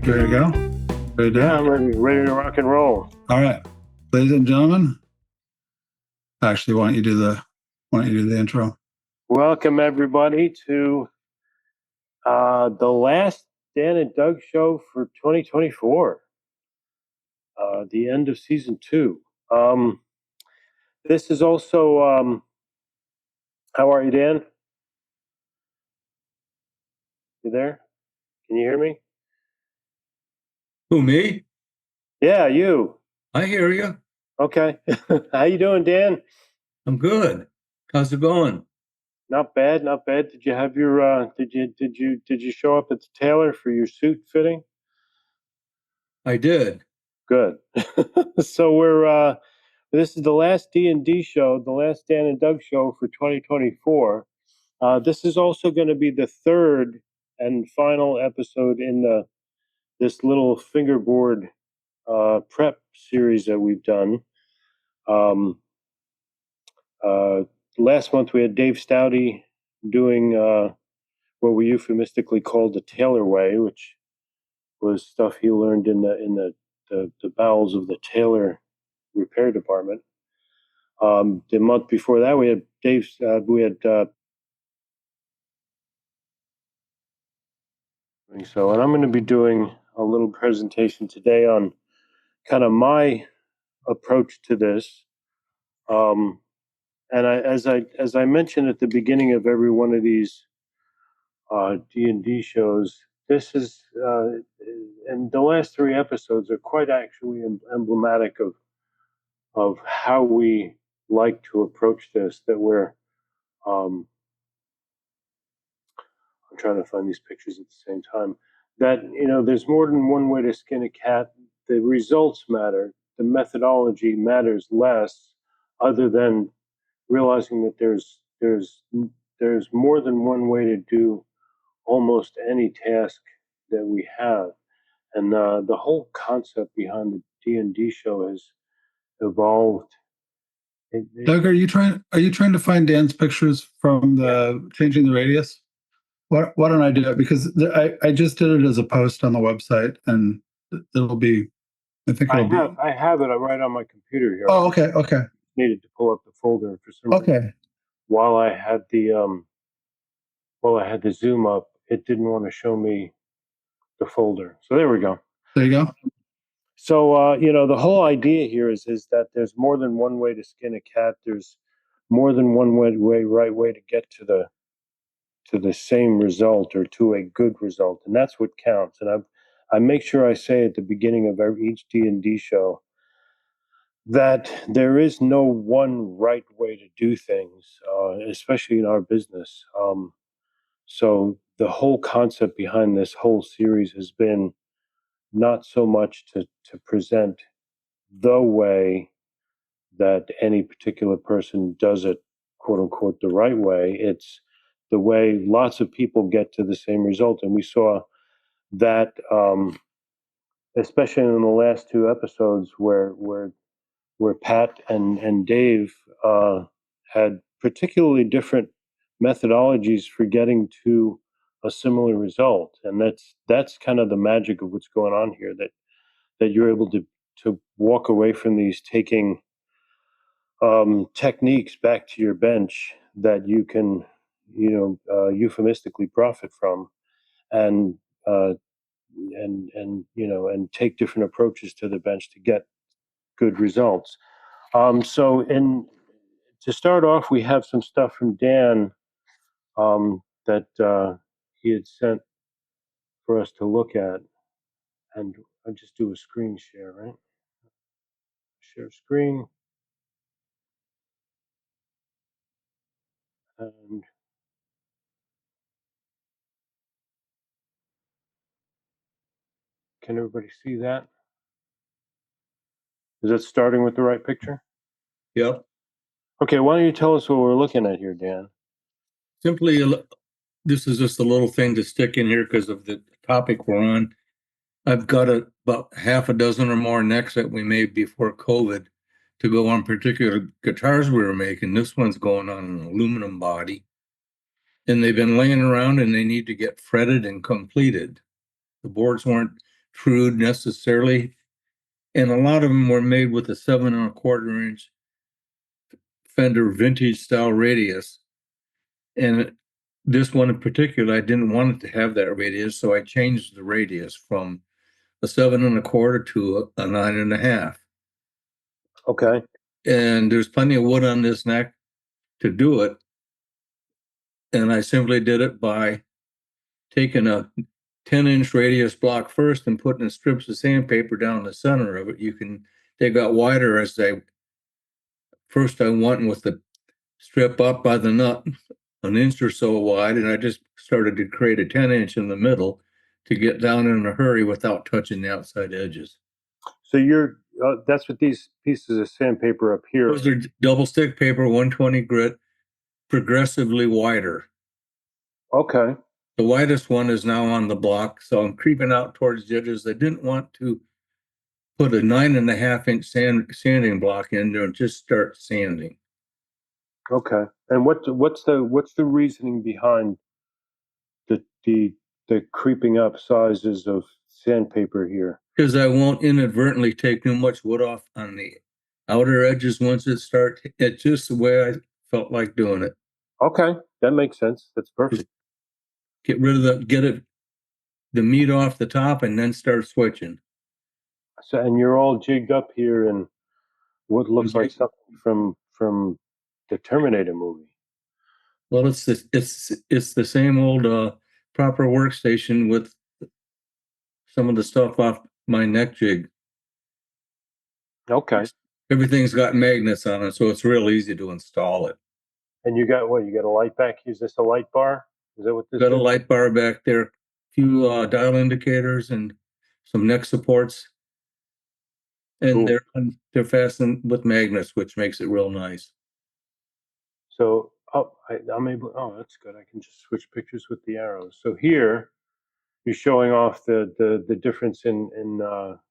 Ready to go? Ready to Yeah, I'm ready to rock and roll. All right, ladies and gentlemen. Actually, why don't you do the intro? Welcome everybody to the last Dan and Doug show for 2024. The end of season 2. This is also how are you, Dan? You there? Can you hear me? Who, me? Yeah, you. I hear you. Okay. How you doing, Dan? I'm good. How's it going? Not bad, not bad. Did you have your did you show up at the tailor for your suit fitting? I did. Good. So we're this is the last D&D show, the last Dan and Doug show for 2024. This is also going to be the third and final episode in this little fingerboard prep series that we've done. Last month we had Dave Stouty doing what we euphemistically called the tailor way, which was stuff he learned in the bowels of the tailor repair department. The month before that, we had and I'm going to be doing a little presentation today on kind of my approach to this. And as I mentioned at the beginning of every one of these D&D shows, this is and the last 3 episodes are quite actually emblematic of how we like to approach this. That we're I'm trying to find these pictures at the same time. That, there's more than one way to skin a cat. The results matter. The methodology matters less, other than realizing that there's more than one way to do almost any task that we have. And the whole concept behind the D&D show has evolved. Doug, are you trying to find Dan's pictures from the changing the radius? Why don't I do that? Because I just did it as a post on the website, and it'll be. I have it right on my computer here. Oh, okay. Needed to pull up the folder for some reason. Okay. While I had the Zoom up, it didn't want to show me the folder. So there we go. There you go. So the whole idea here is that there's more than one way to skin a cat. There's more than one right way to get to the same result, or to a good result, and that's what counts. And I make sure I say at the beginning of each D&D show that there is no one right way to do things, especially in our business. So the whole concept behind this whole series has been not so much to present the way that any particular person does it, quote unquote, the right way. It's the way lots of people get to the same result. And we saw that, especially in the last 2 episodes, where Pat and Dave had particularly different methodologies for getting to a similar result. And that's kind of the magic of what's going on here, that you're able to walk away from these, taking techniques back to your bench that you can euphemistically profit from, and take different approaches to the bench to get good results. So to start off, we have some stuff from Dan that he had sent for us to look at, and I'll just do a screen share, right? Share screen. And can everybody see that? Is that starting with the right picture? Yep. Okay, why don't you tell us what we're looking at here, Dan? Simply, this is just a little thing to stick in here because of the topic we're on. I've got about half a dozen or more necks that we made before COVID to go on particular guitars we were making. This one's going on an aluminum body, and they've been laying around and they need to get fretted and completed. The boards weren't crude necessarily. And a lot of them were made with a 7¼ inch Fender vintage style radius. And this one in particular, I didn't want it to have that radius, so I changed the radius from a 7¼ to a 9½. Okay. And there's plenty of wood on this neck to do it. And I simply did it by taking a 10-inch radius block first and putting strips of sandpaper down the center of it. They got wider as first I went with the strip up by the nut, an inch or so wide, and I just started to create a 10-inch in the middle to get down in a hurry without touching the outside edges. So that's what these pieces of sandpaper up here. Those are double stick paper, 120 grit, progressively wider. Okay. The widest one is now on the block, so I'm creeping out towards the edges. I didn't want to put a 9½-inch sanding block in there and just start sanding. Okay. And what's the reasoning behind the creeping up sizes of sandpaper here? Because I won't inadvertently take too much wood off on the outer edges once it starts. It's just the way I felt like doing it. Okay, that makes sense. That's perfect. Get rid of the meat off the top and then start switching. So, and you're all jigged up here in what looks like something from the Terminator movie. Well, it's the same old proper workstation with some of the stuff off my neck jig. Okay. Everything's got magnets on it, so it's real easy to install it. And you got what? You got a light back? Is this a light bar? Is that what this Got is? a light bar back there, a few dial indicators, and some neck supports. And Cool. they're fastened with magnets, which makes it real nice. So, I'm able. Oh, that's good. I can just switch pictures with the arrows. So here, you're showing off the difference in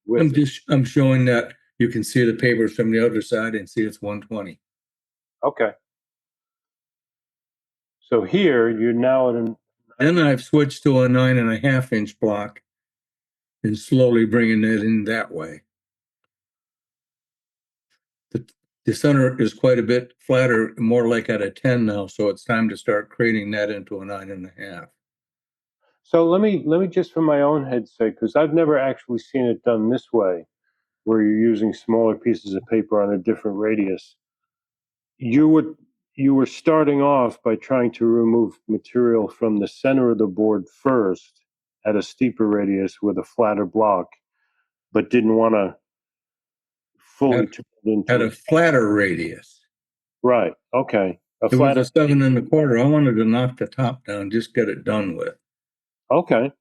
width. I'm showing that you can see the papers from the other side and see it's 120. Okay. So here you're now at an. Then I've switched to a 9½-inch block and slowly bringing it in that way. The center is quite a bit flatter, more like at a 10 now, so it's time to start creating that into a 9½. So let me just for my own head's sake, because I've never actually seen it done this way, where you're using smaller pieces of paper on a different radius. You were starting off by trying to remove material from the center of the board first at a steeper radius with a flatter block, but didn't want to fully turn it into At a flatter radius. right. Okay. It was a 7¼ I wanted to knock the top down, just get it done with. Okay.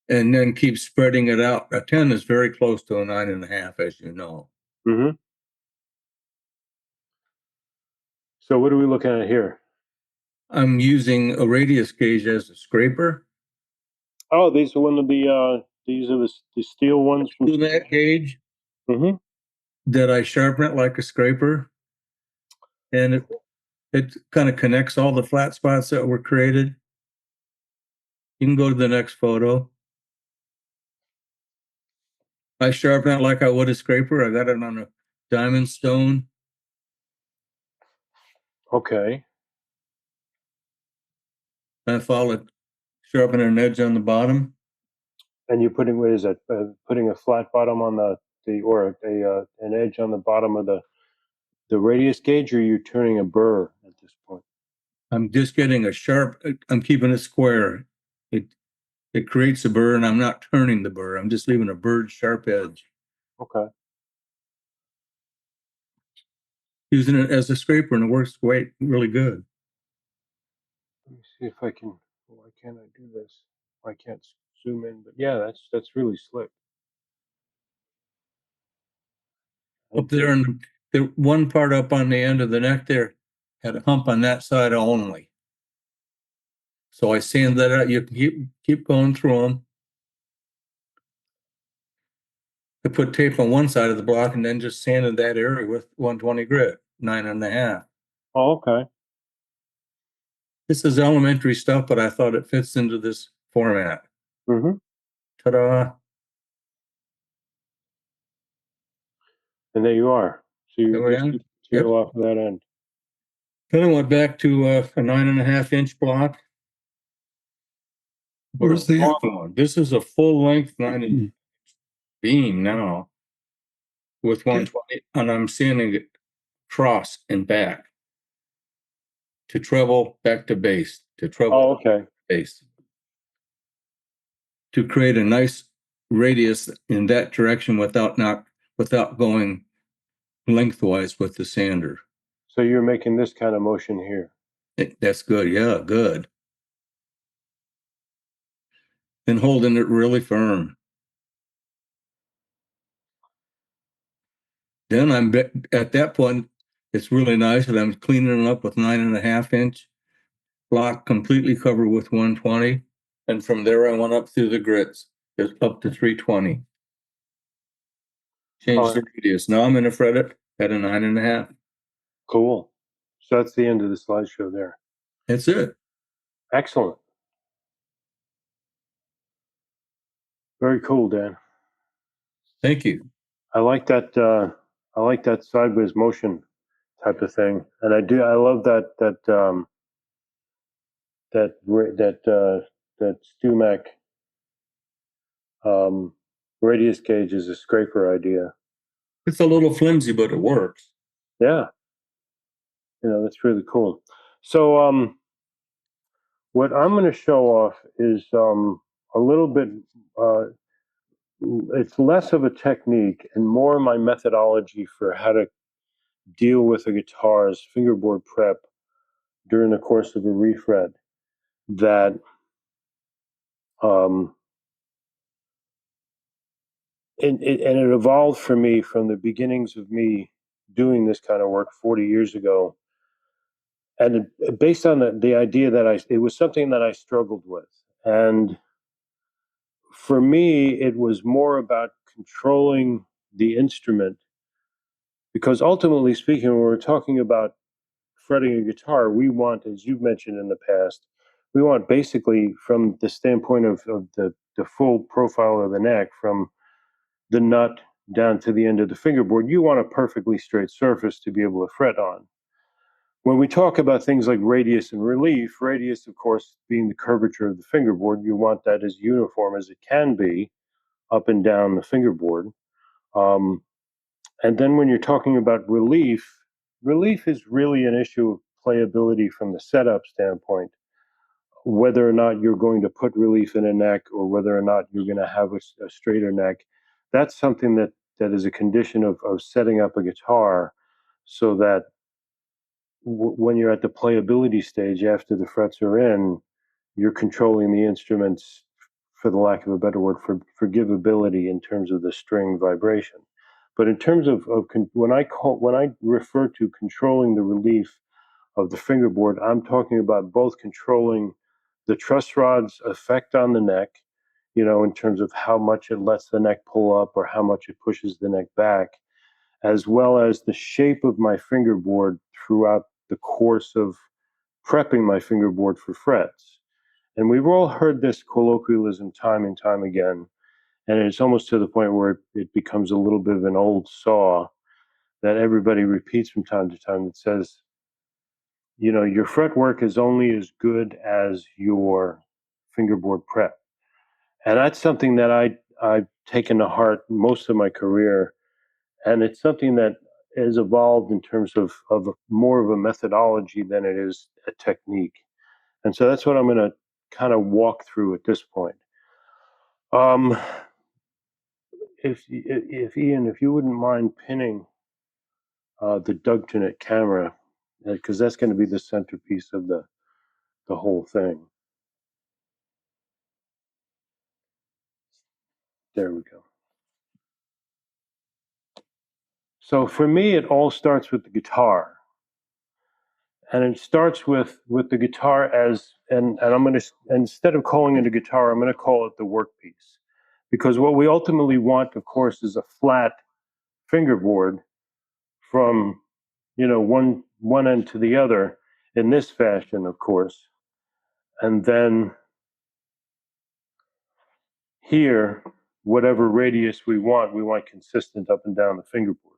And then keep spreading it out. A 10 is very close to a 9½, as you know. Mm-hmm. So what are we looking at here? I'm using a radius gauge as a scraper. Oh, these are one of these are the steel ones from That gauge mm-hmm. that I sharpen it like a scraper, and it kind of connects all the flat spots that were created. You can go to the next photo. I sharpen it like I would a scraper. I got it on a diamond stone. Okay. I follow it, sharpen an edge on the bottom. And you're putting what is that? Putting a flat bottom on or an edge on the bottom of the radius gauge, or you're turning a burr at this point? I'm just getting I'm keeping it square. It creates a burr, and I'm not turning the burr. I'm just leaving a burred sharp edge. Okay. Using it as a scraper, and it works really good. Let me see if I can. Why can't I do this? I can't zoom in, but yeah, that's really slick. Up there, and the one part up on the end of the neck there had a hump on that side only. So I sand that out. You can keep going through them. I put tape on one side of the block and then just sanded that area with 120 grit, 9½. Oh, okay. This is elementary stuff, but I thought it fits into this format. Mm-hmm. Ta-da! And there you are. So There you we just are. keep the material off of that end. Then I went back to a 9.5-inch block. Where's the Long one. This is a full length 9-inch beam now with 120, and I'm sanding it truss and back to treble, back to base, to treble, Oh, okay. base, to create a nice radius in that direction without going lengthwise with the sander. So you're making this kind of motion here. That's good. Yeah, good. And holding it really firm. Then at that point, it's really nice that I'm cleaning it up with 9.5-inch block completely covered with 120. And from there, I went up through the grits, just up to 320. Change the radius. Now I'm going to fret it at a 9.5. Cool. So that's the end of the slideshow there. That's it. Excellent. Very cool, Dan. Thank you. I like that. I like that sideways motion type of thing, and I love that Stumac radius gauge is a scraper idea. It's a little flimsy, but it works. Yeah, that's really cool. So what I'm going to show off is a little bit. It's less of a technique and more my methodology for how to deal with a guitar's fingerboard prep during the course of a refret. That and it evolved for me from the beginnings of me doing this kind of work 40 years ago, and based on the idea that it was something that I struggled with, and for me it was more about controlling the instrument, because ultimately speaking, when we're talking about fretting a guitar, we want, as you've mentioned in the past, we want basically from the standpoint of the full profile of the neck, from the nut down to the end of the fingerboard, you want a perfectly straight surface to be able to fret on. When we talk about things like radius and relief, radius, of course, being the curvature of the fingerboard, you want that as uniform as it can be up and down the fingerboard. Um, and then when you're talking about relief, relief is really an issue of playability from the setup standpoint. Whether or not you're going to put relief in a neck or whether or not you're going to have a straighter neck, that's something that is a condition of setting up a guitar so that when you're at the playability stage after the frets are in, you're controlling the instruments, for the lack of a better word, for forgivability in terms of the string vibration. But in terms of when I refer to controlling the relief of the fingerboard, I'm talking about both controlling the truss rod's effect on the neck, in terms of how much it lets the neck pull up or how much it pushes the neck back, as well as the shape of my fingerboard throughout the course of prepping my fingerboard for frets. And we've all heard this colloquialism time and time again, and it's almost to the point where it becomes a little bit of an old saw that everybody repeats from time to time that says, your fret work is only as good as your fingerboard prep. And that's something that I've taken to heart most of my career. And it's something that has evolved in terms of more of a methodology than it is a technique. And so that's what I'm going to kind of walk through at this point. If Ian, if you wouldn't mind pinning the Doug Tunnett camera, because that's going to be the centerpiece of the whole thing. There we go. So for me, it all starts with the guitar, and it starts with the guitar and I'm going to, instead of calling it a guitar, I'm going to call it the workpiece, because what we ultimately want, of course, is a flat fingerboard from one end to the other in this fashion, of course, and then here, whatever radius we want consistent up and down the fingerboard.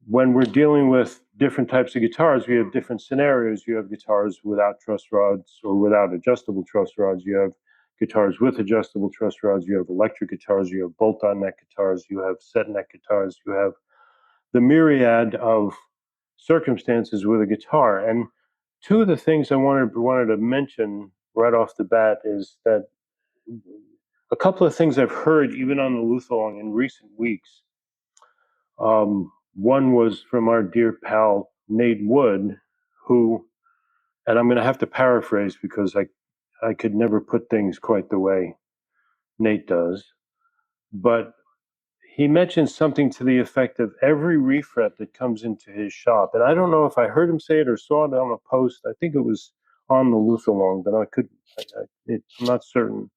when we're dealing with different types of guitars, we have different scenarios. You have guitars without truss rods or without adjustable truss rods. You have guitars with adjustable truss rods. You have electric guitars. You have bolt-on neck guitars. You have set neck guitars. You have the myriad of circumstances with a guitar. And two of the things I wanted to mention right off the bat is that a couple of things I've heard even on the Looth Along in recent weeks. One was from our dear pal Nate Wood, who, and I'm going to have to paraphrase because I could never put things quite the way Nate does, but he mentioned something to the effect of every refret that comes into his shop, and I don't know if I heard him say it or saw it on a post. I think it was on the Looth Along, but I'm not certain.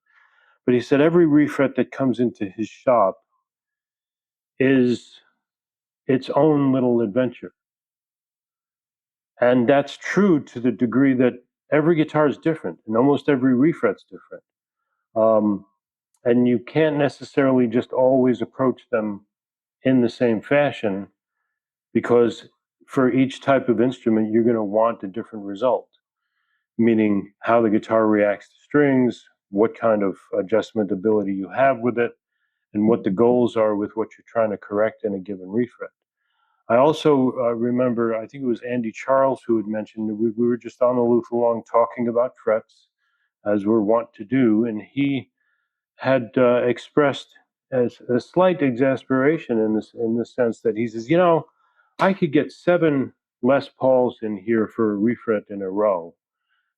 But he said every refret that comes into his shop is its own little adventure. And that's true to the degree that every guitar is different and almost every refret's different. And you can't necessarily just always approach them in the same fashion, because for each type of instrument, you're going to want a different result, meaning how the guitar reacts to strings, what kind of adjustment ability you have with it, and what the goals are with what you're trying to correct in a given refret. I also remember, I think it was Andy Charles who had mentioned that we were just on the Looth Along talking about frets, as we're wont to do, and he had expressed as a slight exasperation in the sense that he says, I could get 7 Les Pauls in here for a refret in a row.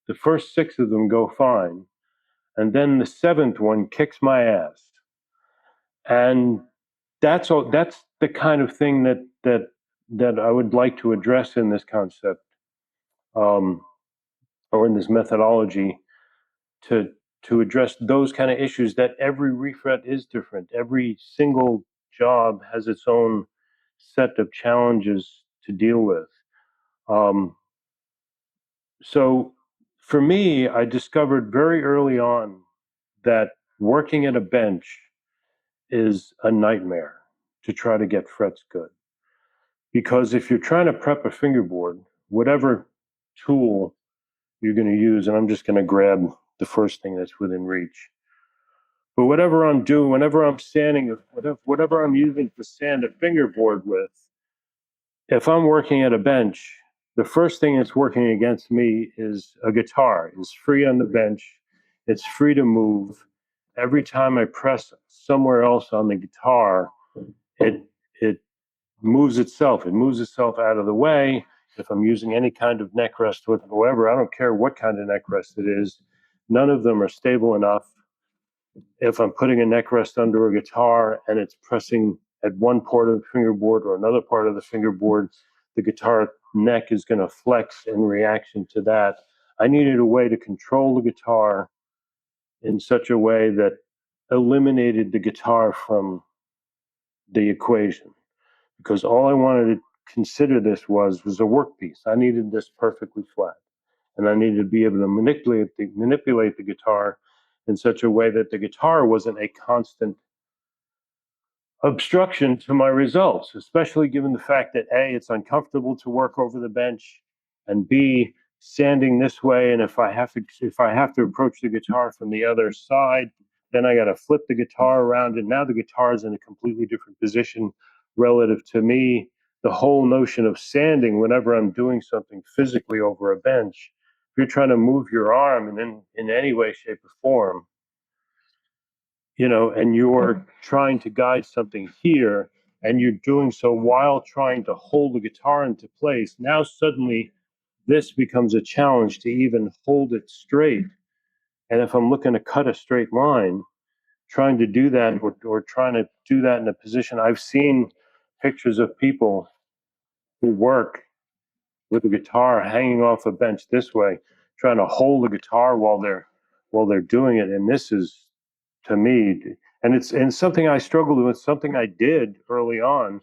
The first 6 of them go fine, and then the 7th one kicks my ass. And that's the kind of thing that I would like to address in this concept, or in this methodology, to address those kind of issues, that every refret is different. Every single job has its own set of challenges to deal with. So for me, I discovered very early on that working at a bench is a nightmare to try to get frets good. Because if you're trying to prep a fingerboard, whatever tool you're going to use, and I'm just going to grab the first thing that's within reach. But whatever I'm doing, whenever I'm sanding, whatever I'm using to sand a fingerboard with, if I'm working at a bench, the first thing that's working against me is a guitar. It's free on the bench. It's free to move. Every time I press somewhere else on the guitar, it moves itself. It moves itself out of the way. If I'm using any kind of neck rest whatsoever, I don't care what kind of neck rest it is, none of them are stable enough. If I'm putting a neck rest under a guitar and it's pressing at one part of the fingerboard or another part of the fingerboard, the guitar neck is going to flex in reaction to that. I needed a way to control the guitar in such a way that eliminated the guitar from the equation, because all I wanted to consider this was a workpiece. I needed this perfectly flat, and I needed to be able to manipulate the guitar in such a way that the guitar wasn't a constant obstruction to my results, especially given the fact that A, it's uncomfortable to work over the bench, and B, sanding this way, and if I have to approach the guitar from the other side, then I got to flip the guitar around, and now the guitar is in a completely different position relative to me. The whole notion of sanding, whenever I'm doing something physically over a bench, if you're trying to move your arm in any way, shape, or form, and you're trying to guide something here, and you're doing so while trying to hold the guitar into place, now suddenly this becomes a challenge to even hold it straight. And if I'm looking to cut a straight line, trying to do that, or trying to do that in a position, I've seen pictures of people who work with a guitar hanging off a bench this way, trying to hold the guitar while they're doing it. And this is, to me, and it's something I struggled with, something I did early on,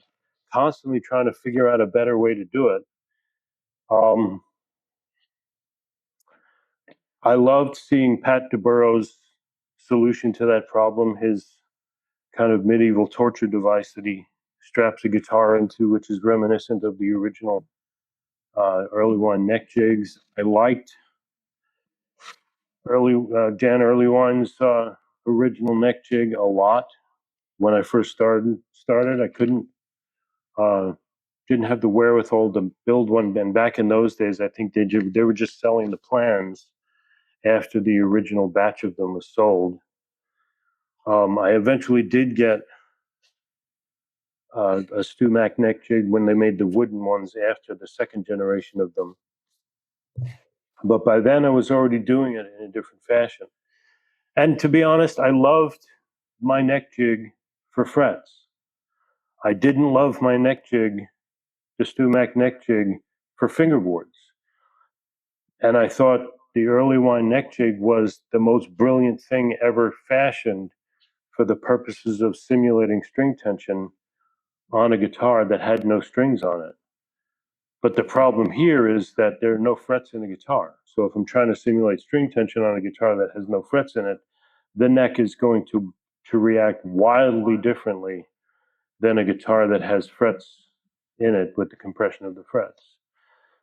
constantly trying to figure out a better way to do it. I loved seeing Pat DeBurrow's solution to that problem, his kind of medieval torture device that he straps a guitar into, which is reminiscent of the original early one neck jigs. I liked Dan Earlywine's original neck jig a lot. When I first started, I didn't have the wherewithal to build one. And back in those days, I think they were just selling the plans after the original batch of them was sold. I eventually did get a Stumac neck jig when they made the wooden ones after the second generation of them. But by then I was already doing it in a different fashion. And to be honest, I loved my neck jig for frets. I didn't love my neck jig, the Stumac neck jig, for fingerboards. And I thought the Earlywine neck jig was the most brilliant thing ever fashioned for the purposes of simulating string tension on a guitar that had no strings on it. But the problem here is that there are no frets in the guitar. So if I'm trying to simulate string tension on a guitar that has no frets in it, the neck is going to react wildly differently than a guitar that has frets in it with the compression of the frets.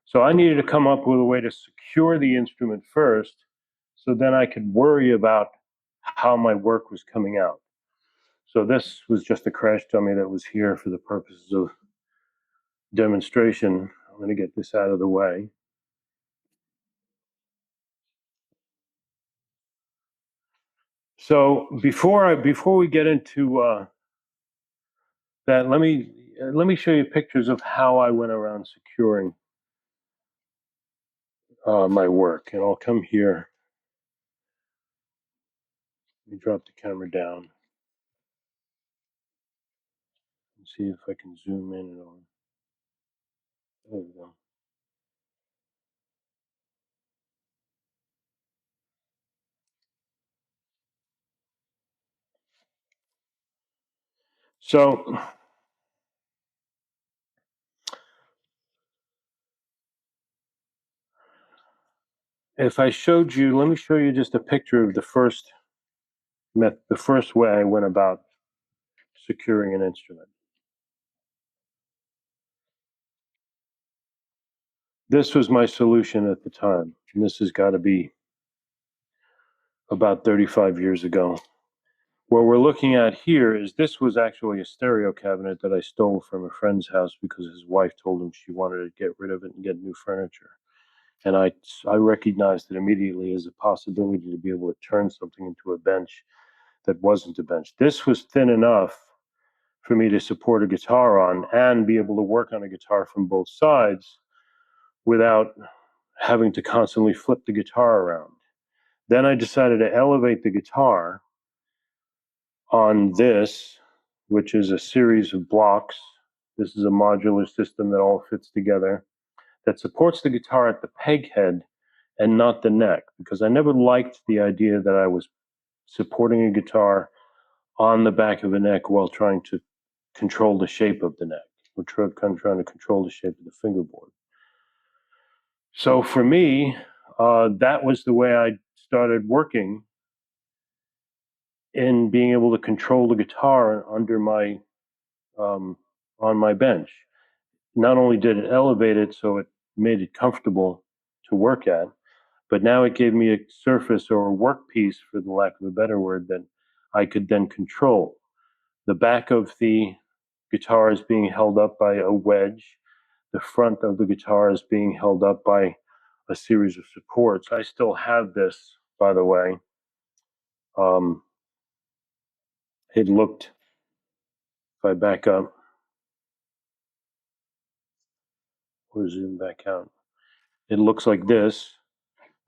So I needed to come up with a way to secure the instrument first, so then I could worry about how my work was coming out. So this was just a crash dummy that was here for the purposes of demonstration. I'm going to get this out of the way. So before we get into that, let me show you pictures of how I went around securing my work. And I'll come here. Let me drop the camera down and see if I can zoom in and on. There we go. So if I showed you, let me show you just a picture of the first way I went about securing an instrument. This was my solution at the time, and this has got to be about 35 years ago. What we're looking at here is this was actually a stereo cabinet that I stole from a friend's house because his wife told him she wanted to get rid of it and get new furniture. And I recognized it immediately as a possibility to be able to turn something into a bench that wasn't a bench. This was thin enough for me to support a guitar on and be able to work on a guitar from both sides without having to constantly flip the guitar around. Then I decided to elevate the guitar on this, which is a series of blocks. This is a modular system that all fits together, that supports the guitar at the peg head and not the neck, because I never liked the idea that I was supporting a guitar on the back of a neck while trying to control the shape of the neck, or trying to control the shape of the fingerboard. So for me, that was the way I started working in being able to control the guitar under my on my bench. Not only did it elevate it so it made it comfortable to work at, but now it gave me a surface or a workpiece, for the lack of a better word, that I could then control. The back of the guitar is being held up by a wedge. The front of the guitar is being held up by a series of supports. I still have this, by the way. It looked, if I back up, or zoom back out, it looks like this.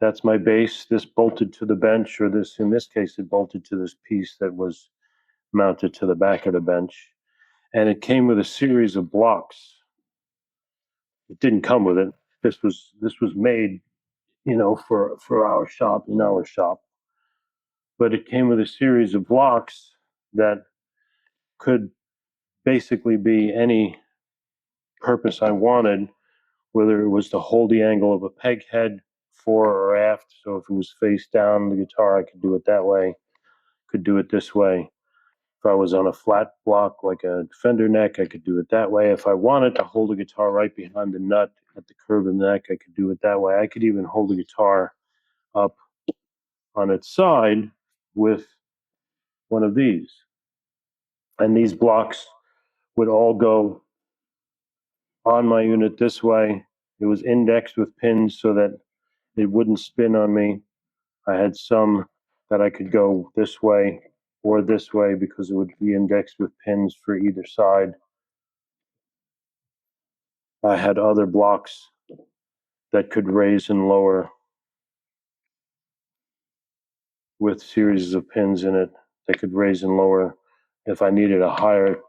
That's my bass. This bolted to the bench, or this, in this case, it bolted to this piece that was mounted to the back of the bench. And it came with a series of blocks. It didn't come with it. This was made, for our shop, in our shop. But it came with a series of blocks that could basically be any purpose I wanted, whether it was to hold the angle of a peg head fore or aft. So if it was face down the guitar, I could do it that way, could do it this way. If I was on a flat block like a fender neck, I could do it that way. If I wanted to hold a guitar right behind the nut at the curve of the neck, I could do it that way. I could even hold the guitar up on its side with one of these. And these blocks would all go on my unit this way. It was indexed with pins so that it wouldn't spin on me. I had some that I could go this way or this way because it would be indexed with pins for either side. I had other blocks that could raise and lower with series of pins in it that could raise and lower if I needed a higher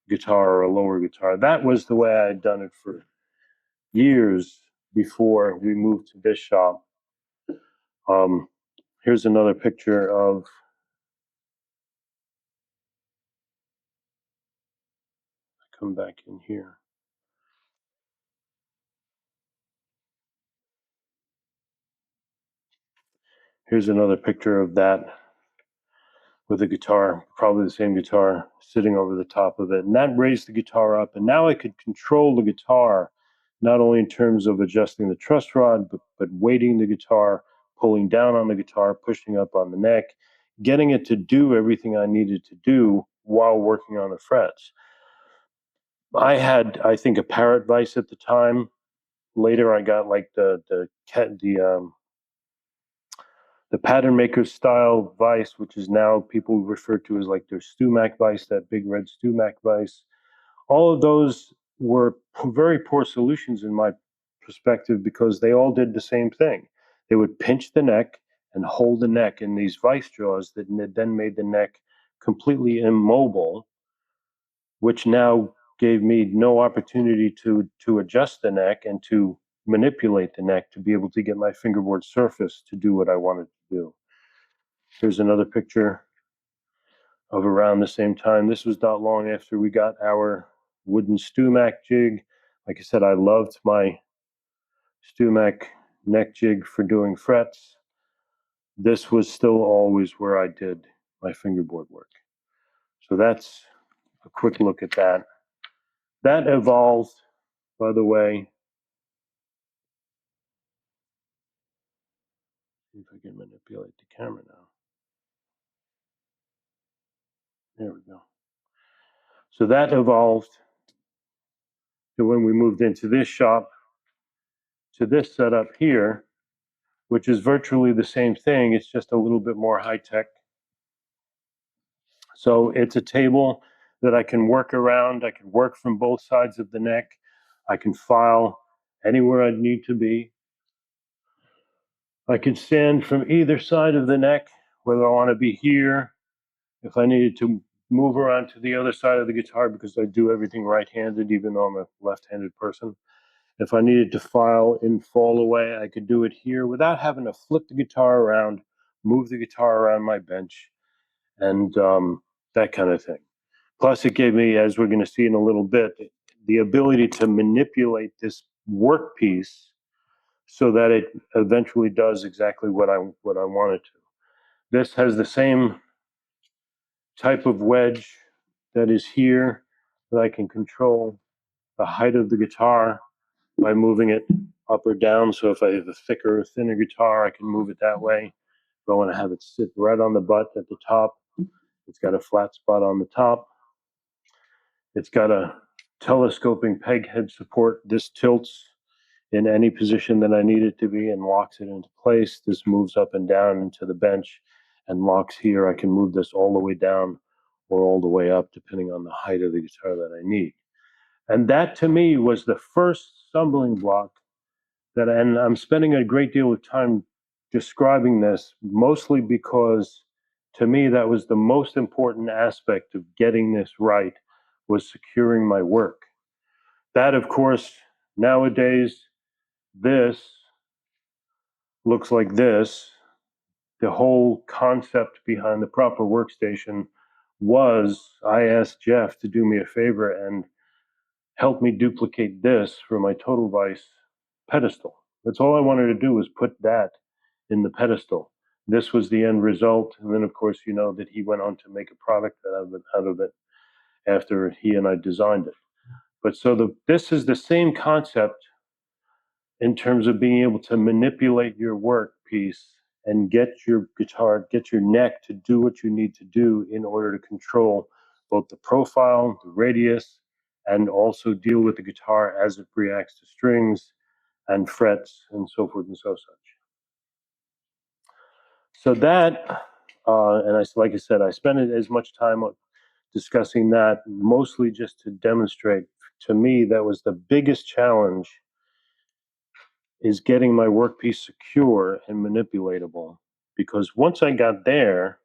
guitar or a lower guitar. That was the way I had done it for years before we moved to this shop. Here's another picture of come back in here. Here's another picture of that with a guitar, probably the same guitar, sitting over the top of it. And that raised the guitar up. And now I could control the guitar, not only in terms of adjusting the truss rod, but weighting the guitar, pulling down on the guitar, pushing up on the neck, getting it to do everything I needed to do while working on the frets. I had, I think, a Parrot vise at the time. Later, I got like the pattern maker style vise, which is now people refer to as like their Stumac vise, that big red Stumac vise. All of those were very poor solutions in my perspective because they all did the same thing. They would pinch the neck and hold the neck in these vise jaws that then made the neck completely immobile, which now gave me no opportunity to adjust the neck and to manipulate the neck to be able to get my fingerboard surface to do what I wanted to do. Here's another picture of around the same time. This was not long after we got our wooden Stumac jig. Like I said, I loved my Stumac neck jig for doing frets. This was still always where I did my fingerboard work. So that's a quick look at that. That evolved, by the way. See if I can manipulate the camera now. There we go. So that evolved to when we moved into this shop, to this setup here, which is virtually the same thing. It's just a little bit more high tech. So it's a table that I can work around. I can work from both sides of the neck. I can file anywhere I need to be. I can stand from either side of the neck, whether I want to be here, if I needed to move around to the other side of the guitar, because I do everything right-handed, even though I'm a left-handed person. If I needed to file in fall away, I could do it here without having to flip the guitar around, move the guitar around my bench, and that kind of thing. Plus, it gave me, as we're going to see in a little bit, the ability to manipulate this workpiece so that it eventually does exactly what I want it to. This has the same type of wedge that is here that I can control the height of the guitar by moving it up or down. So if I have a thicker or thinner guitar, I can move it that way. If I want to have it sit right on the butt at the top, it's got a flat spot on the top. It's got a telescoping peg head support. This tilts in any position that I need it to be and locks it into place. This moves up and down into the bench and locks here. I can move this all the way down or all the way up, depending on the height of the guitar that I need. And that to me was the first stumbling block that, and I'm spending a great deal of time describing this, mostly because to me that was the most important aspect of getting this right, was securing my work. That, of course, nowadays, this looks like this. The whole concept behind the proper workstation was I asked Jeff to do me a favor and help me duplicate this for my Total Vise pedestal. That's all I wanted to do was put that in the pedestal. this was the end result. And then, of course, you know that he went on to make a product out of it after he and I designed it. But so this is the same concept in terms of being able to manipulate your work piece and get your guitar, get your neck to do what you need to do in order to control both the profile, the radius, and also deal with the guitar as it reacts to strings and frets and so forth and so such. So that, like I said, I spent as much time discussing that, mostly just to demonstrate. To me, that was the biggest challenge, is getting my workpiece secure and manipulatable. Because once I got there,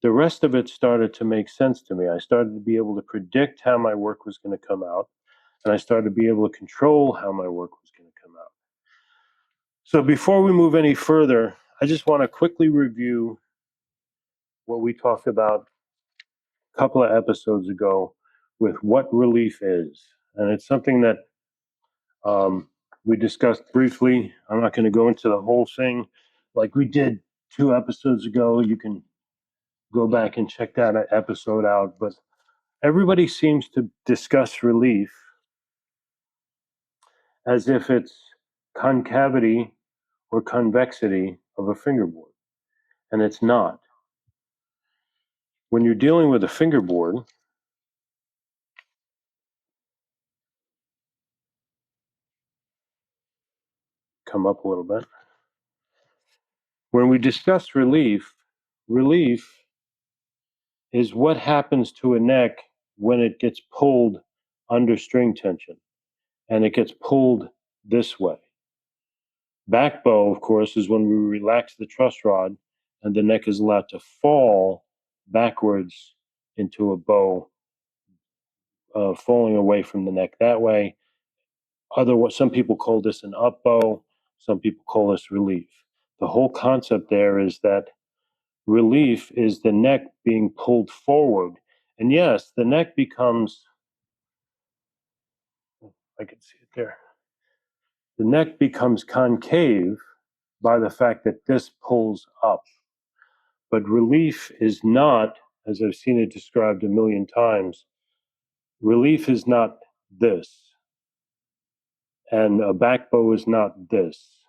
the rest of it started to make sense to me. I started to be able to predict how my work was going to come out, and I started to be able to control how my work was going to come out. So before we move any further, I just want to quickly review what we talked about a couple of episodes ago with what relief is. And it's something that we discussed briefly. I'm not going to go into the whole thing like we did 2 episodes ago. You can go back and check that episode out. But everybody seems to discuss relief as if it's concavity or convexity of a fingerboard. And it's not. When you're dealing with a fingerboard, come up a little bit. When we discuss relief, relief is what happens to a neck when it gets pulled under string tension, and it gets pulled this way. Back bow, of course, is when we relax the truss rod and the neck is allowed to fall backwards into a bow, falling away from the neck that way. Some people call this an up bow, some people call this relief. The whole concept there is that relief is the neck being pulled forward. And yes, the neck becomes, I can see it there. The neck becomes concave by the fact that this pulls up. But relief is not, as I've seen it described a million times, relief is not this. And a back bow is not this.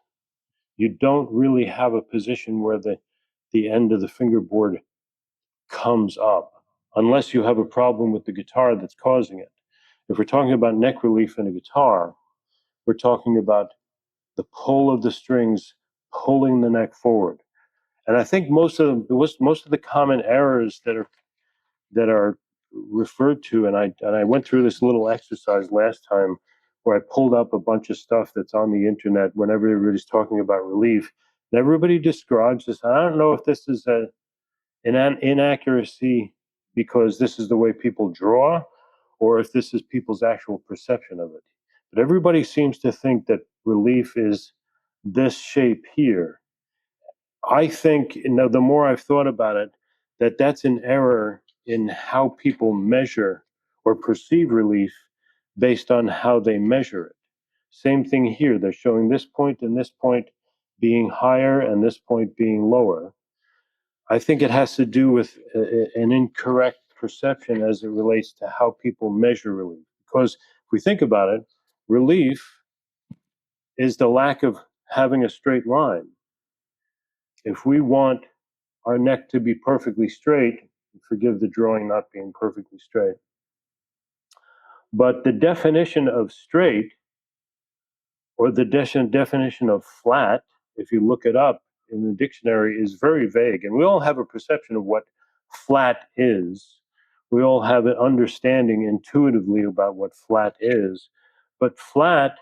You don't really have a position where the end of the fingerboard comes up, unless you have a problem with the guitar that's causing it. If we're talking about neck relief in a guitar, we're talking about the pull of the strings pulling the neck forward. And I think most of the common errors that are referred to, and I went through this little exercise last time where I pulled up a bunch of stuff that's on the internet whenever everybody's talking about relief. And everybody describes this. I don't know if this is an inaccuracy because this is the way people draw, or if this is people's actual perception of it. But everybody seems to think that relief is this shape here. I think, the more I've thought about it, that's an error in how people measure or perceive relief based on how they measure it. Same thing here. They're showing this point and this point being higher and this point being lower. I think it has to do with an incorrect perception as it relates to how people measure relief. Because if we think about it, relief is the lack of having a straight line. If we want our neck to be perfectly straight, forgive the drawing not being perfectly straight, but the definition of straight, or the definition of flat, if you look it up in the dictionary, is very vague. And we all have a perception of what flat is. We all have an understanding intuitively about what flat is. But flat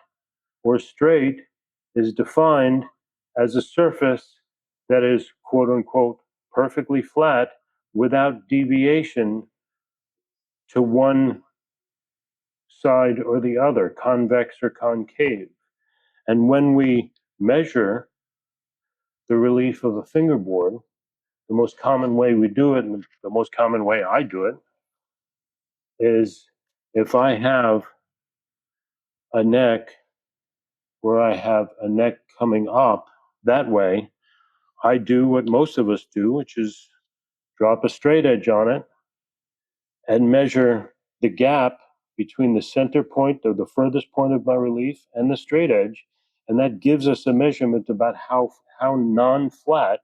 or straight is defined as a surface that is, quote unquote, perfectly flat without deviation to one side or the other, convex or concave. And when we measure the relief of a fingerboard, the most common way we do it, and the most common way I do it, is if I have a neck where I have a neck coming up that way, I do what most of us do, which is drop a straight edge on it and measure the gap between the center point or the furthest point of my relief and the straight edge. And that gives us a measurement about how non-flat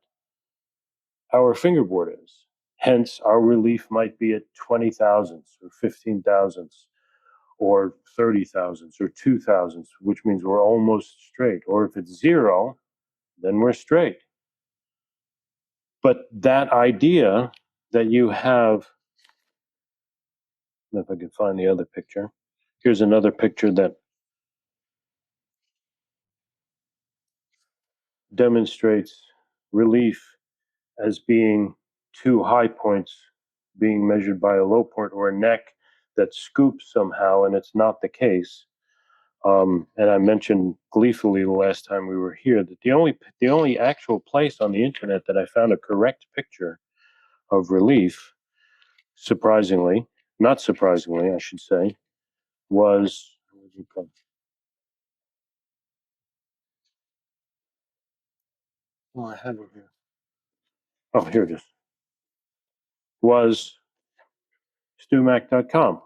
our fingerboard is. Hence, our relief might be at 20 thousandths or 15 thousandths or 30 thousandths or 2 thousandths, which means we're almost straight. Or if it's 0, then we're straight. But that idea that you have, if I can find the other picture, here's another picture that demonstrates relief as being two high points being measured by a low point, or a neck that scoops somehow, and it's not the case. And I mentioned gleefully the last time we were here that the only actual place on the internet that I found a correct picture of relief, surprisingly, not surprisingly, I should say, was, oh, I have it here. Oh, here it is. Was stumac.com.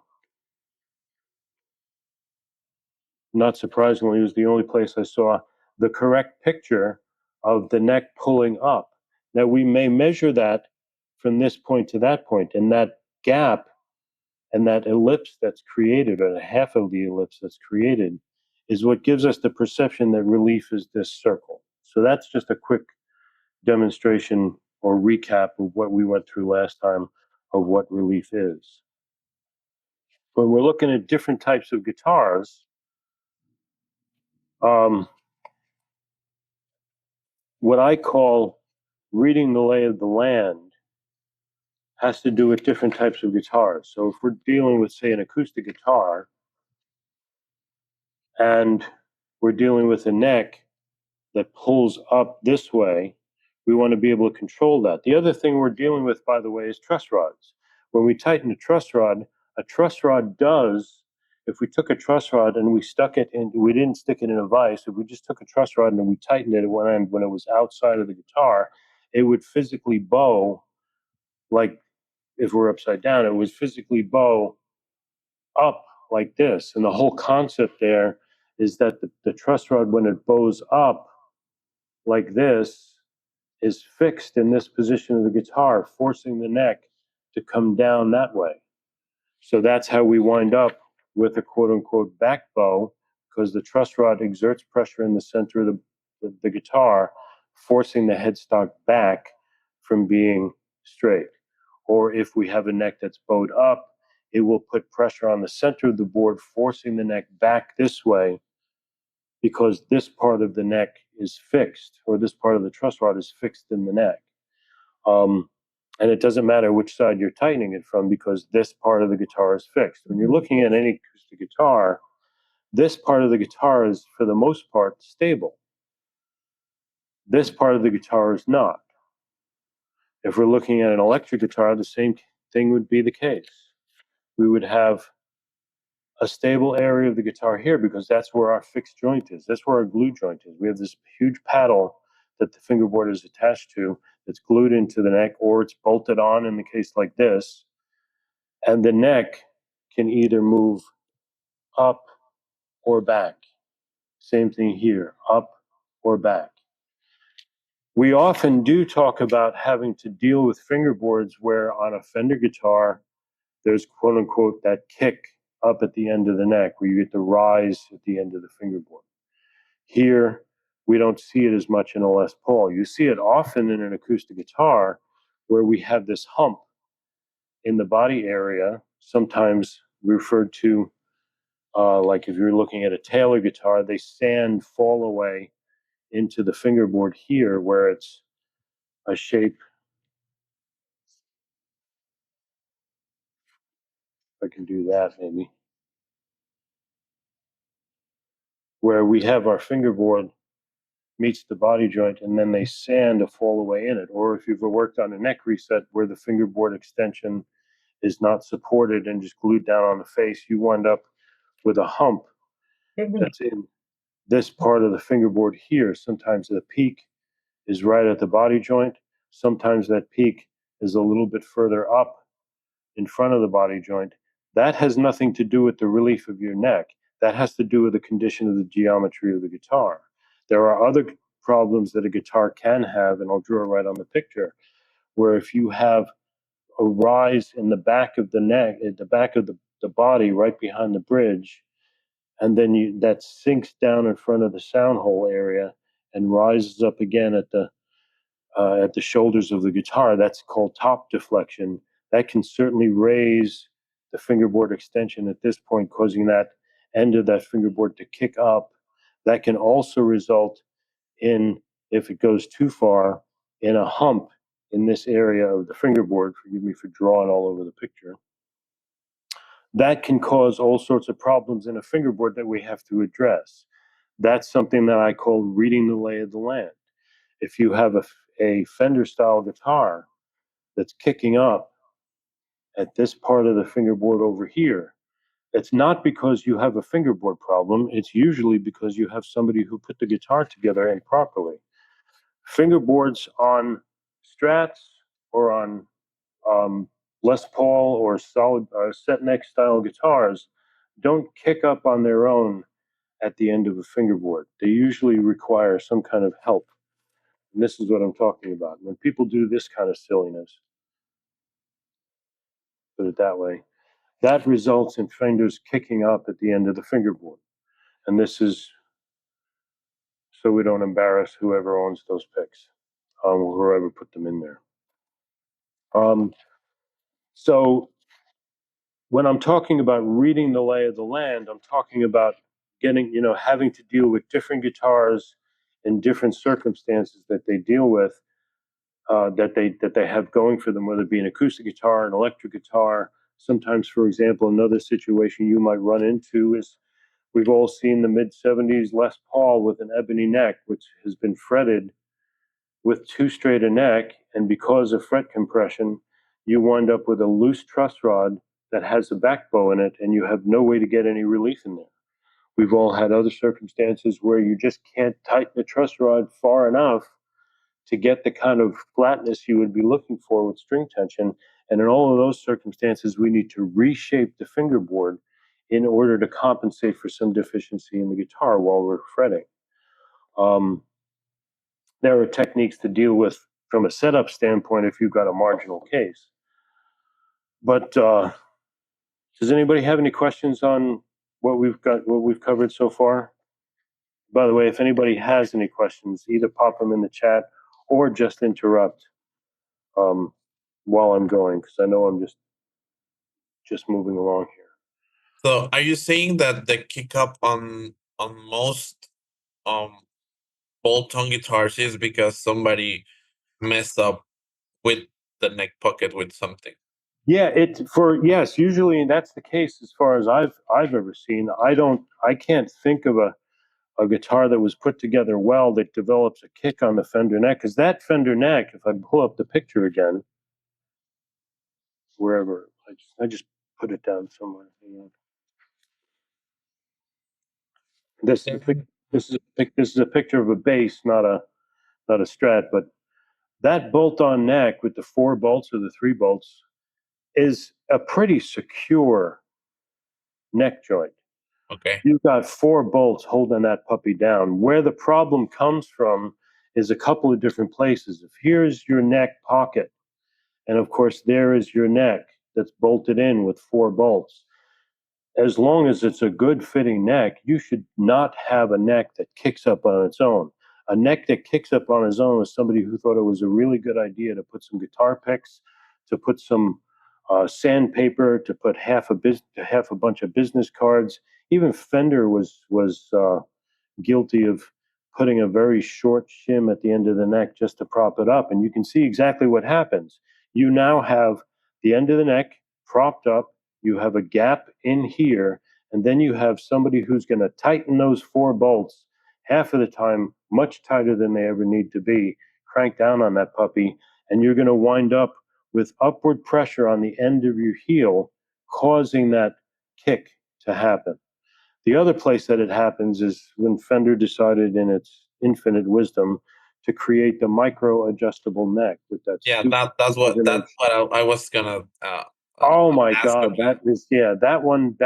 Not surprisingly, it was the only place I saw the correct picture of the neck pulling up. Now, we may measure that from this point to that point, and that gap and that ellipse that's created, or the half of the ellipse that's created, is what gives us the perception that relief is this circle. So that's just a quick demonstration or recap of what we went through last time of what relief is. When we're looking at different types of guitars, what I call reading the lay of the land has to do with different types of guitars. So if we're dealing with, say, an acoustic guitar, and we're dealing with a neck that pulls up this way, we want to be able to control that. The other thing we're dealing with, by the way, is truss rods. When we tighten a truss rod does, if we took a truss rod and we stuck it in, we didn't stick it in a vise, if we just took a truss rod and we tightened it at one end when it was outside of the guitar, it would physically bow, like if we're upside down, it would physically bow up like this. And the whole concept there is that the truss rod, when it bows up like this, is fixed in this position of the guitar, forcing the neck to come down that way. So that's how we wind up with a quote unquote back bow, because the truss rod exerts pressure in the center of the guitar, forcing the headstock back from being straight. Or if we have a neck that's bowed up, it will put pressure on the center of the board, forcing the neck back this way, because this part of the neck is fixed, or this part of the truss rod is fixed in the neck. And it doesn't matter which side you're tightening it from, because this part of the guitar is fixed. When you're looking at any acoustic guitar, this part of the guitar is, for the most part, stable. This part of the guitar is not. If we're looking at an electric guitar, the same thing would be the case. We would have a stable area of the guitar here, because that's where our fixed joint is. That's where our glue joint is. We have this huge paddle that the fingerboard is attached to, that's glued into the neck, or it's bolted on in the case like this. And the neck can either move up or back. Same thing here, up or back. We often do talk about having to deal with fingerboards where on a Fender guitar, there's quote unquote that kick up at the end of the neck, where you get the rise at the end of the fingerboard. Here, we don't see it as much in a Les Paul. You see it often in an acoustic guitar, where we have this hump in the body area, sometimes referred to like if you're looking at a Taylor guitar, they sand fall away into the fingerboard here, where it's a shape. If I can do that, maybe. Where we have our fingerboard meets the body joint, and then they sand a fall away in it. Or if you've worked on a neck reset where the fingerboard extension is not supported and just glued down on the face, you wind up with a hump that's in this part of the fingerboard here. Sometimes the peak is right at the body joint. Sometimes that peak is a little bit further up in front of the body joint. That has nothing to do with the relief of your neck. That has to do with the condition of the geometry of the guitar. There are other problems that a guitar can have, and I'll draw right on the picture, where if you have a rise in the back of the neck, at the back of the body, right behind the bridge, and then that sinks down in front of the sound hole area and rises up again at the shoulders of the guitar. That's called top deflection. That can certainly raise the fingerboard extension at this point, causing that end of that fingerboard to kick up. That can also result in, if it goes too far, in a hump in this area of the fingerboard. Forgive me for drawing all over the picture. That can cause all sorts of problems in a fingerboard that we have to address. That's something that I call reading the lay of the land. If you have a Fender style guitar that's kicking up at this part of the fingerboard over here, it's not because you have a fingerboard problem. It's usually because you have somebody who put the guitar together improperly. Fingerboards on Strats or on Les Paul or solid set neck style guitars don't kick up on their own at the end of a fingerboard. They usually require some kind of help. And this is what I'm talking about. When people do this kind of silliness, put it that way, that results in fingers kicking up at the end of the fingerboard. And this is so we don't embarrass whoever owns those picks, whoever put them in there. So when I'm talking about reading the lay of the land, I'm talking about having to deal with different guitars in different circumstances that they deal with, that they have going for them, whether it be an acoustic guitar, an electric guitar. Sometimes, for example, another situation you might run into is we've all seen the mid-70s Les Paul with an ebony neck, which has been fretted with too straight a neck, and because of fret compression, you wind up with a loose truss rod that has a back bow in it, and you have no way to get any relief in there. We've all had other circumstances where you just can't tighten the truss rod far enough to get the kind of flatness you would be looking for with string tension. And in all of those circumstances, we need to reshape the fingerboard in order to compensate for some deficiency in the guitar while we're fretting. There are techniques to deal with from a setup standpoint if you've got a marginal case. But does anybody have any questions on what we've covered so far? By the way, if anybody has any questions, either pop them in the chat or just interrupt while I'm going, because I know I'm just moving along here. So are you saying that the kick up on most bolt-on guitars is because somebody messed up with the neck pocket with something? Yeah, yes, usually that's the case as far as I've ever seen. I can't think of a guitar that was put together well that develops a kick on the Fender neck, because that Fender neck, if I pull up the picture again, wherever I just put it down somewhere. This is a picture of a bass, not a Strat, but that bolt-on neck with the 4 bolts or the 3 bolts is a pretty secure neck joint. Okay. You've got 4 bolts holding that puppy down. Where the problem comes from is a couple of different places. If here's your neck pocket, and of course there is your neck that's bolted in with 4 bolts. As long as it's a good fitting neck, you should not have a neck that kicks up on its own. A neck that kicks up on its own is somebody who thought it was a really good idea to put some guitar picks, to put some sandpaper, to put half a bunch of business cards. Even Fender was guilty of putting a very short shim at the end of the neck just to prop it up. And you can see exactly what happens. You now have the end of the neck propped up. You have a gap in here, and then you have somebody who's going to tighten those 4 bolts half of the time, much tighter than they ever need to be, crank down on that puppy, and you're going to wind up with upward pressure on the end of your heel, causing that kick to happen. The other place that it happens is when Fender decided in its infinite wisdom to create the micro adjustable neck with that. Yeah, super that's what precision. I was gonna Oh my ask God, about. that one,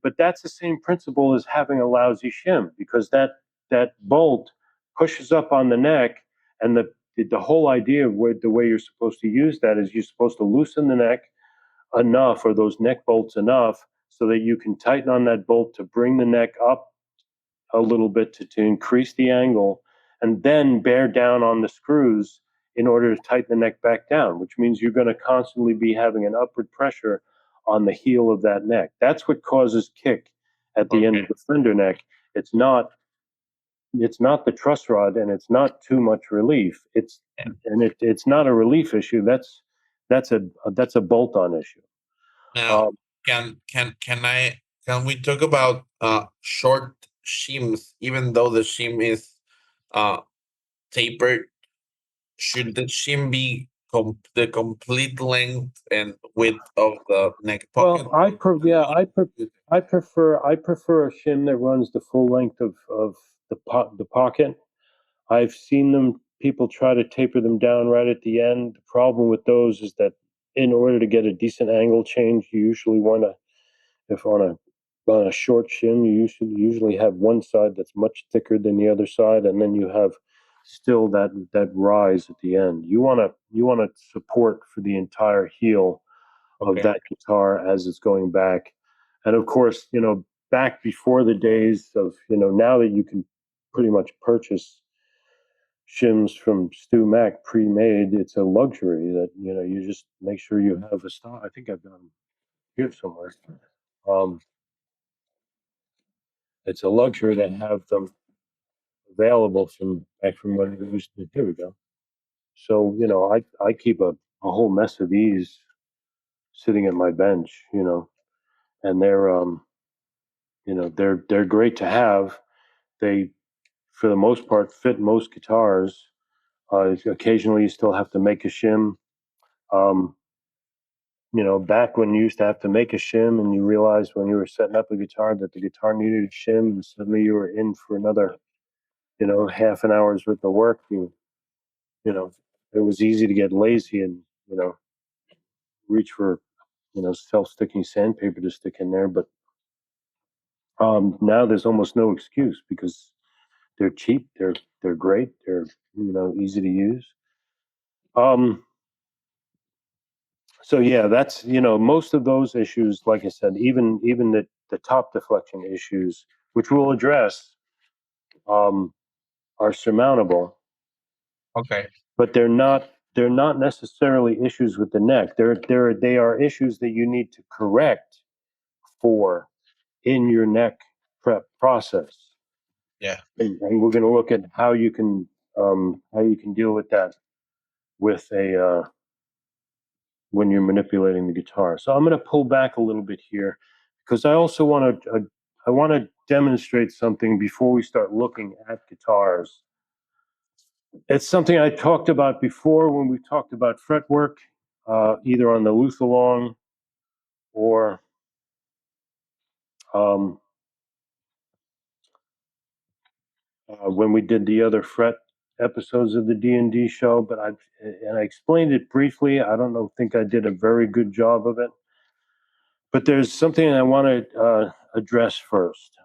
but that's the same principle as having a lousy shim, because that bolt pushes up on the neck, and the whole idea of the way you're supposed to use that is you're supposed to loosen the neck enough, or those neck bolts enough, so that you can tighten on that bolt to bring the neck up a little bit to increase the angle, and then bear down on the screws in order to tighten the neck back down, which means you're going to constantly be having an upward pressure on the heel of that neck. That's what causes kick at the end of the fender neck. It's not the truss rod, and it's not too much relief. It's not a relief issue. That's a bolt on issue. Now, can we talk about short shims? Even though the shim is tapered, should the shim be the complete length and width of the neck pocket? Well, I prefer a shim that runs the full length of the pocket. I've seen people try to taper them down right at the end. The problem with those is that in order to get a decent angle change, you usually want to, if on a short shim, you usually have one side that's much thicker than the other side, and then you have still that rise at the end. You want to support for the entire heel of that guitar as it's going back. And of course, back before the days of, now that you can pretty much purchase shims from Stu Mac pre-made, it's a luxury that, you just make sure you have a stock. I think I've got them here somewhere. It's a luxury to have them available from when it used to. Here we go. So, I keep a whole mess of these sitting at my bench, and they're great to have. They, for the most part, fit most guitars. Occasionally you still have to make a shim. Back when you used to have to make a shim, and you realized when you were setting up a guitar that the guitar needed a shim, and suddenly you were in for another, half an hour's worth of work. It was easy to get lazy and, reach for, self-sticking sandpaper to stick in there. But now there's almost no excuse, because they're cheap, they're great, they're, easy to use. So yeah, that's, most of those issues, like I said, even the top deflection issues, which we'll address, are surmountable. Okay. But they're not necessarily issues with the neck. They are issues that you need to correct for in your neck prep process. Yeah. And we're going to look at how you can deal with that with when you're manipulating the guitar. So I'm going to pull back a little bit here, because I also want to demonstrate something before we start looking at guitars. It's something I talked about before when we talked about fretwork, either on the Looth along or when we did the other fret episodes of the D&D show. But I explained it briefly. I think I did a very good job of it. But there's something I want to address first,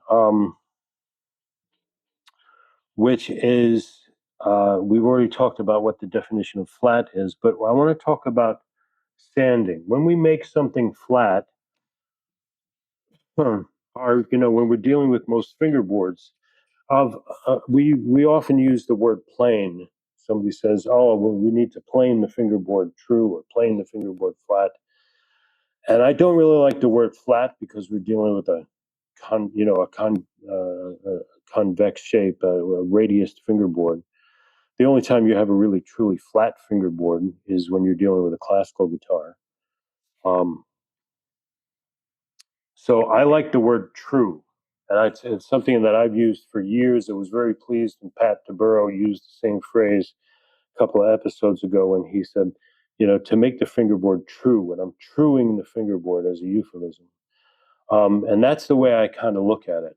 which is, we've already talked about what the definition of flat is, but I want to talk about sanding. When we make something flat, when we're dealing with most fingerboards, we often use the word plane. Somebody says, "Oh, well, we need to plane the fingerboard true or plane the fingerboard flat." And I don't really like the word flat, because we're dealing with a convex shape, a radius fingerboard. The only time you have a really truly flat fingerboard is when you're dealing with a classical guitar. So I like the word true, and it's something that I've used for years. I was very pleased when Pat DeBurrow used the same phrase a couple of episodes ago when he said, to make the fingerboard true, and I'm truing the fingerboard as a euphemism. And that's the way I kind of look at it.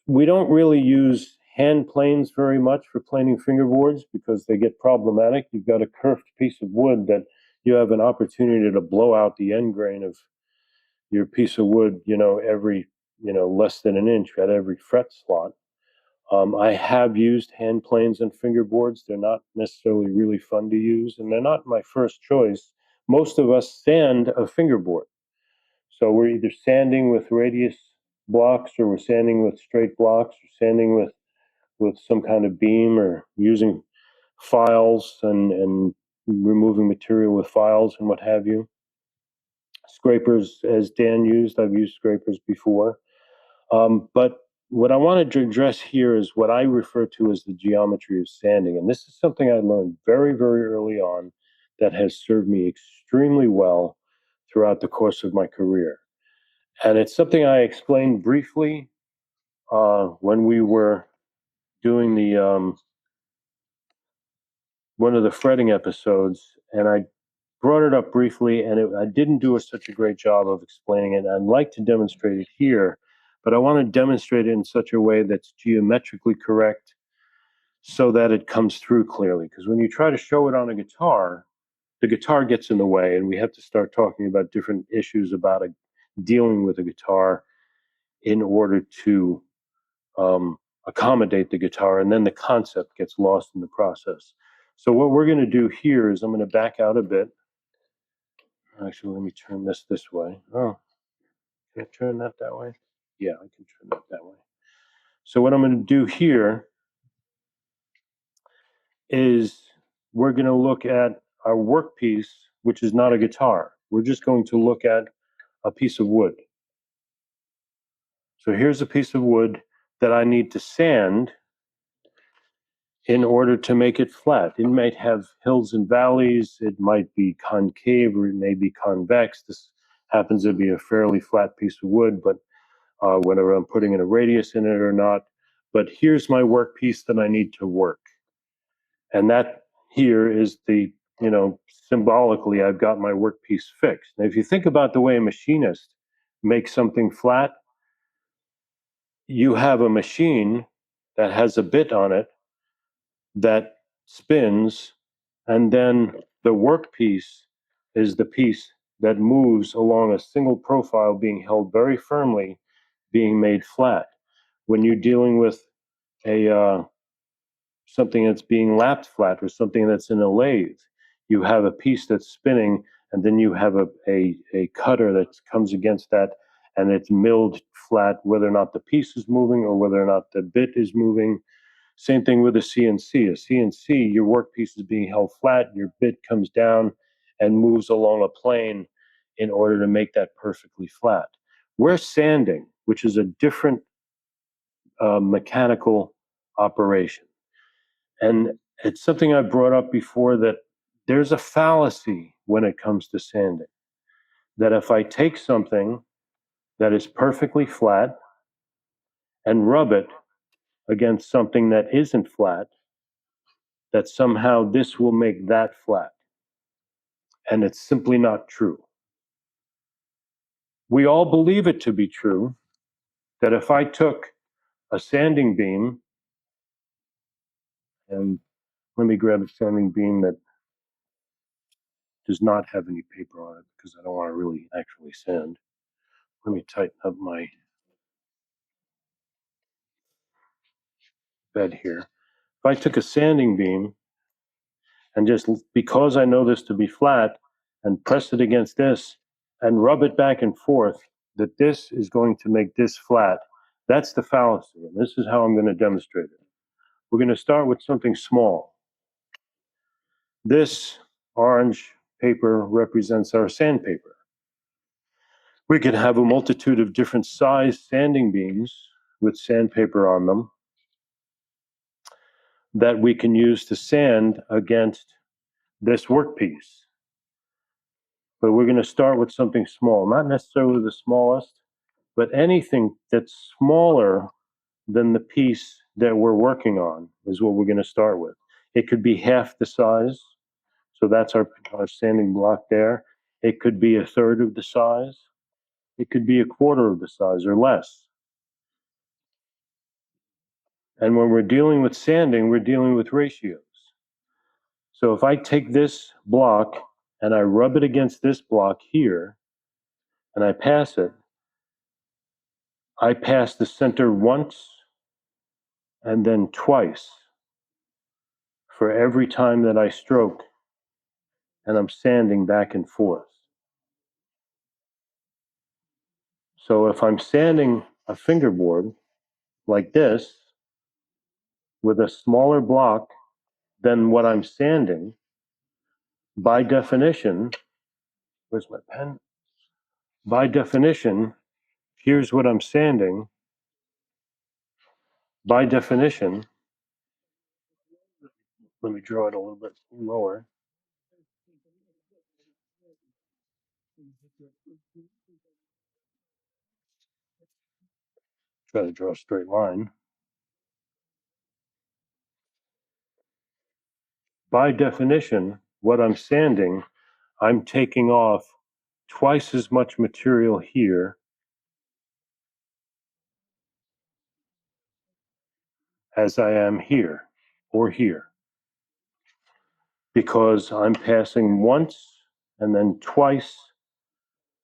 We don't really use hand planes very much for planing fingerboards because they get problematic. You've got a curved piece of wood that you have an opportunity to blow out the end grain of your piece of wood, every, less than an inch at every fret slot. I have used hand planes and fingerboards. They're not necessarily really fun to use, and they're not my first choice. Most of us sand a fingerboard. So we're either sanding with radius blocks, or we're sanding with straight blocks, or sanding with some kind of beam, or using files and removing material with files and what have you. Scrapers, as Dan used, I've used scrapers before. But what I wanted to address here is what I refer to as the geometry of sanding. And this is something I learned very, very early on that has served me extremely well throughout the course of my career. And it's something I explained briefly when we were doing the one of the fretting episodes, and I brought it up briefly, and I didn't do such a great job of explaining it. I'd like to demonstrate it here, but I want to demonstrate it in such a way that's geometrically correct so that it comes through clearly. Because when you try to show it on a guitar, the guitar gets in the way, and we have to start talking about different issues about dealing with a guitar in order to accommodate the guitar, and then the concept gets lost in the process. So what we're going to do here is I'm going to back out a bit. Actually, let me turn this way. Oh, can I turn that way? Yeah, I can turn that way. So what I'm going to do here is we're going to look at our workpiece, which is not a guitar. We're just going to look at a piece of wood. So here's a piece of wood that I need to sand in order to make it flat. It might have hills and valleys, it might be concave, or it may be convex. This happens to be a fairly flat piece of wood, but whether I'm putting in a radius in it or not. But here's my workpiece that I need to work. And that here is symbolically, I've got my workpiece fixed. Now, if you think about the way a machinist makes something flat, you have a machine that has a bit on it that spins, and then the workpiece is the piece that moves along a single profile being held very firmly, being made flat. When you're dealing with a something that's being lapped flat, or something that's in a lathe, you have a piece that's spinning, and then you have a cutter that comes against that, and it's milled flat, whether or not the piece is moving or whether or not the bit is moving. Same thing with a CNC. A CNC, your workpiece is being held flat, your bit comes down and moves along a plane in order to make that perfectly flat. We're sanding, which is a different mechanical operation. And it's something I brought up before, that there's a fallacy when it comes to sanding. That if I take something that is perfectly flat and rub it against something that isn't flat, that somehow this will make that flat. And it's simply not true. We all believe it to be true, that if I took a sanding beam, and let me grab a sanding beam that does not have any paper on it, because I don't want to really actually sand. Let me tighten up my bed here. If I took a sanding beam and just, because I know this to be flat, and press it against this and rub it back and forth, that this is going to make this flat, that's the fallacy. And this is how I'm going to demonstrate it. We're going to start with something small. This orange paper represents our sandpaper. We can have a multitude of different size sanding beams with sandpaper on them that we can use to sand against this workpiece. But we're going to start with something small, not necessarily the smallest, but anything that's smaller than the piece that we're working on is what we're going to start with. It could be half the size, so that's our sanding block there. It could be a third of the size. It could be a quarter of the size or less. And when we're dealing with sanding, we're dealing with ratios. So if I take this block and I rub it against this block here, and I pass it, I pass the center once and then twice for every time that I stroke and I'm sanding back and forth. So if I'm sanding a fingerboard like this with a smaller block than what I'm sanding, by definition, where's my pen? By definition, here's what I'm sanding. By definition, let me draw it a little bit lower. Try to draw a straight line. By definition, what I'm sanding, I'm taking off twice as much material here as I am here or here, because I'm passing once and then twice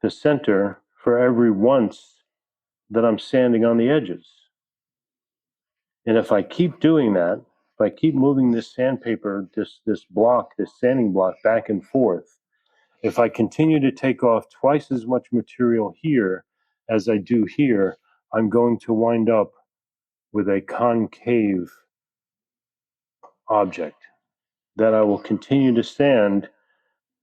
the center for every once that I'm sanding on the edges. And if I keep doing that, if I keep moving this sandpaper, this block, this sanding block back and forth, if I continue to take off twice as much material here as I do here, I'm going to wind up with a concave object that I will continue to sand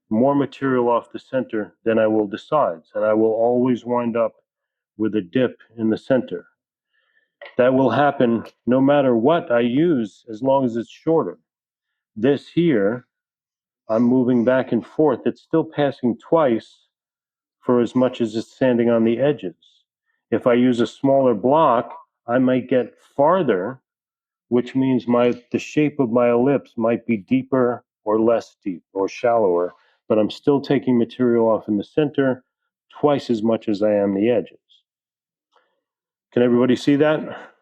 more material off the center than I will the sides, and I will always wind up with a dip in the center. That will happen no matter what I use, as long as it's shorter. This here, I'm moving back and forth. It's still passing twice for as much as it's sanding on the edges. If I use a smaller block, I might get farther, which means the shape of my ellipse might be deeper or less deep or shallower, but I'm still taking material off in the center twice as much as I am the edges. Can everybody see that?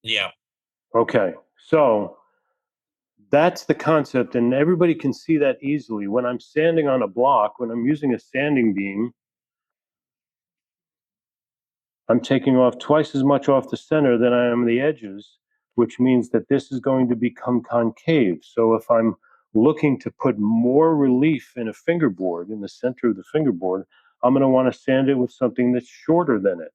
Yeah. Okay, so that's the concept, and everybody can see that easily. When I'm sanding on a block, when I'm using a sanding beam, I'm taking off twice as much off the center than I am the edges, which means that this is going to become concave. So if I'm looking to put more relief in a fingerboard, in the center of the fingerboard, I'm going to want to sand it with something that's shorter than it.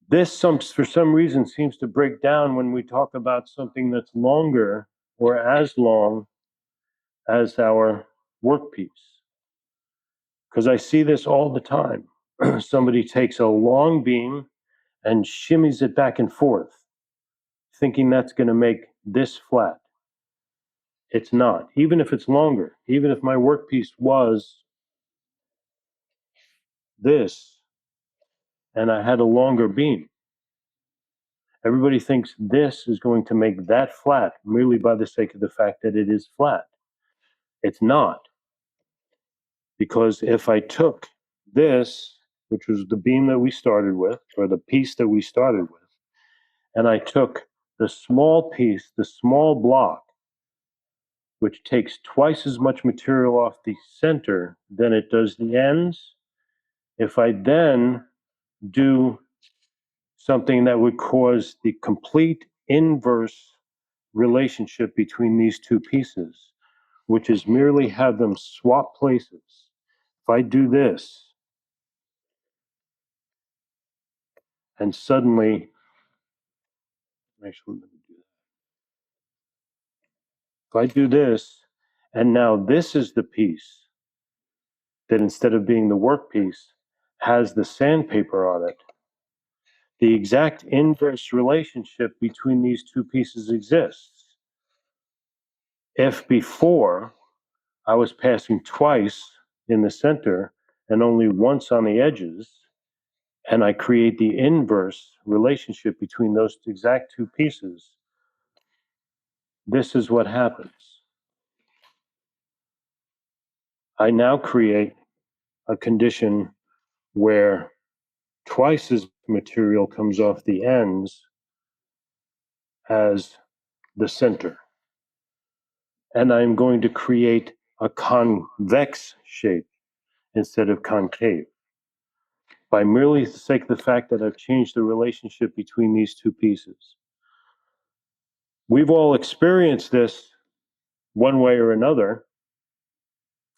This, for some reason, seems to break down when we talk about something that's longer or as long as our workpiece. Because I see this all the time. Somebody takes a long beam and shimmies it back and forth, thinking that's going to make this flat. It's not. Even if it's longer, even if my workpiece was this and I had a longer beam, everybody thinks this is going to make that flat merely by the sake of the fact that it is flat. It's not. Because if I took this, which was the beam that we started with, or the piece that we started with, and I took the small piece, the small block, which takes twice as much material off the center than it does the ends, if I then do something that would cause the complete inverse relationship between these two pieces, which is merely have them swap places. If I do this, and suddenly, actually, let me do that. If I do this, and now this is the piece that instead of being the workpiece has the sandpaper on it, the exact inverse relationship between these two pieces exists. If before I was passing twice in the center and only once on the edges, and I create the inverse relationship between those exact two pieces, this is what happens. I now create a condition where twice as material comes off the ends as the center. And I'm going to create a convex shape instead of concave, by merely the sake of the fact that I've changed the relationship between these two pieces. We've all experienced this one way or another.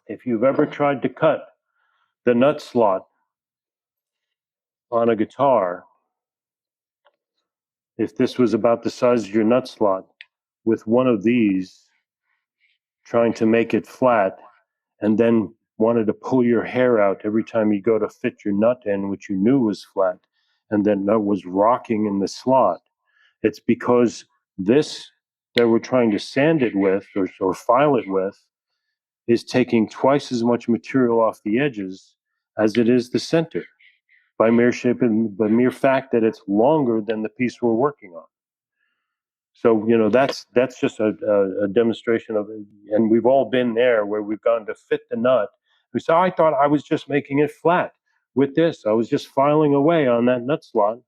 If you've ever tried to cut the nut slot on a guitar, if this was about the size of your nut slot, with one of these, trying to make it flat, and then wanted to pull your hair out every time you go to fit your nut in, which you knew was flat, and then nut was rocking in the slot, it's because this that we're trying to sand it with or file it with is taking twice as much material off the edges as it is the center, by mere shape and by mere fact that it's longer than the piece we're working on. So, you know, that's just a demonstration of it. And we've all been there where we've gone to fit the nut. We say, I thought I was just making it flat with this. I was just filing away on that nut slot,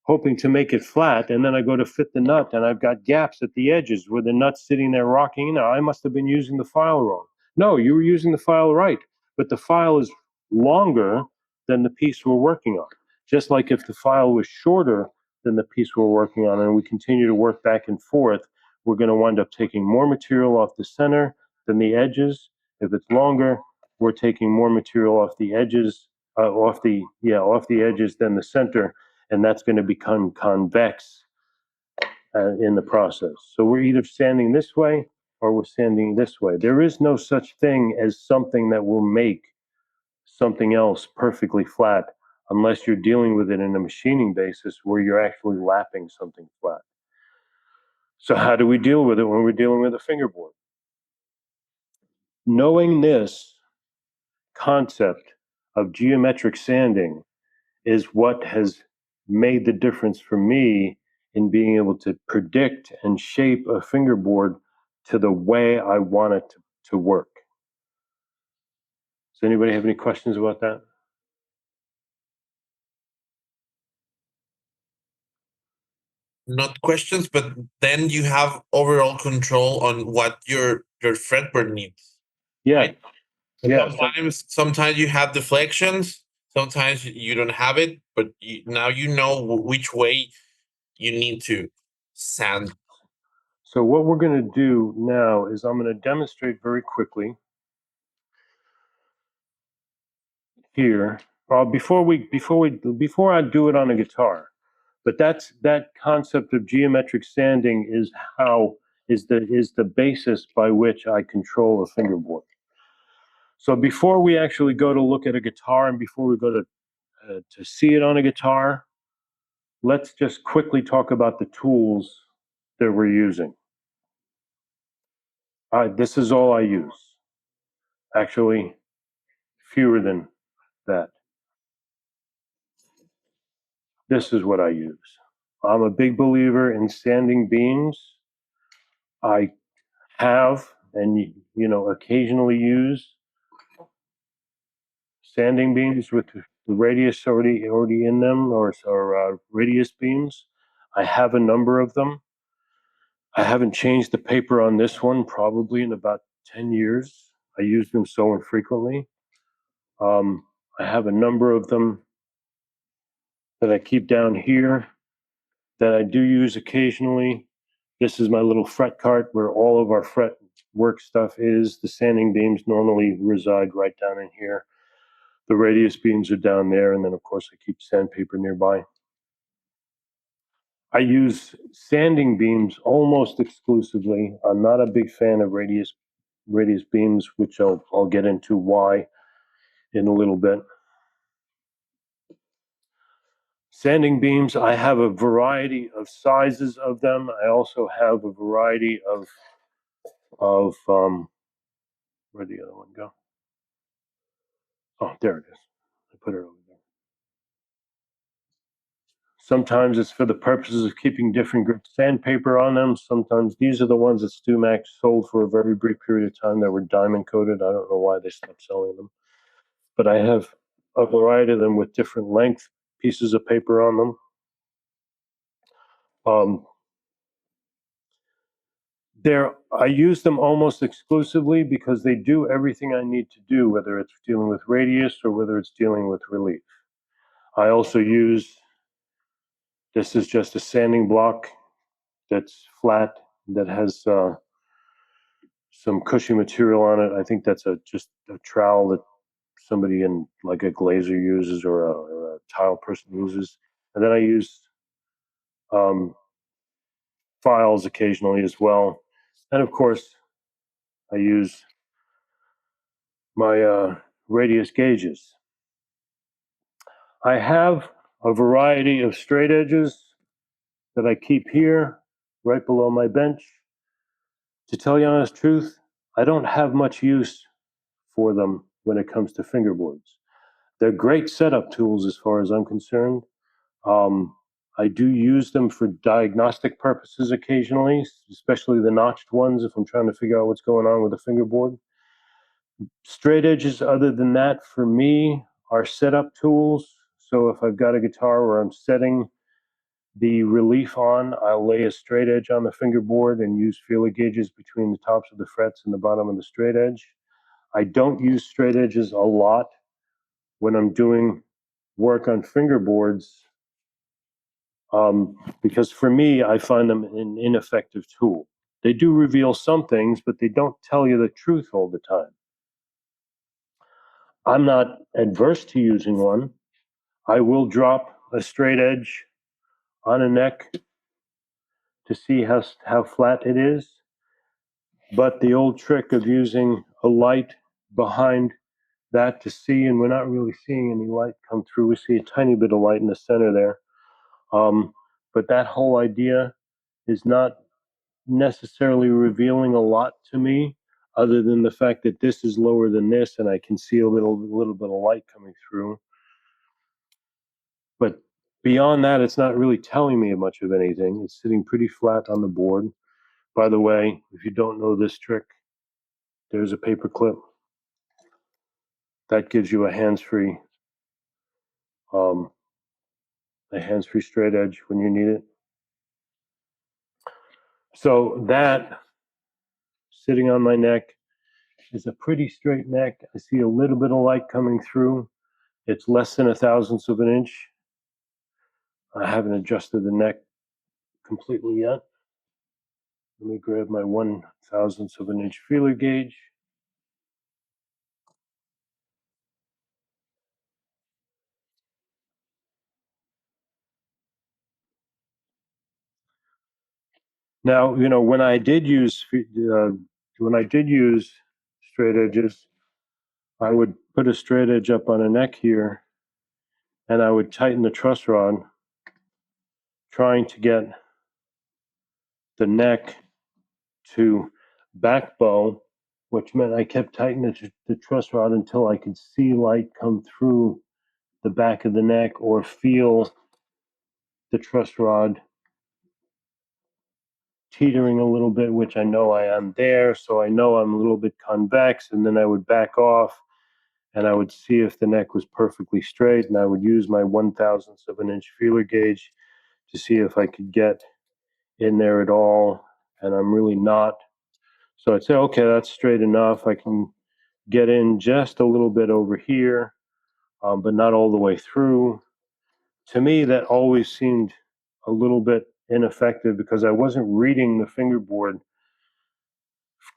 hoping to make it flat. And then I go to fit the nut and I've got gaps at the edges where the nut's sitting there rocking. Now, I must have been using the file wrong. No, you were using the file right, but the file is longer than the piece we're working on. Just like if the file was shorter than the piece we're working on and we continue to work back and forth, we're going to wind up taking more material off the center than the edges. If it's longer, we're taking more material off the edges, off the edges than the center, and that's going to become convex in the process. So we're either sanding this way or we're sanding this way. There is no such thing as something that will make something else perfectly flat unless you're dealing with it in a machining basis where you're actually lapping something flat. So how do we deal with it when we're dealing with a fingerboard? Knowing this concept of geometric sanding is what has made the difference for me in being able to predict and shape a fingerboard to the way I want it to work. Does anybody have any questions about that? Not questions, but then you have overall control on what your fretboard needs. Yeah. Right? Yeah. Sometimes you have deflections, sometimes you don't have it, but now you know which way you need to sand. So what we're going to do now is I'm going to demonstrate very quickly here. Before I do it on a guitar, but that concept of geometric sanding is the basis by which I control a fingerboard. So before we actually go to look at a guitar and before we go to see it on a guitar, let's just quickly talk about the tools that we're using. This is all I use. Actually, fewer than that. This is what I use. I'm a big believer in sanding beams. I have and occasionally use sanding beams with the radius already in them, or radius beams. I have a number of them. I haven't changed the paper on this one probably in about 10 years. I use them so infrequently. I have a number of them that I keep down here that I do use occasionally. This is my little fret cart where all of our fret work stuff is. The sanding beams normally reside right down in here. The radius beams are down there, and then of course I keep sandpaper nearby. I use sanding beams almost exclusively. I'm not a big fan of radius beams, which I'll get into why in a little bit. Sanding beams, I have a variety of sizes of them. I also have a variety of where'd the other one go? Oh, there it is. I put it over there. Sometimes it's for the purposes of keeping different grit sandpaper on them. Sometimes these are the ones that StewMac sold for a very brief period of time that were diamond coated. I don't know why they stopped selling them. But I have a variety of them with different length pieces of paper on them. I use them almost exclusively because they do everything I need to do, whether it's dealing with radius or whether it's dealing with relief. I also use, this is just a sanding block that's flat, that has some cushion material on it. I think that's just a trowel that somebody in like a glazer uses, or a tile person uses. And then I use files occasionally as well. And of course, I use my radius gauges. I have a variety of straight edges that I keep here, right below my bench. To tell you the honest truth, I don't have much use for them when it comes to fingerboards. They're great setup tools as far as I'm concerned. I do use them for diagnostic purposes occasionally, especially the notched ones if I'm trying to figure out what's going on with a fingerboard. Straight edges, other than that, for me, are setup tools. So if I've got a guitar where I'm setting the relief on, I'll lay a straight edge on the fingerboard and use feeler gauges between the tops of the frets and the bottom of the straight edge. I don't use straight edges a lot when I'm doing work on fingerboards, because for me, I find them an ineffective tool. They do reveal some things, but they don't tell you the truth all the time. I'm not adverse to using one. I will drop a straight edge on a neck to see how flat it is. But the old trick of using a light behind that to see, and we're not really seeing any light come through. We see a tiny bit of light in the center there. But that whole idea is not necessarily revealing a lot to me, other than the fact that this is lower than this, and I can see a little bit of light coming through. But beyond that, it's not really telling me much of anything. It's sitting pretty flat on the board. By the way, if you don't know this trick, there's a paper clip that gives you a hands-free straight edge when you need it. So that, sitting on my neck, is a pretty straight neck. I see a little bit of light coming through. It's less than 1/1000th of an inch. I haven't adjusted the neck completely yet. Let me grab my 1/1000th of an inch feeler gauge. Now, when I did use straight edges, I would put a straight edge up on a neck here, and I would tighten the truss rod, trying to get the neck to back bow, which meant I kept tightening the truss rod until I could see light come through the back of the neck, or feel the truss rod teetering a little bit, which I know I am there, so I know I'm a little bit convex, and then I would back off and I would see if the neck was perfectly straight, and I would use my 1/1000th of an inch feeler gauge to see if I could get in there at all, and I'm really not. So I'd say, okay, that's straight enough. I can get in just a little bit over here, but not all the way through. To me, that always seemed a little bit ineffective because I wasn't reading the fingerboard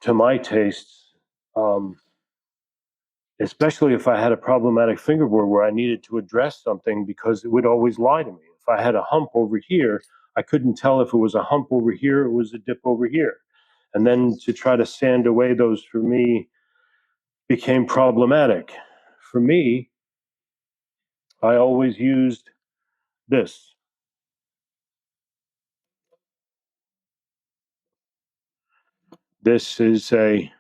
to my tastes, especially if I had a problematic fingerboard where I needed to address something, because it would always lie to me. If I had a hump over here, I couldn't tell if it was a hump over here or it was a dip over here. And then to try to sand away those, for me, became problematic. For me, I always used this. This is a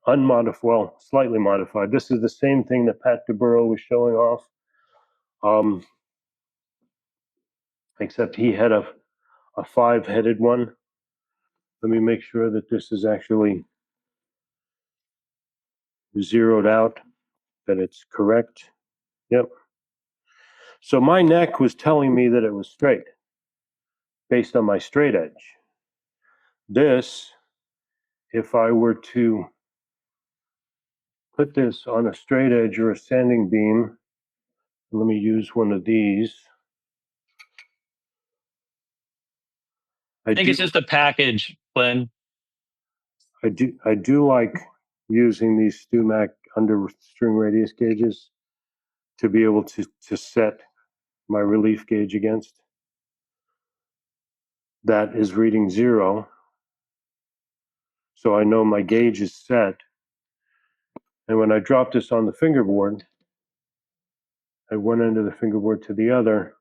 unmodified, well, slightly modified. This is the same thing that Pat DeBurrow was showing off, except he had a 5-headed one. Let me make sure that this is actually zeroed out, that it's correct. Yep. So my neck was telling me that it was straight based on my straight edge. This, if I were to put this on a straight edge or a sanding beam, let me use one of these. I think it's just a package, Glenn. I do like using these StuMac understring radius gauges to be able to set my relief gauge against. That is reading 0. So I know my gauge is set. And when I drop this on the fingerboard, at one end of the fingerboard to the other,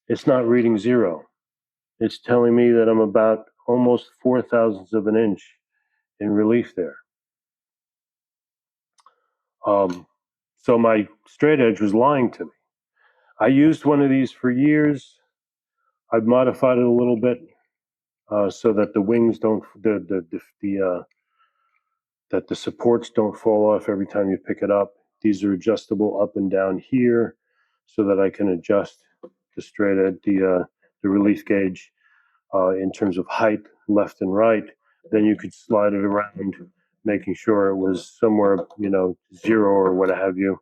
it's not reading 0. It's telling me that I'm about almost 0.004 of an inch in relief there. So my straight edge was lying to me. I used one of these for years. I've modified it a little bit so that the wings don't, that the supports don't fall off every time you pick it up. These are adjustable up and down here so that I can adjust the straight edge, the relief gauge in terms of height, left and right. Then you could slide it around, making sure it was somewhere, 0 or what have you.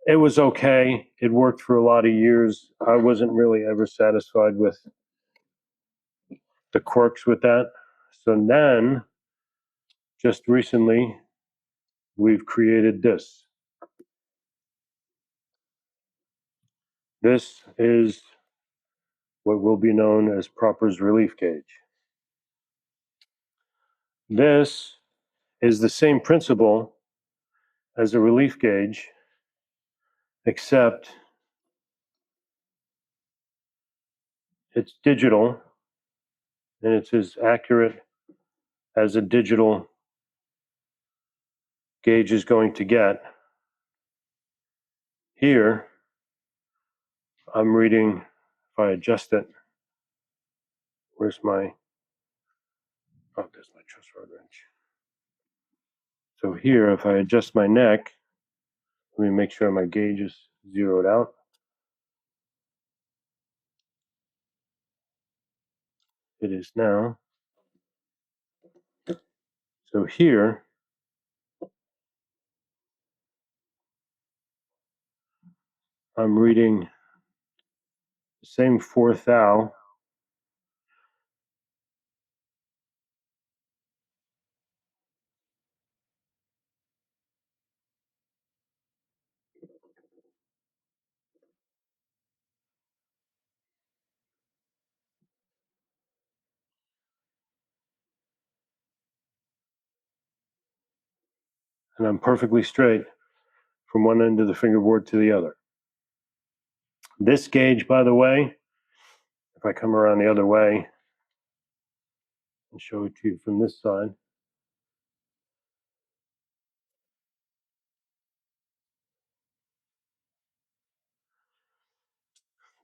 It was okay. It worked for a lot of years. I wasn't really ever satisfied with the quirks with that. So then, just recently, we've created this. This is what will be known as Proper's relief gauge. This is the same principle as a relief gauge, except it's digital and it's as accurate as a digital gauge is going to get. Here, I'm reading, if I adjust it, where's my, oh, there's my truss rod wrench. So here, if I adjust my neck, let me make sure my gauge is zeroed out. It is now. So here, I'm reading the same 4 thou. And I'm perfectly straight from one end of the fingerboard to the other. This gauge, by the way, if I come around the other way and show it to you from this side,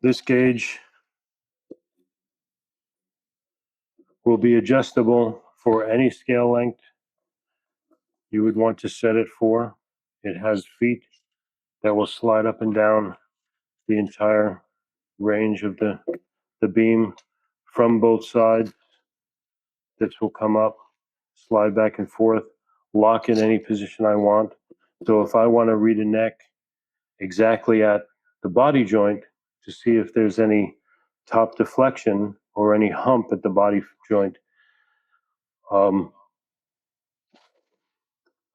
this gauge will be adjustable for any scale length you would want to set it for. It has feet that will slide up and down the entire range of the beam from both sides. This will come up, slide back and forth, lock in any position I want. So if I want to read a neck exactly at the body joint to see if there's any top deflection or any hump at the body joint,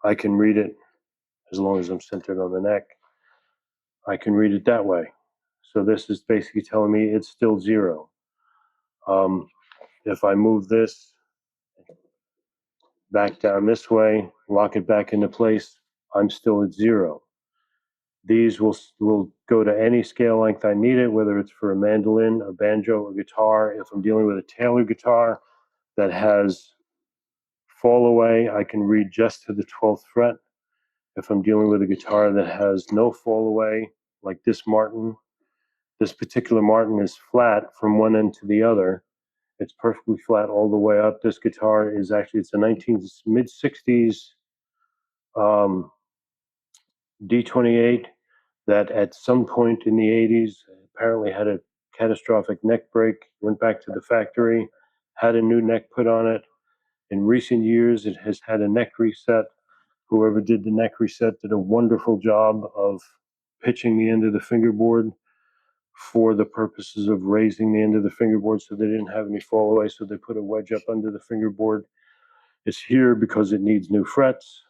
I can read it as long as I'm centered on the neck. I can read it that way. So this is basically telling me it's still 0. If I move this back down this way, lock it back into place, I'm still at 0. These will go to any scale length I need it, whether it's for a mandolin, a banjo, a guitar. If I'm dealing with a Taylor guitar that has fall away, I can read just to the 12th fret. If I'm dealing with a guitar that has no fall away, like this Martin, this particular Martin is flat from one end to the other. It's perfectly flat all the way up. This guitar is actually, it's a mid-60s D28. that at some point in the 80s apparently had a catastrophic neck break, went back to the factory, had a new neck put on it. In recent years, it has had a neck reset. Whoever did the neck reset did a wonderful job of pitching the end of the fingerboard for the purposes of raising the end of the fingerboard so they didn't have any fall away. So they put a wedge up under the fingerboard. It's here because it needs new frets.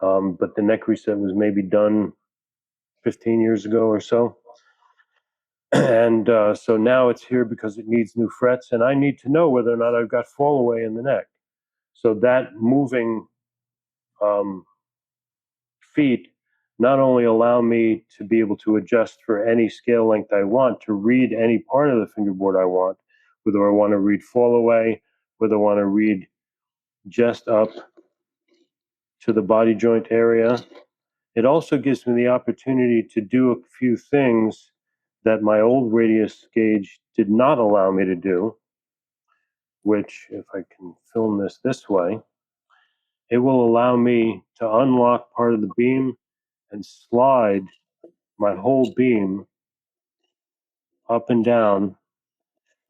But the neck reset was maybe done 15 years ago or so. And so now it's here because it needs new frets, and I need to know whether or not I've got fall away in the neck. So that moving feet not only allow me to be able to adjust for any scale length I want, to read any part of the fingerboard I want, whether I want to read fall away, whether I want to read just up to the body joint area. It also gives me the opportunity to do a few things that my old radius gauge did not allow me to do, which, if I can film this way, it will allow me to unlock part of the beam and slide my whole beam up and down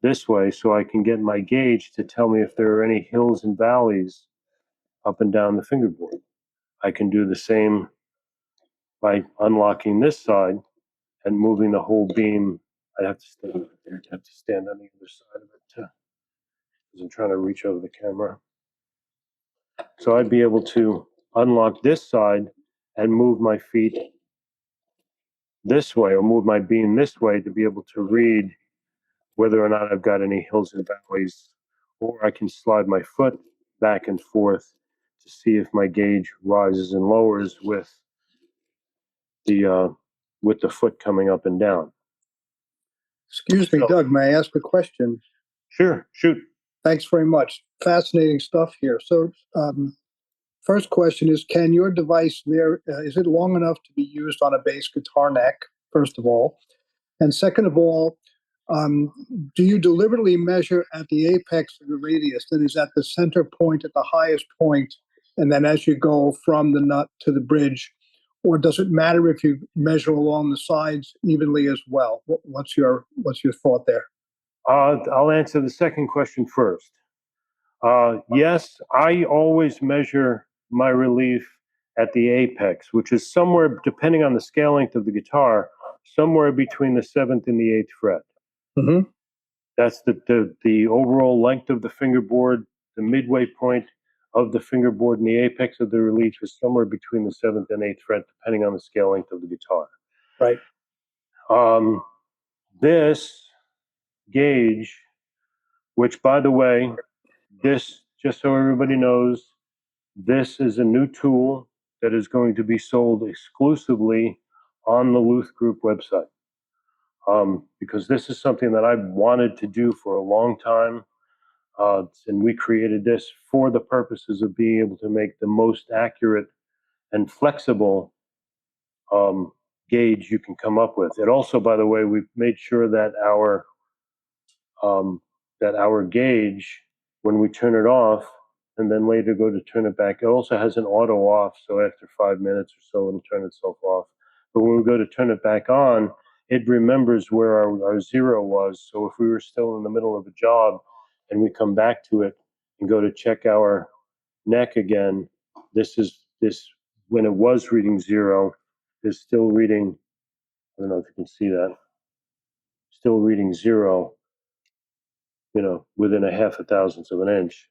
this way so I can get my gauge to tell me if there are any hills and valleys up and down the fingerboard. I can do the same by unlocking this side and moving the whole beam. I have to stand there. I have to stand on the other side of it too, because I'm trying to reach over the camera. So I'd be able to unlock this side and move my feet this way, or move my beam this way to be able to read whether or not I've got any hills and valleys, or I can slide my foot back and forth to see if my gauge rises and lowers with the foot coming up and down. Excuse me, So- Doug, may I ask a question? Sure, shoot. Thanks very much. Fascinating stuff here. So, first question is, can your device there, is it long enough to be used on a bass guitar neck, first of all? And second of all, do you deliberately measure at the apex of the radius, that is at the center point, at the highest point, and then as you go from the nut to the bridge? Or does it matter if you measure along the sides evenly as well? What's your thought there? I'll answer the second question first. Yes, I always measure my relief at the apex, which is somewhere, depending on the scale length of the guitar, somewhere between the 7th and the 8th fret. Mm-hmm. That's the overall length of the fingerboard. The midway point of the fingerboard and the apex of the relief is somewhere between the 7th and 8th fret, depending on the scale length of the guitar. Right. This gauge, which, by the way, this, just so everybody knows, this is a new tool that is going to be sold exclusively on the Looth Group website. Because this is something that I've wanted to do for a long time. And we created this for the purposes of being able to make the most accurate and flexible gauge you can come up with. It also, by the way, we've made sure that our gauge, when we turn it off and then later go to turn it back, it also has an auto off. So after 5 minutes or so, it'll turn itself off. But when we go to turn it back on, it remembers where our zero was. So if we were still in the middle of a job and we come back to it and go to check our neck again, this when it was reading zero, is still reading, I don't know if you can see that, still reading zero, within a half a thousandth of an inch.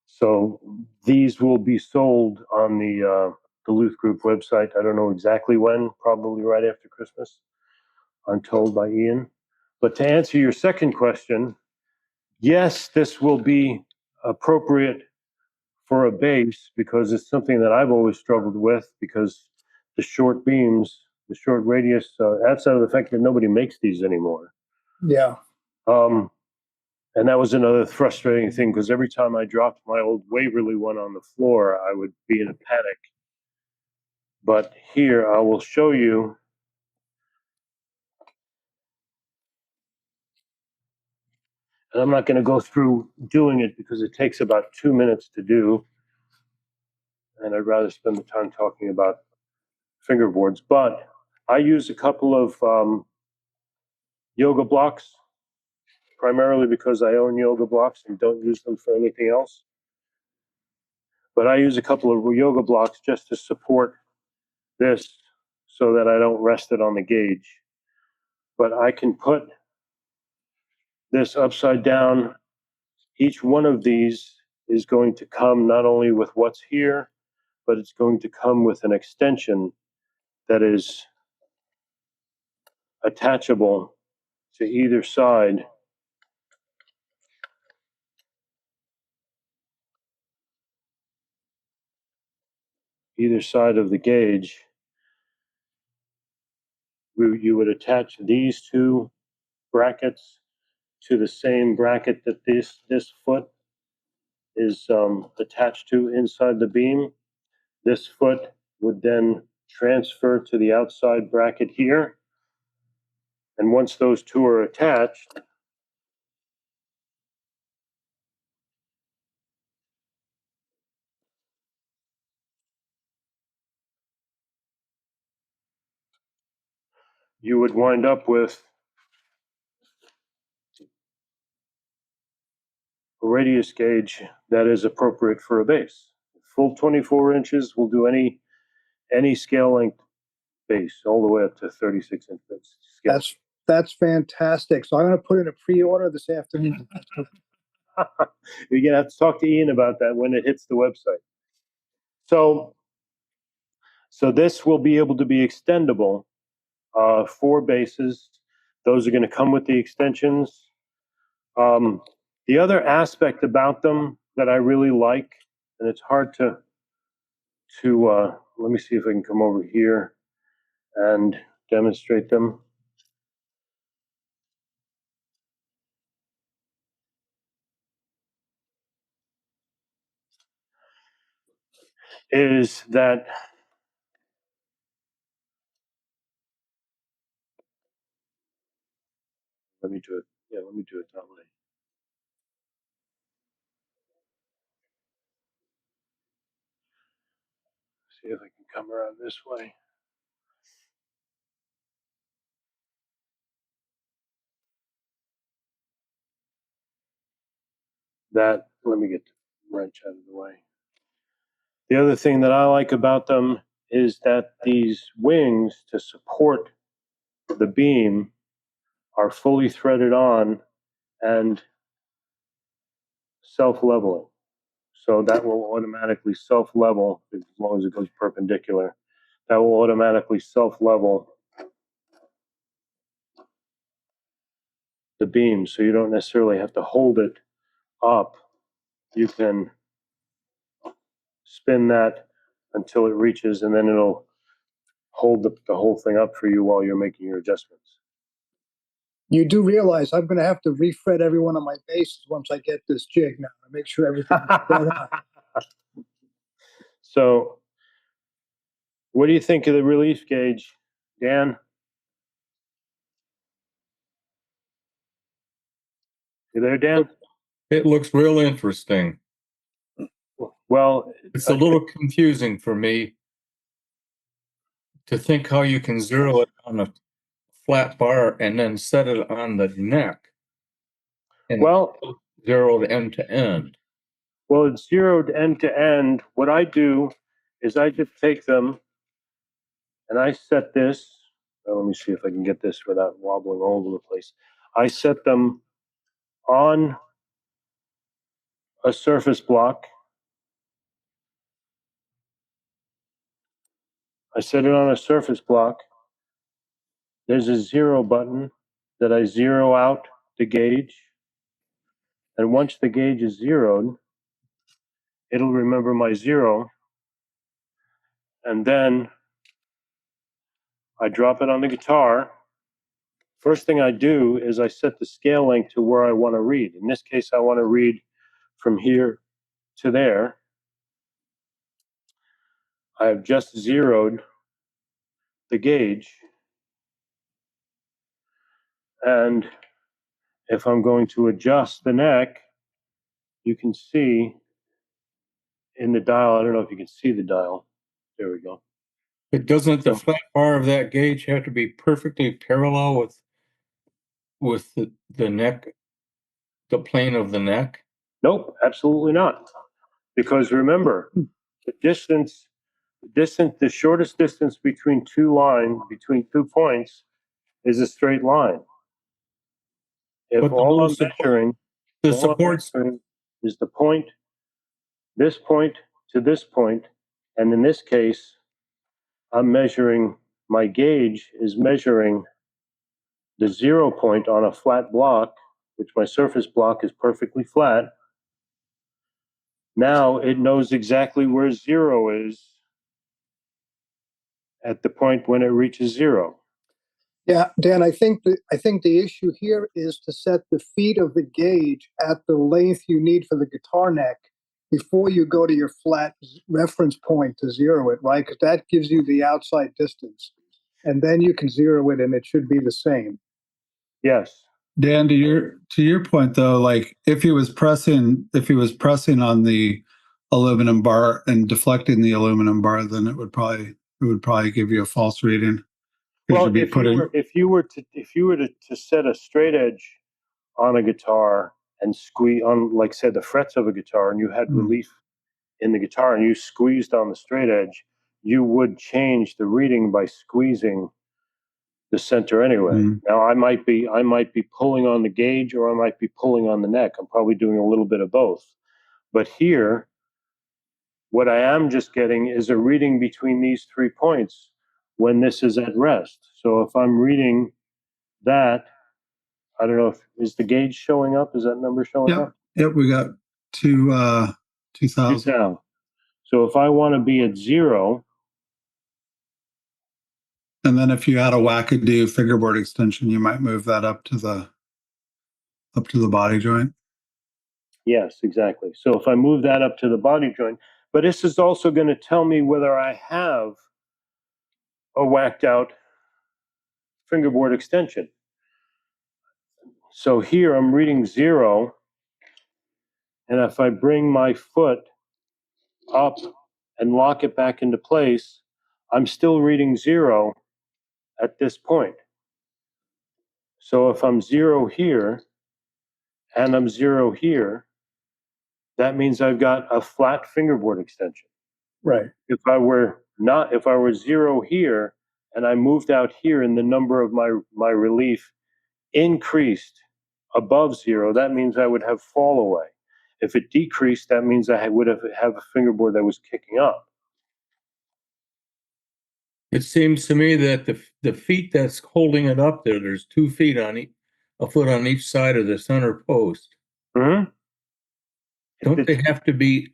So these will be sold on the Looth Group website. I don't know exactly when, probably right after Christmas, I'm told by Ian. But to answer your second question, yes, this will be appropriate for a bass because it's something that I've always struggled with, because the short beams, the short radius, outside of the fact that nobody makes these anymore. Yeah. And that was another frustrating thing, because every time I dropped my old Waverly one on the floor, I would be in a panic. But here I will show you. And I'm not going to go through doing it because it takes about 2 minutes to do. and I'd rather spend the time talking about fingerboards. But I use a couple of yoga blocks, primarily because I own yoga blocks and don't use them for anything else. But I use a couple of yoga blocks just to support this so that I don't rest it on the gauge. But I can put this upside down. Each one of these is going to come not only with what's here, but it's going to come with an extension that is attachable to either side. Either side of the gauge. You would attach these two brackets to the same bracket that this foot is attached to inside the beam. This foot would then transfer to the outside bracket here. And once those two are attached, you would wind up with a radius gauge that is appropriate for a base. Full 24 inches will do any scale length base, all the way up to 36-inch base scale. That's fantastic. So I'm going to put in a pre-order this afternoon. You're gonna have to talk to Ian about that when it hits the website. So this will be able to be extendable, 4 bases. Those are going to come with the extensions. The other aspect about them that I really like, and it's hard to let me see if I can come over here and demonstrate them. Is that let me do it. Yeah, let me do it that way. See if I can come around this way. That, let me get the wrench out of the way. The other thing that I like about them is that these wings to support the beam are fully threaded on and self-leveling. So that will automatically self-level, as long as it goes perpendicular. That will automatically self-level the beam, so you don't necessarily have to hold it up. You can spin that until it reaches, and then it'll hold the whole thing up for you while you're making your adjustments. You do realize I'm going to have to refret every one of my bases once I get this jig now to make sure everything is set up. So, what do you think of the relief gauge, Dan? You there, Dan? It looks real interesting. Well, It's a little confusing for me to think how you can zero it on a flat bar and then set it on the neck. And well, zeroed end to end. Well, it's zeroed end to end. What I do is I just take them and I set this. Let me see if I can get this without wobbling all over the place. I set them on a surface block. I set it on a surface block. There's a 0 button that I zero out the gauge. And once the gauge is zeroed, it'll remember my 0. And then I drop it on the guitar. First thing I do is I set the scale length to where I want to read. In this case, I want to read from here to there. I have just zeroed the gauge. And if I'm going to adjust the neck, you can see in the dial. I don't know if you can see the dial. There we go. But doesn't the flat bar of that gauge have to be perfectly parallel with the neck, the plane of the neck? Nope, absolutely not. Because remember, the shortest distance between between 2 points is a straight line. If But all I'm measuring is the point, this point to this point, and in this case, my gauge is measuring the 0 point on a flat block, which my surface block is perfectly flat. Now it knows exactly where 0 is at the point when it reaches 0. Yeah, Dan, I think the issue here is to set the feet of the gauge at the length you need for the guitar neck before you go to your flat reference point to zero it, right? Because that gives you the outside distance, and then you can zero it, and it should be the same. Yes. Dan, to your point though, like if he was pressing on the aluminum bar and deflecting the aluminum bar, then it would probably give you a false reading. Well, if you were to set a straight edge on a guitar and squeeze on, like say, the frets of a guitar, and you had relief in the guitar and you squeezed on the straight edge, you would change the reading by squeezing the center anyway. Now I might be pulling on the gauge, or I might be pulling on the neck. I'm probably doing a little bit of both. But here, what I am just getting is a reading between these 3 points when this is at rest. So if I'm reading that, I don't know is the gauge showing up? Is that number showing up? Yep, we got 2000. 2000. So if I want to be at 0, and then if you had a wackadoo fingerboard extension, you might move that up to the body joint. Yes, exactly. So if I move that up to the body joint, but this is also going to tell me whether I have a whacked out fingerboard extension. So here I'm reading 0, and if I bring my foot up and lock it back into place, I'm still reading 0 at this point. So if I'm 0 here and I'm 0 here, that means I've got a flat fingerboard extension. Right. If I were 0 here and I moved out here and the number of my relief increased above 0, that means I would have fall away. If it decreased, that means I would have a fingerboard that was kicking up. It seems to me that the feet that's holding it up there's 2 feet a foot on each side of the center post. Mm-hmm. Don't they have to be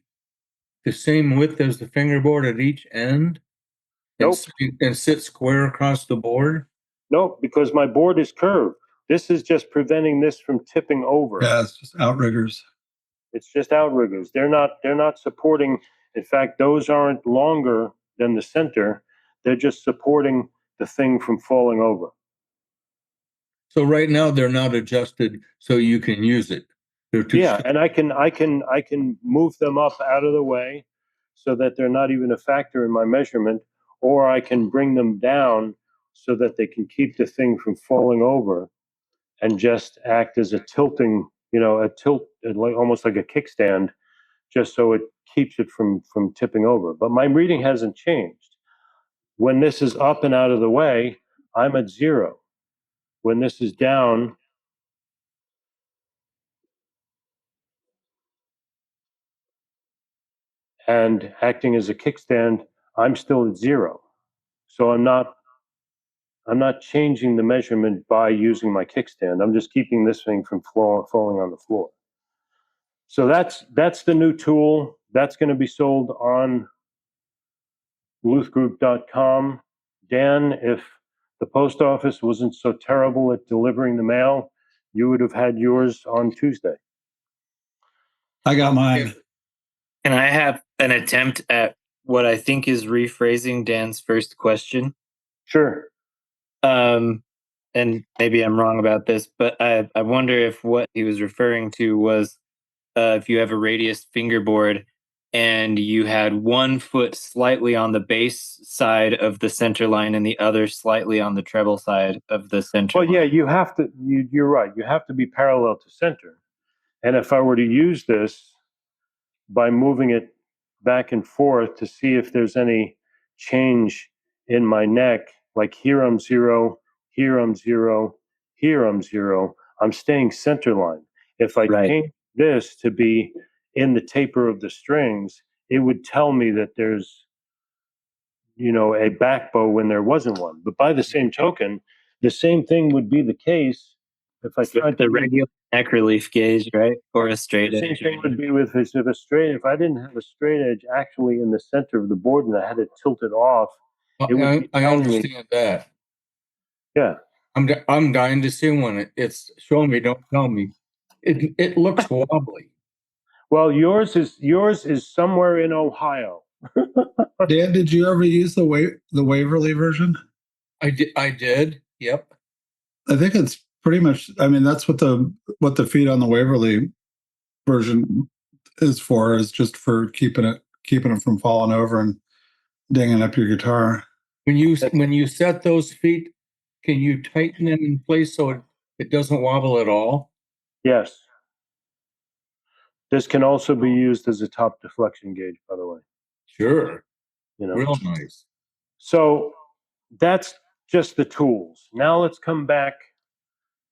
the same width as the fingerboard at each end? Nope. And sit square across the board? Nope, because my board is curved. This is just preventing this from tipping over. Yeah, it's just outriggers. It's just outriggers. They're not supporting. In fact, those aren't longer than the center. They're just supporting the thing from falling over. So right now they're not adjusted so you can use it. They're too Yeah, and I can move them up out of the way so that they're not even a factor in my measurement, or I can bring them down so that they can keep the thing from falling over and just act as a tilting, almost like a kickstand, just so it keeps it from tipping over. But my reading hasn't changed. When this is up and out of the way, I'm at 0. When this is down, and acting as a kickstand, I'm still at 0. So I'm not changing the measurement by using my kickstand. I'm just keeping this thing from falling on the floor. So that's the new tool. That's going to be sold on loothgroup.com. Dan, if the post office wasn't so terrible at delivering the mail, you would have had yours on Tuesday. I got mine. Can I have an attempt at what I think is rephrasing Dan's first question? Sure. And maybe I'm wrong about this, but I wonder if what he was referring to was if you have a radius fingerboard and you had 1 foot slightly on the base side of the center line and the other slightly on the treble side of the center Well, line. yeah, you have to, you're right. You have to be parallel to center. And if I were to use this by moving it back and forth to see if there's any change in my neck, like here I'm 0, here I'm 0, here I'm 0, I'm staying center line. If I Right. change this to be in the taper of the strings, it would tell me that there's, a back bow when there wasn't one. But by the same token, the same thing would be the case if I tried The to use regular neck relief gauge, right? Or a straight the same edge. thing would be with a straight. If I didn't have a straight edge actually in the center of the board and I had it tilted off, it would be I telling me, understand that. yeah. I'm dying to see one. It's show me, don't tell me. It looks wobbly. Well, yours is somewhere in Ohio. Dan, did you ever use the Waverly version? I did. Yep. I think it's pretty much. I mean, that's what the feed on the Waverly version is for. Is just for keeping it from falling over and dinging up your guitar. When you set those feet, can you tighten them in place so it doesn't wobble at all? Yes. This can also be used as a top deflection gauge, by the way. Sure. You know. Real nice. So that's just the tools. Now let's come back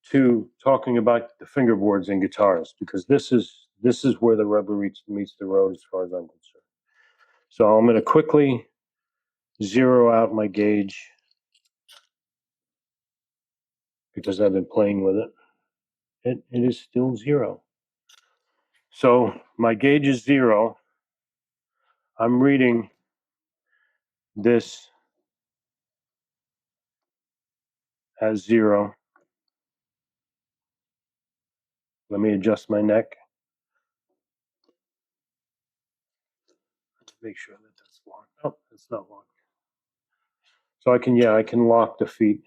to talking about the fingerboards and guitars, because this is where the rubber meets the road as far as I'm concerned. So I'm going to quickly zero out my gauge because I've been playing with it. It is still 0. So my gauge is 0. I'm reading this as 0. Let me adjust my neck. Make sure that that's locked. Oh, it's not locked. So I can lock the feet.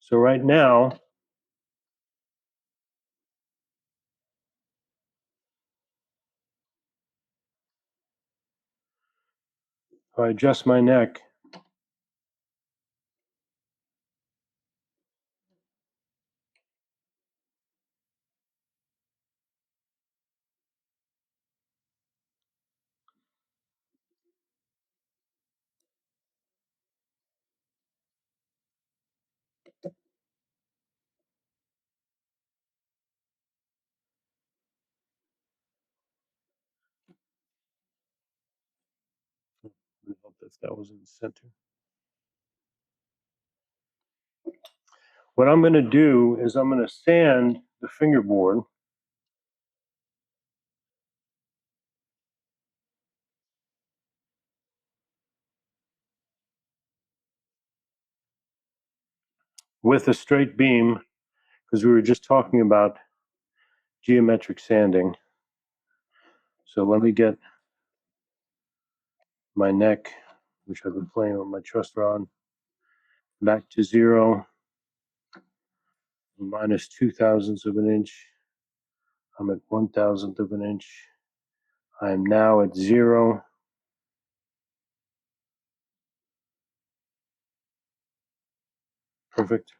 So right now, if I adjust my neck, I hope that was in the center. What I'm going to do is I'm going to sand the fingerboard with a straight beam, because we were just talking about geometric sanding. So let me get my neck, which I've been playing with my truss rod, back to 0, minus 0.02 of an inch. I'm at 1,000th of an inch. I am now at 0. Perfect.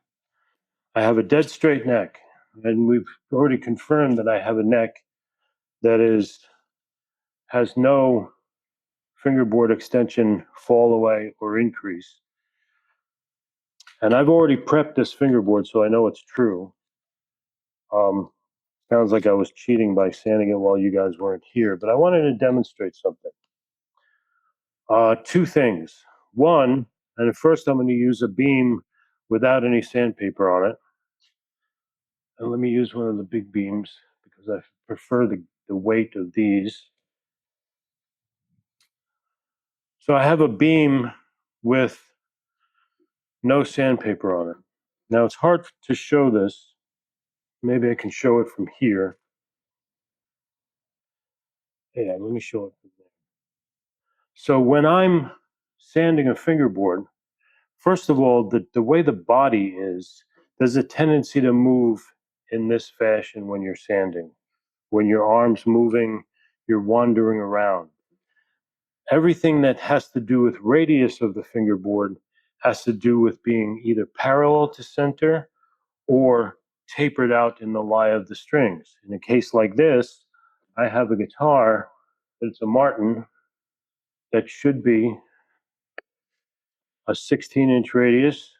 I have a dead straight neck, and we've already confirmed that I have a neck that has no fingerboard extension fall away or increase. And I've already prepped this fingerboard, so I know it's true. Sounds like I was cheating by sanding it while you guys weren't here, but I wanted to demonstrate something. 2 things. One, and at first I'm going to use a beam without any sandpaper on it. And let me use one of the big beams because I prefer the weight of these. So I have a beam with no sandpaper on it. Now it's hard to show this. Maybe I can show it from here. Yeah, let me show it from there. So when I'm sanding a fingerboard, first of all, the way the body is, there's a tendency to move in this fashion when you're sanding. When your arm's moving, you're wandering around. Everything that has to do with radius of the fingerboard has to do with being either parallel to center or tapered out in the lie of the strings. In a case like this, I have a guitar that's a Martin that should be a 16-inch radius,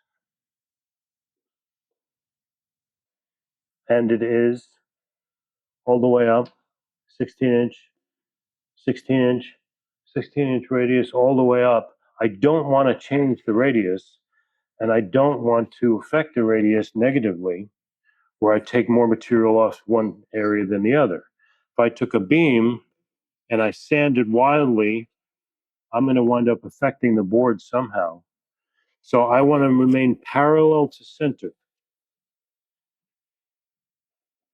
and it is all the way up, 16-inch, 16-inch, 16-inch radius all the way up. I don't want to change the radius, and I don't want to affect the radius negatively, where I take more material off one area than the other. If I took a beam and I sanded wildly, I'm going to wind up affecting the board somehow. So I want to remain parallel to center.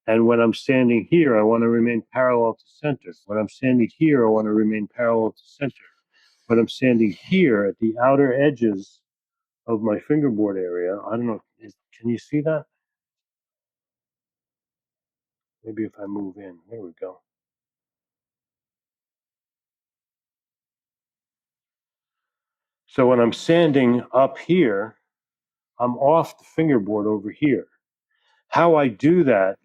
And when I'm standing here, I want to remain parallel to center. When I'm standing here, I want to remain parallel to center. When I'm standing here at the outer edges of my fingerboard area, I don't know, can you see that? Maybe if I move in, there we go. So when I'm sanding up here, I'm off the fingerboard over here. How I do that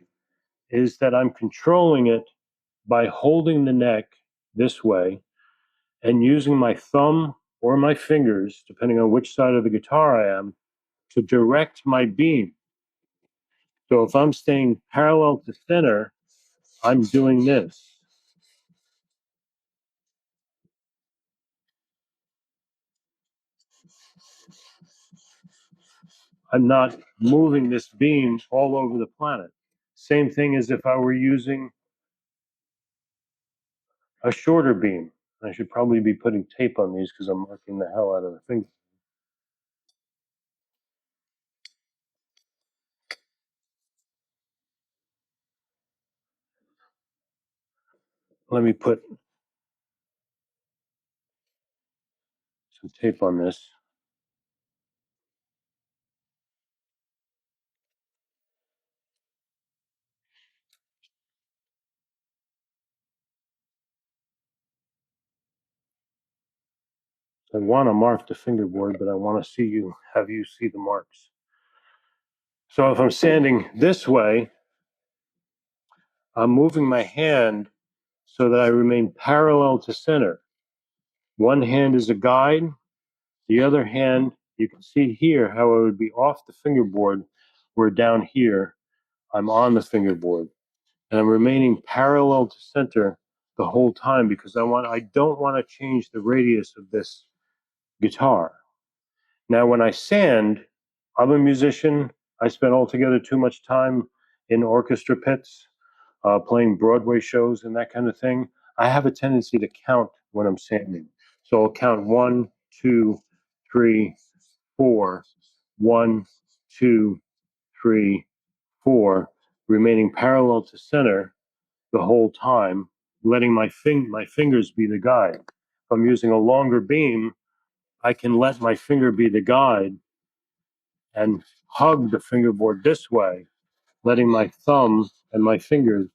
is that I'm controlling it by holding the neck this way and using my thumb or my fingers, depending on which side of the guitar I am, to direct my beam. So if I'm staying parallel to center, I'm doing this. I'm not moving this beam all over the planet. Same thing as if I were using a shorter beam. I should probably be putting tape on these because I'm marking the hell out of the finger. Let me put some tape on this. I want to mark the fingerboard, but I want to have you see the marks. So if I'm sanding this way, I'm moving my hand so that I remain parallel to center. One hand is a guide. The other hand, you can see here how I would be off the fingerboard, where down here, I'm on the fingerboard. And I'm remaining parallel to center the whole time because I don't want to change the radius of this guitar. Now, when I sand, I'm a musician. I spend altogether too much time in orchestra pits, playing Broadway shows and that kind of thing. I have a tendency to count when I'm sanding. So I'll count 1, 2, 3, 4, 1, 2, 3, 4, remaining parallel to center the whole time, letting my fingers be the guide. If I'm using a longer beam, I can let my finger be the guide and hug the fingerboard this way, letting my thumb and my fingers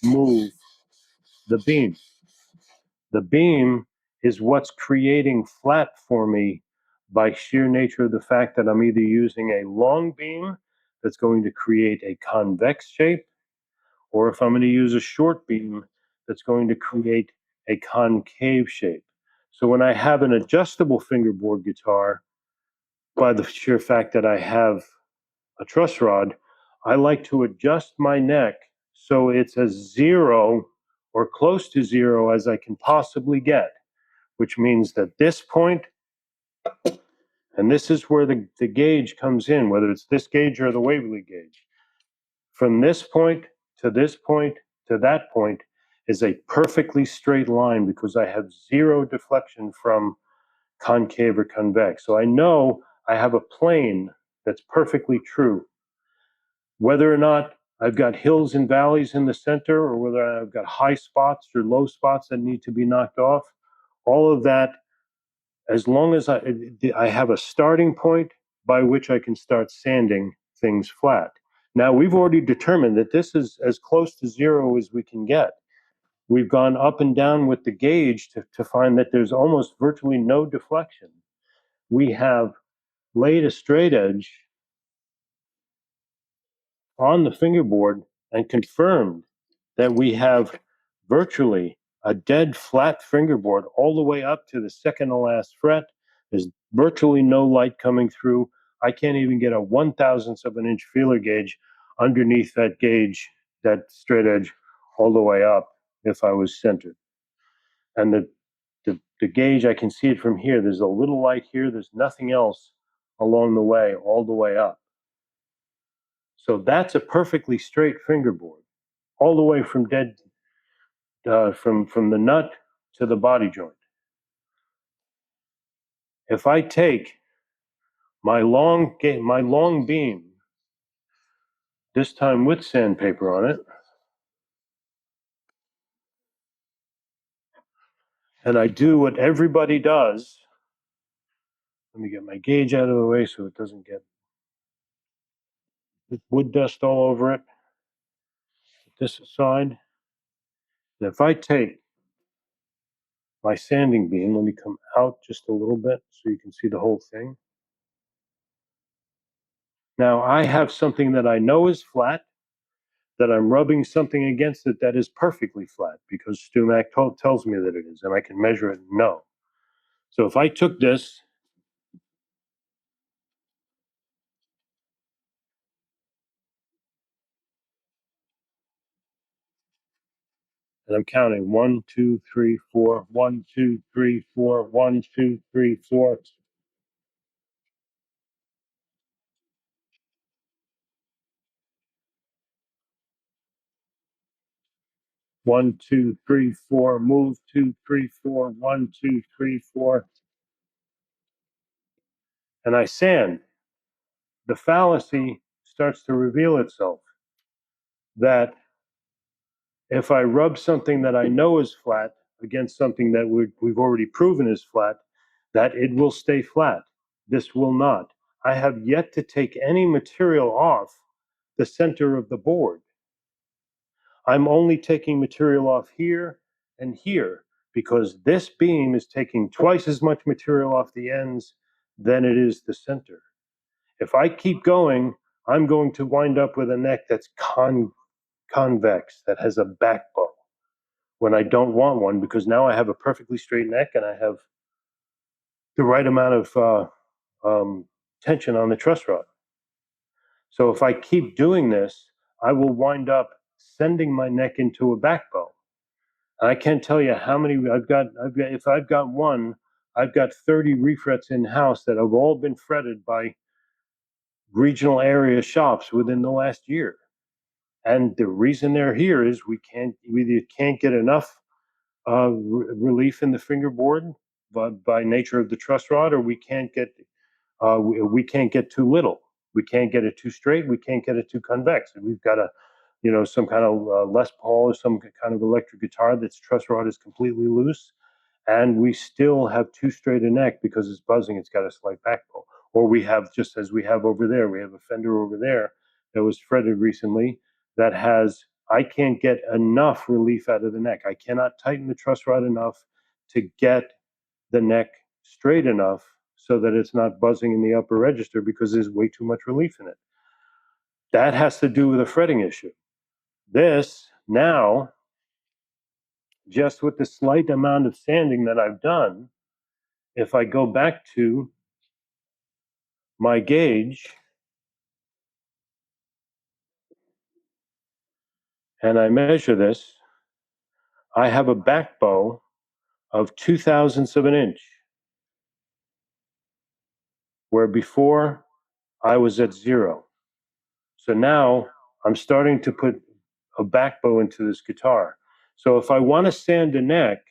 move the beam. The beam is what's creating flat for me by sheer nature of the fact that I'm either using a long beam that's going to create a convex shape, or if I'm going to use a short beam that's going to create a concave shape. So when I have an adjustable fingerboard guitar, by the sheer fact that I have a truss rod, I like to adjust my neck so it's as zero or close to zero as I can possibly get, which means that this point, and this is where the gauge comes in, whether it's this gauge or the Waverly gauge. From this point to this point to that point is a perfectly straight line because I have zero deflection from concave or convex. So I know I have a plane that's perfectly true. Whether or not I've got hills and valleys in the center, or whether I've got high spots or low spots that need to be knocked off, all of that, as long as I have a starting point by which I can start sanding, things flat. Now, we've already determined that this is as close to zero as we can get. We've gone up and down with the gauge to find that there's almost virtually no deflection. We have laid a straight edge on the fingerboard and confirmed that we have virtually a dead flat fingerboard all the way up to the second to last fret. There's virtually no light coming through. I can't even get a 1/1000th of an inch feeler gauge underneath that gauge, that straight edge, all the way up if I was centered. And the gauge, I can see it from here. There's a little light here. There's nothing else along the way, all the way up. So that's a perfectly straight fingerboard, all the way from from the nut to the body joint. If I take my long beam, this time with sandpaper on it, and I do what everybody does, let me get my gauge out of the way so it doesn't get wood dust all over it. Put this aside. And if I take my sanding beam, let me come out just a little bit so you can see the whole thing. Now I have something that I know is flat, that I'm rubbing something against it that is perfectly flat because StuMac tells me that it is, and I can measure it and know. So if I took this and I'm counting 1, 2, 3, 4, 1, 2, 3, 4, 1, 2, 3, 4. One, two, three, four, move, 2, 3, 4, 1, 2, 3, 4. And I sand. The fallacy starts to reveal itself that if I rub something that I know is flat against something that we've already proven is flat, that it will stay flat. This will not. I have yet to take any material off the center of the board. I'm only taking material off here and here because this beam is taking twice as much material off the ends than it is the center. If I keep going, I'm going to wind up with a neck that's convex, that has a backbone, when I don't want one, because now I have a perfectly straight neck and I have the right amount of tension on the truss rod. So if I keep doing this, I will wind up sending my neck into a backbone. And I can't tell you how many if I've got one, I've got 30 refrets in house that have all been fretted by regional area shops within the last year. And the reason they're here is we either can't get enough relief in the fingerboard by nature of the truss rod, or we can't get too little. We can't get it too straight. We can't get it too convex. And we've got some kind of Les Paul or some kind of electric guitar that's truss rod is completely loose, and we still have too straight a neck because it's buzzing. It's got a slight backbone. Or we have, just as we have over there, we have a fender over there that was fretted recently that has, I can't get enough relief out of the neck. I cannot tighten the truss rod enough to get the neck straight enough so that it's not buzzing in the upper register because there's way too much relief in it. That has to do with a fretting issue. This now, just with the slight amount of sanding that I've done, if I go back to my gauge and I measure this, I have a back bow of 0.02 of an inch, where before I was at 0. So now I'm starting to put a back bow into this guitar. So if I want to sand a neck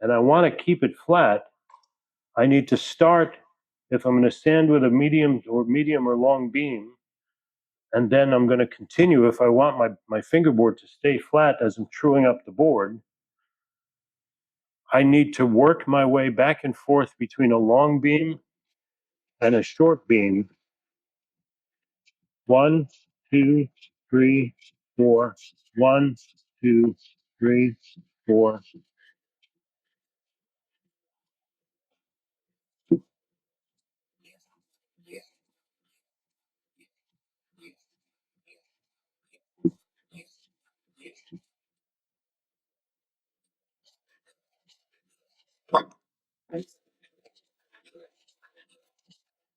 and I want to keep it flat, I need to start, if I'm going to sand with a medium or long beam, and then I'm going to continue if I want my fingerboard to stay flat as I'm truing up the board, I need to work my way back and forth between a long beam and a short beam 1, 2, 3, 4. 1, 2, 3, 4.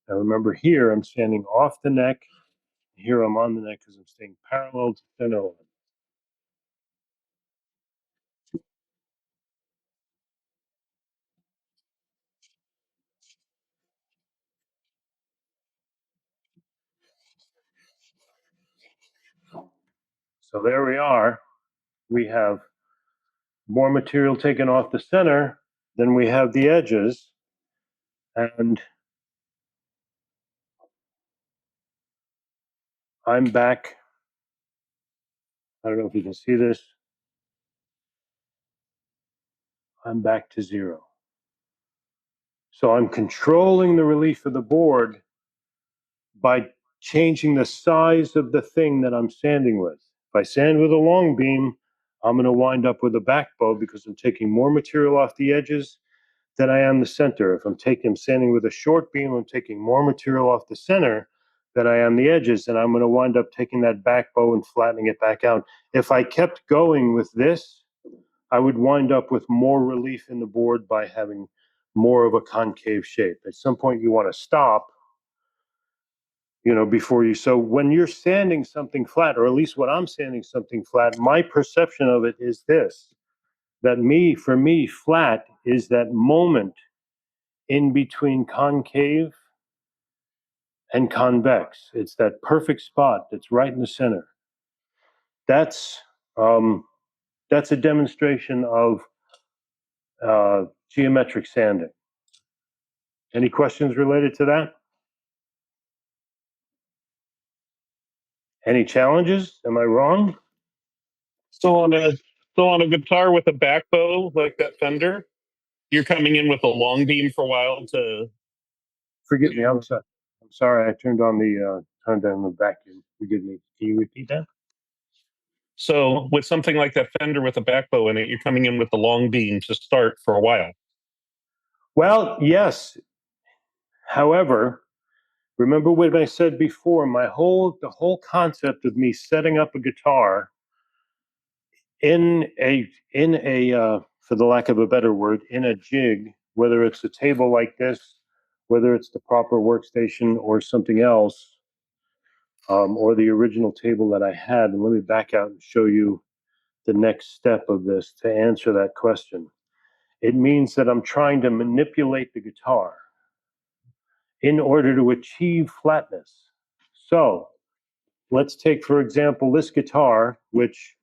Now remember here, I'm standing off the neck. Here I'm on the neck because I'm staying parallel to center line. So there we are. We have more material taken off the center than we have the edges. And I'm back. I don't know if you can see this. I'm back to 0. So I'm controlling the relief of the board by changing the size of the thing that I'm sanding with. If I sand with a long beam, I'm going to wind up with a back bow because I'm taking more material off the edges than I am the center. If I'm sanding with a short beam, I'm taking more material off the center than I am the edges, and I'm going to wind up taking that back bow and flattening it back out. If I kept going with this, I would wind up with more relief in the board by having more of a concave shape. At some point, you want to stop, before you. So when you're sanding something flat, or at least when I'm sanding something flat, my perception of it is this, that for me, flat is that moment in between concave and convex. It's that perfect spot that's right in the center. That's a demonstration of geometric sanding. Any questions related to that? Any challenges? Am I wrong? So on a guitar with a back bow like that Fender, you're coming in with a long beam for a while to. Forgive me. I'm sorry. I'm sorry. I turned on the vacuum. Forgive me. Can you repeat that? So with something like that Fender with a back bow in it, you're coming in with a long beam to start for a while. Well, yes. However, remember what I said before, the whole concept of me setting up a guitar in a for the lack of a better word, in a jig, whether it's a table like this, whether it's the proper workstation or something else, or the original table that I had. And let me back out and show you the next step of this to answer that question. It means that I'm trying to manipulate the guitar in order to achieve flatness. So let's take, for example, this guitar, which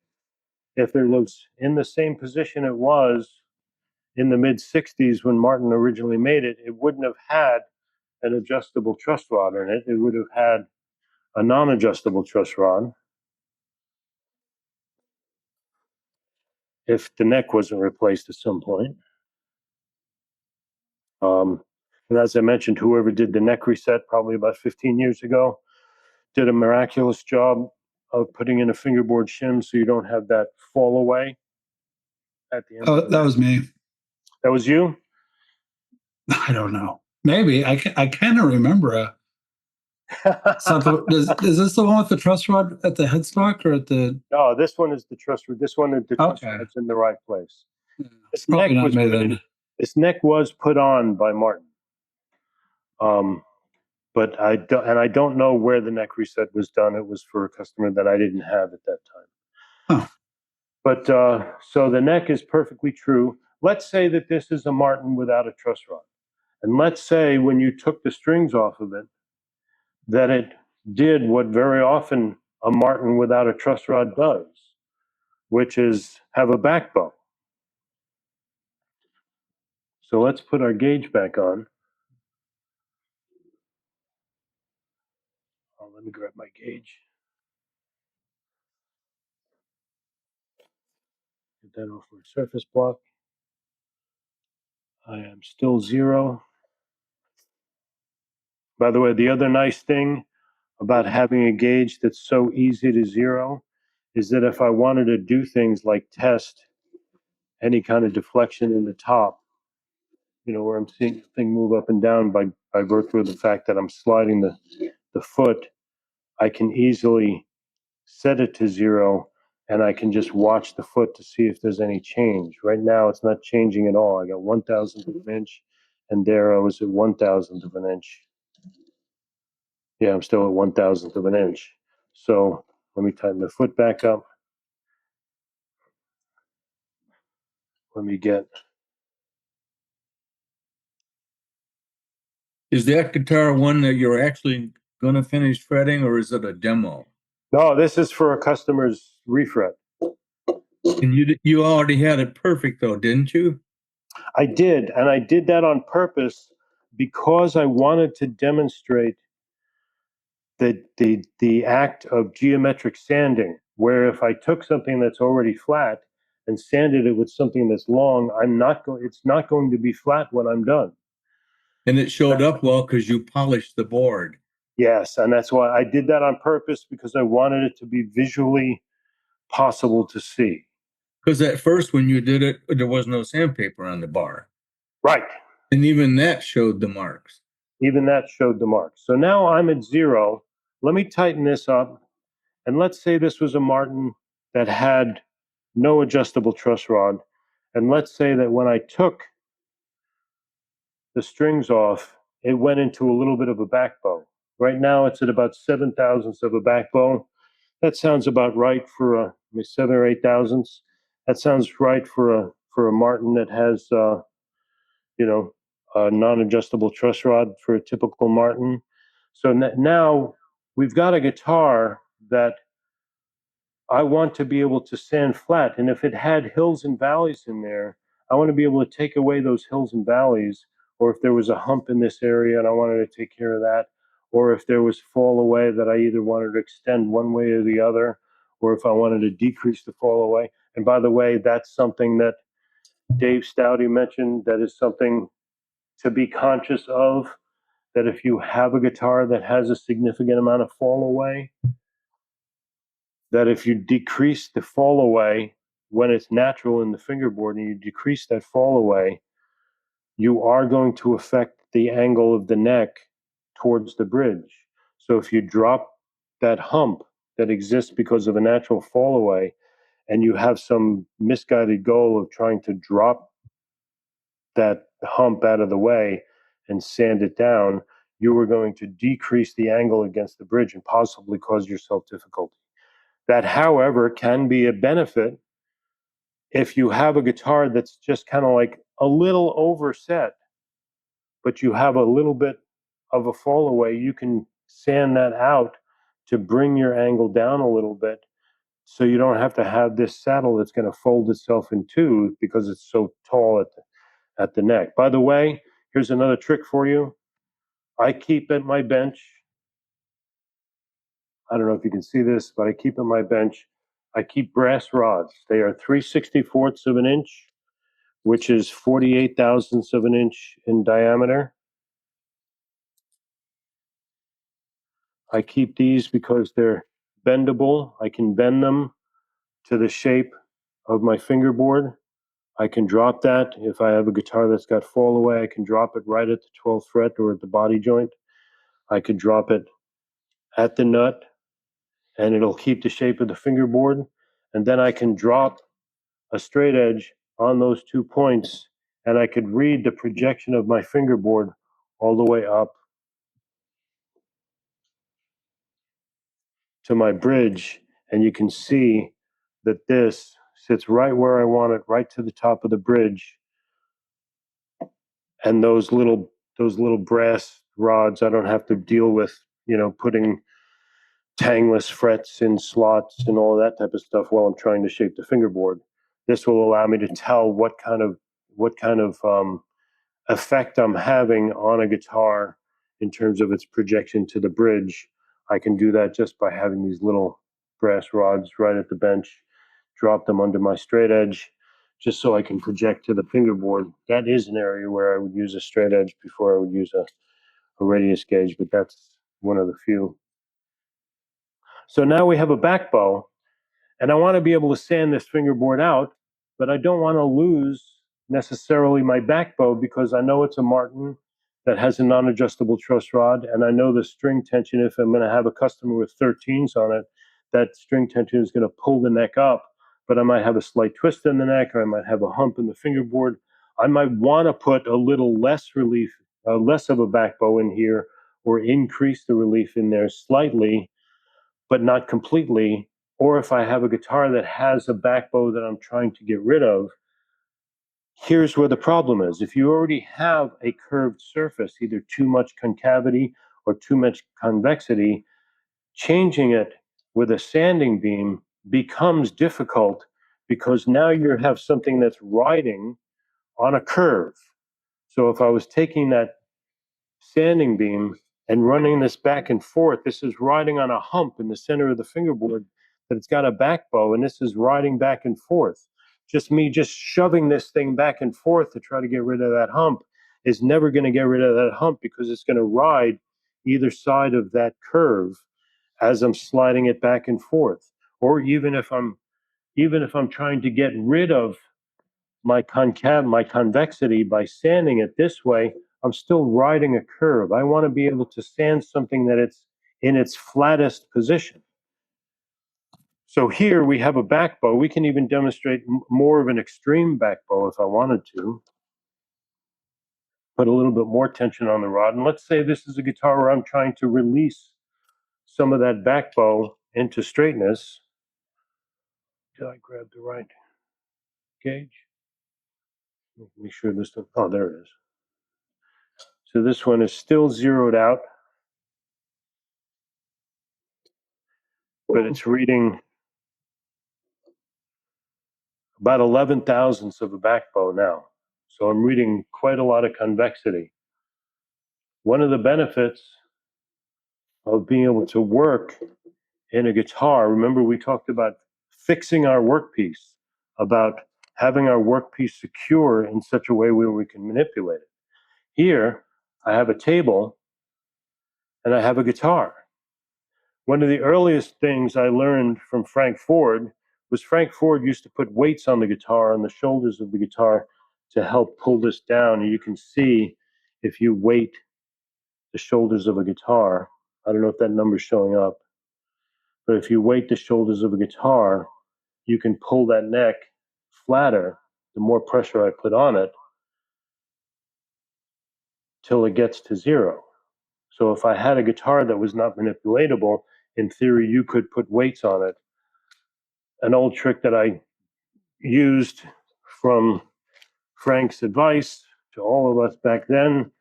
if it was in the same position it was in the mid 60s when Martin originally made it, it wouldn't have had an adjustable truss rod in it. It would have had a non-adjustable truss rod if the neck wasn't replaced at some point. And as I mentioned, whoever did the neck reset probably about 15 years ago did a miraculous job of putting in a fingerboard shim so you don't have that fall away at the end. Oh, that was me. That was you? I don't know. Maybe I kind of remember something. Is this the one with the truss rod at the headstock or at the? No, this one is the truss rod. This one is the truss Okay. rod's in the right place. This Probably neck not me then. This neck was put on by Martin. But I don't know where the neck reset was done. It was for a customer that I didn't have at that time. Huh. But so the neck is perfectly true. Let's say that this is a Martin without a truss rod. And let's say when you took the strings off of it, that it did what very often a Martin without a truss rod does, which is have a back bow. So let's put our gauge back on. Oh, let me grab my gauge. Get that off my surface block. I am still 0. By the way, the other nice thing about having a gauge that's so easy to zero is that if I wanted to do things like test any kind of deflection in the top, where I'm seeing the thing move up and down by virtue of the fact that I'm sliding the foot, I can easily set it to zero and I can just watch the foot to see if there's any change. Right now, it's not changing at all. I got 1,000th of an inch, and there I was at 1,000th of an inch. Yeah, I'm still at 1,000th of an inch. So let me tighten the foot back up. Let me get. Is that guitar one that you're actually going to finish fretting, or is it a demo? No, this is for a customer's refret. And you already had it perfect though, didn't you? I did, and I did that on purpose because I wanted to demonstrate the act of geometric sanding, where if I took something that's already flat and sanded it with something that's long, it's not going to be flat when I'm done. And it showed up well because you polished the board. Yes, and that's why I did that on purpose, because I wanted it to be visually possible to see. Because at first when you did it, there was no sandpaper on the bar. Right. And even that showed the marks. Even that showed the marks. So now I'm at zero. Let me tighten this up. And let's say this was a Martin that had no adjustable truss rod. And let's say that when I took the strings off, it went into a little bit of a back bow. Right now it's at about 7/1000ths of a back bow. That sounds about right for a 7 or 8/1000ths. That sounds right for a Martin that has a non-adjustable truss rod for a typical Martin. So now we've got a guitar that I want to be able to sand flat. And if it had hills and valleys in there, I want to be able to take away those hills and valleys. Or if there was a hump in this area and I wanted to take care of that, or if there was fall away that I either wanted to extend one way or the other, or if I wanted to decrease the fall away. And by the way, that's something that Dave Stouty mentioned, that is something to be conscious of, that if you have a guitar that has a significant amount of fall away, that if you decrease the fall away when it's natural in the fingerboard and you decrease that fall away, you are going to affect the angle of the neck towards the bridge. So if you drop that hump that exists because of a natural fall away and you have some misguided goal of trying to drop that hump out of the way and sand it down, you are going to decrease the angle against the bridge and possibly cause yourself difficulty. That, however, can be a benefit if you have a guitar that's just kind of like a little overset, but you have a little bit of a fall away. You can sand that out to bring your angle down a little bit, so you don't have to have this saddle that's going to fold itself in two because it's so tall at the neck. By the way, here's another trick for you. I keep at my bench, I don't know if you can see this, but I keep at my bench, I keep brass rods. They are 3/64ths of an inch, which is 48/1000ths of an inch in diameter. I keep these because they're bendable. I can bend them to the shape of my fingerboard. I can drop that. If I have a guitar that's got fall away, I can drop it right at the 12th fret or at the body joint. I could drop it at the nut and it'll keep the shape of the fingerboard. And then I can drop a straight edge on those 2 points and I could read the projection of my fingerboard all the way up to my bridge. And you can see that this sits right where I want it, right to the top of the bridge. And those little brass rods, I don't have to deal with, putting tangless frets in slots and all that type of stuff while I'm trying to shape the fingerboard. This will allow me to tell what kind of effect I'm having on a guitar in terms of its projection to the bridge. I can do that just by having these little brass rods right at the bench, drop them under my straight edge, just so I can project to the fingerboard. That is an area where I would use a straight edge before I would use a radius gauge, but that's one of the few. So now we have a back bow, and I want to be able to sand this fingerboard out, but I don't want to lose necessarily my back bow because I know it's a Martin that has a non-adjustable truss rod, and I know the string tension, if I'm going to have a customer with 13s on it, that string tension is going to pull the neck up, but I might have a slight twist in the neck, or I might have a hump in the fingerboard. I might want to put a little less relief, less of a back bow in here, or increase the relief in there slightly, but not completely. Or if I have a guitar that has a back bow that I'm trying to get rid of, here's where the problem is. If you already have a curved surface, either too much concavity or too much convexity, changing it with a sanding beam becomes difficult because now you have something that's riding on a curve. So if I was taking that sanding beam and running this back and forth, this is riding on a hump in the center of the fingerboard that it's got a back bow, and this is riding back and forth. Just shoving this thing back and forth to try to get rid of that hump is never going to get rid of that hump because it's going to ride either side of that curve as I'm sliding it back and forth. Or even if I'm trying to get rid of my convexity by sanding it this way, I'm still riding a curve. I want to be able to sand something that it's in its flattest position. So here we have a back bow. We can even demonstrate more of an extreme back bow if I wanted to. Put a little bit more tension on the rod. And let's say this is a guitar where I'm trying to release some of that back bow into straightness. Did I grab the right gauge? Make sure this, oh, there it is. So this one is still zeroed out, but it's reading about 11 thousandths of a back bow now. So I'm reading quite a lot of convexity. One of the benefits of being able to work in a guitar, remember we talked about fixing our workpiece, about having our workpiece secure in such a way where we can manipulate it. Here, I have a table and I have a guitar. One of the earliest things I learned from Frank Ford was Frank Ford used to put weights on the guitar, on the shoulders of the guitar, to help pull this down. And you can see if you weight the shoulders of a guitar, I don't know if that number's showing up, but if you weight the shoulders of a guitar, you can pull that neck flatter the more pressure I put on it till it gets to zero. So if I had a guitar that was not manipulatable, in theory, you could put weights on it. An old trick that I used from Frank's advice to all of us back then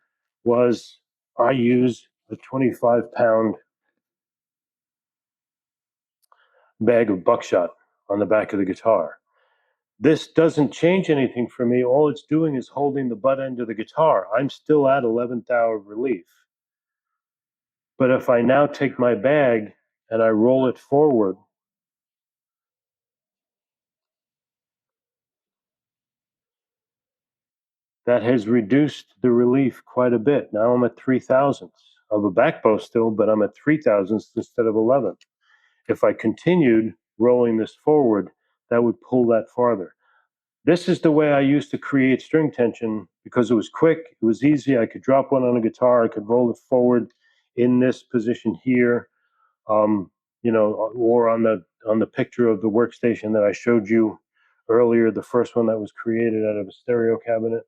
was I use a 25-pound bag of buckshot on the back of the guitar. This doesn't change anything for me. All it's doing is holding the butt end of the guitar. I'm still at 11th hour of relief. But if I now take my bag and I roll it forward, that has reduced the relief quite a bit. Now I'm at 3 thousandths of a back bow still, but I'm at 3 thousandths instead of 11. If I continued rolling this forward, that would pull that farther. This is the way I used to create string tension because it was quick, it was easy. I could drop one on a guitar, I could roll it forward in this position here, or on the picture of the workstation that I showed you earlier, the first one that was created out of a stereo cabinet.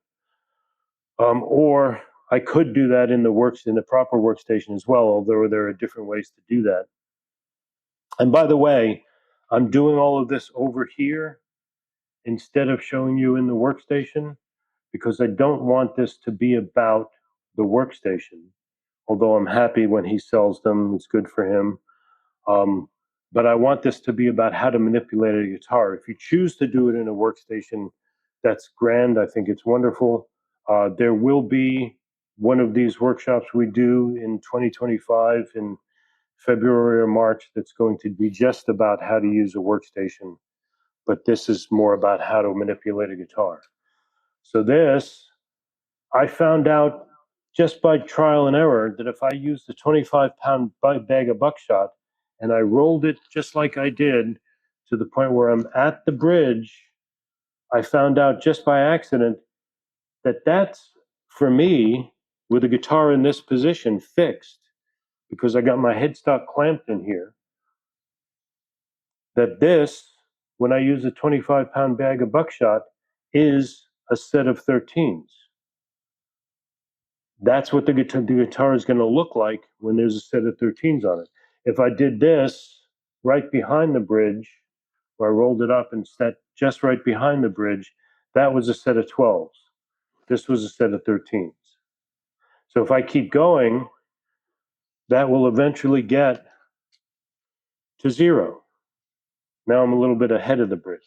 Or I could do that in the proper workstation as well, although there are different ways to do that. And by the way, I'm doing all of this over here instead of showing you in the workstation because I don't want this to be about the workstation, although I'm happy when he sells them, it's good for him. But I want this to be about how to manipulate a guitar. If you choose to do it in a workstation, that's grand. I think it's wonderful. There will be one of these workshops we do in 2025 in February or March that's going to be just about how to use a workstation. But this is more about how to manipulate a guitar. So this, I found out just by trial and error that if I used a 25-pound bag of buckshot and I rolled it just like I did to the point where I'm at the bridge, I found out just by accident that that's, for me, with a guitar in this position fixed, because I got my headstock clamped in here, that this, when I use a 25-pound bag of buckshot, is a set of 13s. That's what the guitar is going to look like when there's a set of 13s on it. If I did this right behind the bridge, where I rolled it up and set just right behind the bridge, that was a set of 12s. This was a set of 13s. So if I keep going, that will eventually get to 0. Now I'm a little bit ahead of the bridge.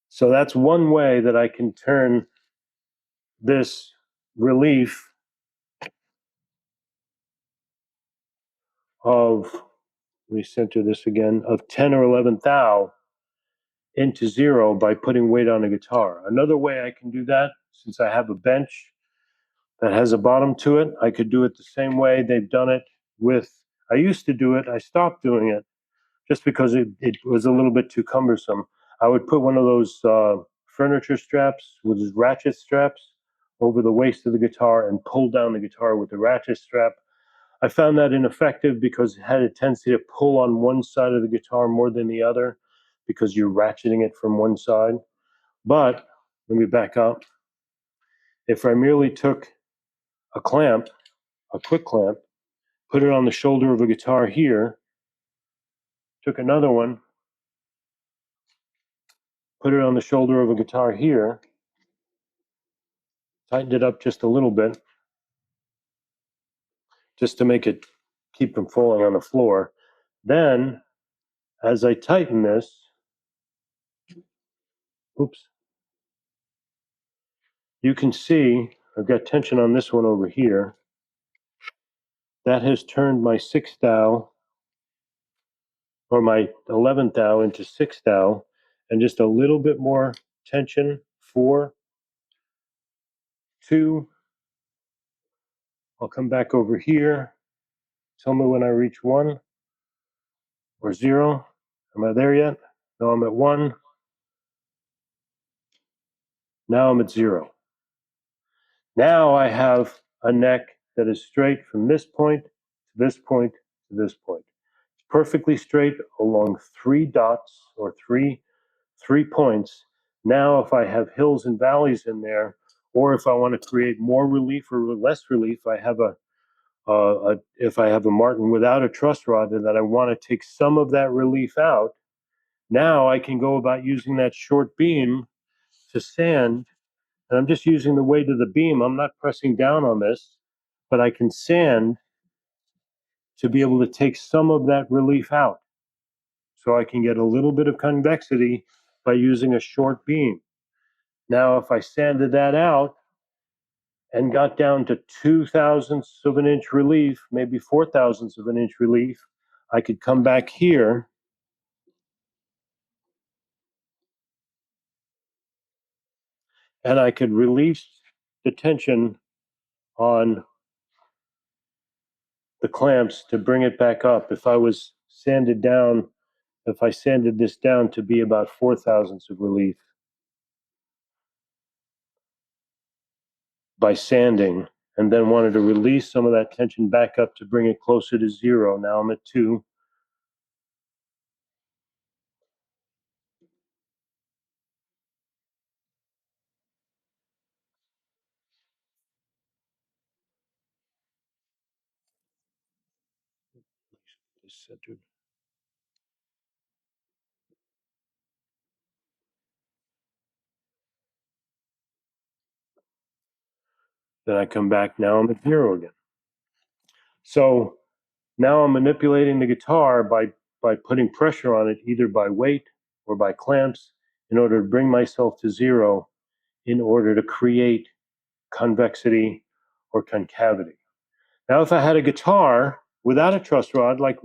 So that's one way that I can turn this relief of, let me center this again, of 10 or 11 thou into 0 by putting weight on a guitar. Another way I can do that, since I have a bench that has a bottom to it, I could do it the same way they've done it with, I used to do it, I stopped doing it just because it was a little bit too cumbersome. I would put one of those furniture straps with ratchet straps over the waist of the guitar and pull down the guitar with the ratchet strap. I found that ineffective because it had a tendency to pull on one side of the guitar more than the other because you're ratcheting it from one side. But let me back up. If I merely took a clamp, a quick clamp, put it on the shoulder of a guitar here, took another one, put it on the shoulder of a guitar here, tightened it up just a little bit, just to make it keep from falling on the floor. Then, as I tighten this, oops, you can see I've got tension on this one over here. That has turned my 6th thou, or my 11th thou, into 6th thou, and just a little bit more tension. 4, 2, I'll come back over here. Tell me when I reach 1 or 0. Am I there yet? No, I'm at 1. Now I'm at 0. Now I have a neck that is straight from this point to this point to this point. It's perfectly straight along 3 dots or three points. Now, if I have hills and valleys in there, or if I want to create more relief or less relief, I have if I have a martin without a truss rod and that I want to take some of that relief out, now I can go about using that short beam to sand. And I'm just using the weight of the beam. I'm not pressing down on this, but I can sand to be able to take some of that relief out. So I can get a little bit of convexity by using a short beam. Now, if I sanded that out and got down to 2/1000ths of an inch relief, maybe 4/1000ths of an inch relief, I could come back here and I could release the tension on the clamps to bring it back up. If I was sanded down, if I sanded this down to be about 4/1000ths of relief by sanding, and then wanted to release some of that tension back up to bring it closer to 0. Now I'm at 2. Centered. Then I come back, now I'm at 0 again. So now I'm manipulating the guitar by putting pressure on it, either by weight or by clamps, in order to bring myself to 0, in order to create convexity or concavity. Now, if I had a guitar without a truss rod, like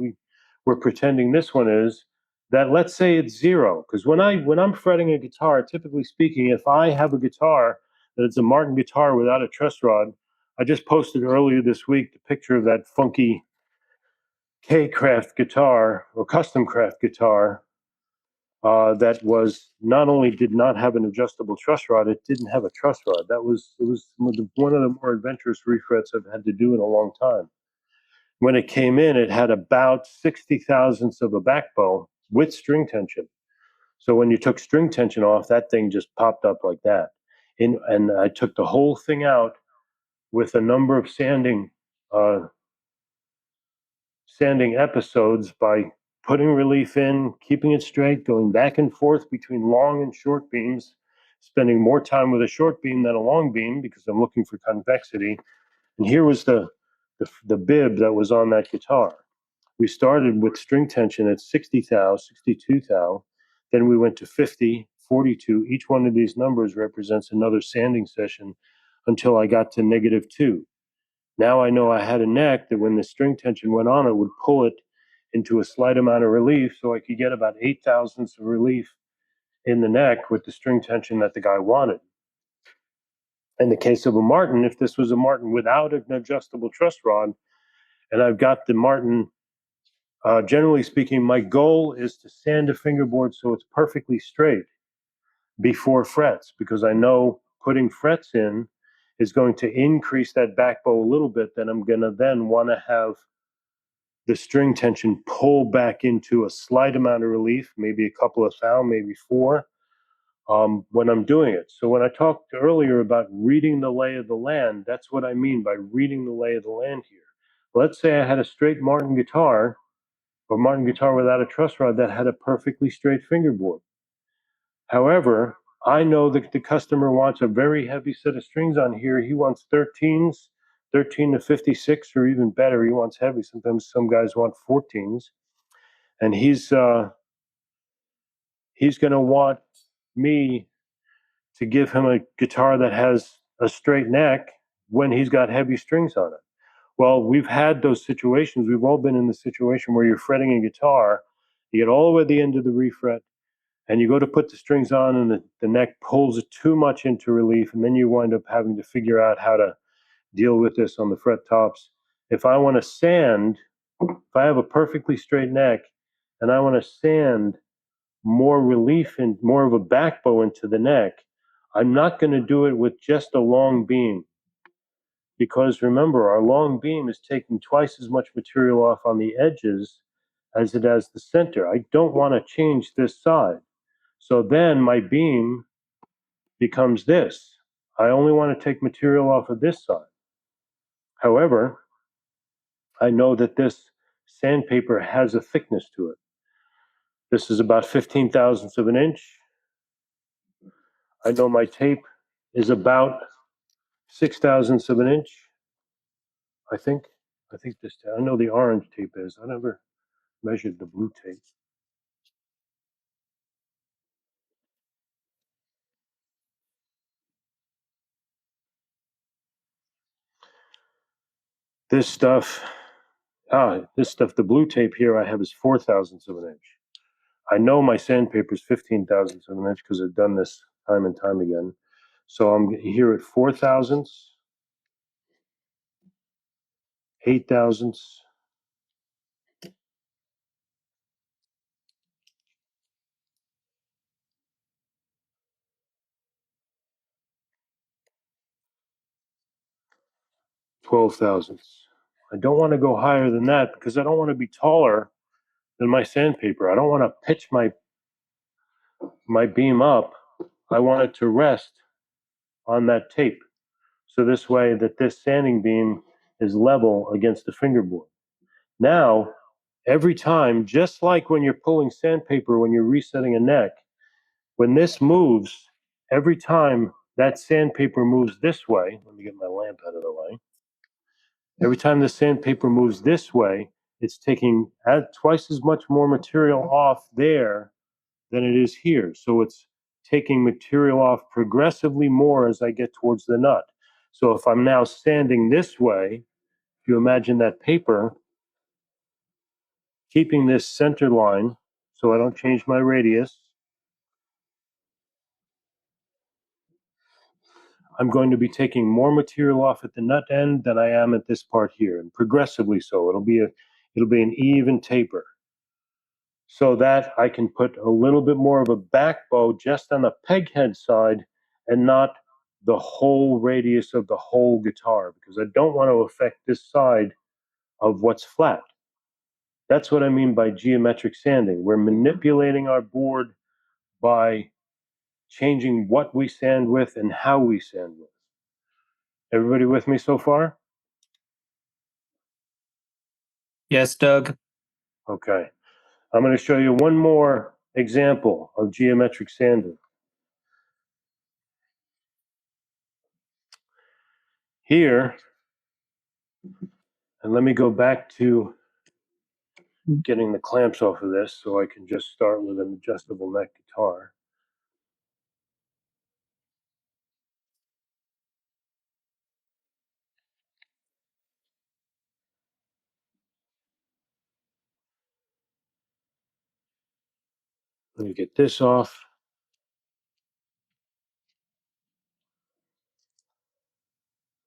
we're pretending this one is, that let's say it's 0, because when I'm fretting a guitar, typically speaking, if I have a guitar that it's a Martin guitar without a truss rod, I just posted earlier this week the picture of that funky K-craft guitar or custom craft guitar that was not only did not have an adjustable truss rod, it didn't have a truss rod. It was one of the more adventurous refrets I've had to do in a long time. When it came in, it had about 60 thousandths of a back bow with string tension. So when you took string tension off, that thing just popped up like that. And I took the whole thing out with a number of sanding episodes by putting relief in, keeping it straight, going back and forth between long and short beams, spending more time with a short beam than a long beam because I'm looking for convexity. And here was the bib that was on that guitar. We started with string tension at 60 thou, 62 thou. Then we went to 50, 42. Each one of these numbers represents another sanding session until I got to -2. Now I know I had a neck that when the string tension went on, it would pull it into a slight amount of relief so I could get about 8 thousandths of relief in the neck with the string tension that the guy wanted. In the case of a Martin, if this was a Martin without an adjustable truss rod, and I've got the Martin, generally speaking, my goal is to sand a fingerboard so it's perfectly straight before frets, because I know putting frets in is going to increase that back bow a little bit. Then I'm going to then want to have the string tension pull back into a slight amount of relief, maybe a couple of thou, maybe 4, when I'm doing it. So when I talked earlier about reading the lay of the land, that's what I mean by reading the lay of the land here. Let's say I had a straight Martin guitar, or Martin guitar without a truss rod that had a perfectly straight fingerboard. However, I know that the customer wants a very heavy set of strings on here. He wants 13s, 13 to 56, or even better. He wants heavy. Sometimes some guys want 14s. And he's going to want me to give him a guitar that has a straight neck when he's got heavy strings on it. Well, we've had those situations. We've all been in the situation where you're fretting a guitar, you get all the way to the end of the refret, and you go to put the strings on and the neck pulls it too much into relief, and then you wind up having to figure out how to deal with this on the fret tops. If I want to sand, if I have a perfectly straight neck and I want to sand more relief and more of a back bow into the neck, I'm not going to do it with just a long beam. Because remember, our long beam is taking twice as much material off on the edges as it has the center. I don't want to change this side. So then my beam becomes this. I only want to take material off of this side. However, I know that this sandpaper has a thickness to it. This is about 15 thousandths of an inch. I know my tape is about 6 thousandths of an inch. I think this, I know the orange tape is. I never measured the blue tape. This stuff, the blue tape here I have is 4 thousandths of an inch. I know my sandpaper is 15 thousandths of an inch because I've done this time and time again. So I'm here at 4 thousandths, 8 thousandths, 12 thousandths. I don't want to go higher than that because I don't want to be taller than my sandpaper. I don't want to pitch my beam up. I want it to rest on that tape. So this way that this sanding beam is level against the fingerboard. Now, every time, just like when you're pulling sandpaper, when you're resetting a neck, when this moves, every time that sandpaper moves this way, let me get my lamp out of the way. Every time the sandpaper moves this way, it's taking twice as much more material off there than it is here. So it's taking material off progressively more as I get towards the nut. So if I'm now sanding this way, if you imagine that paper, keeping this center line so I don't change my radius, I'm going to be taking more material off at the nut end than I am at this part here, and progressively so. It'll be an even taper, so that I can put a little bit more of a back bow just on the peg head side and not the whole radius of the whole guitar, because I don't want to affect this side of what's flat. That's what I mean by geometric sanding. We're manipulating our board by changing what we sand with and how we sand with. Everybody with me so far? Yes, Doug. Okay. I'm going to show you one more example of geometric sanding. Here, and let me go back to getting the clamps off of this so I can just start with an adjustable neck guitar. Let me get this off.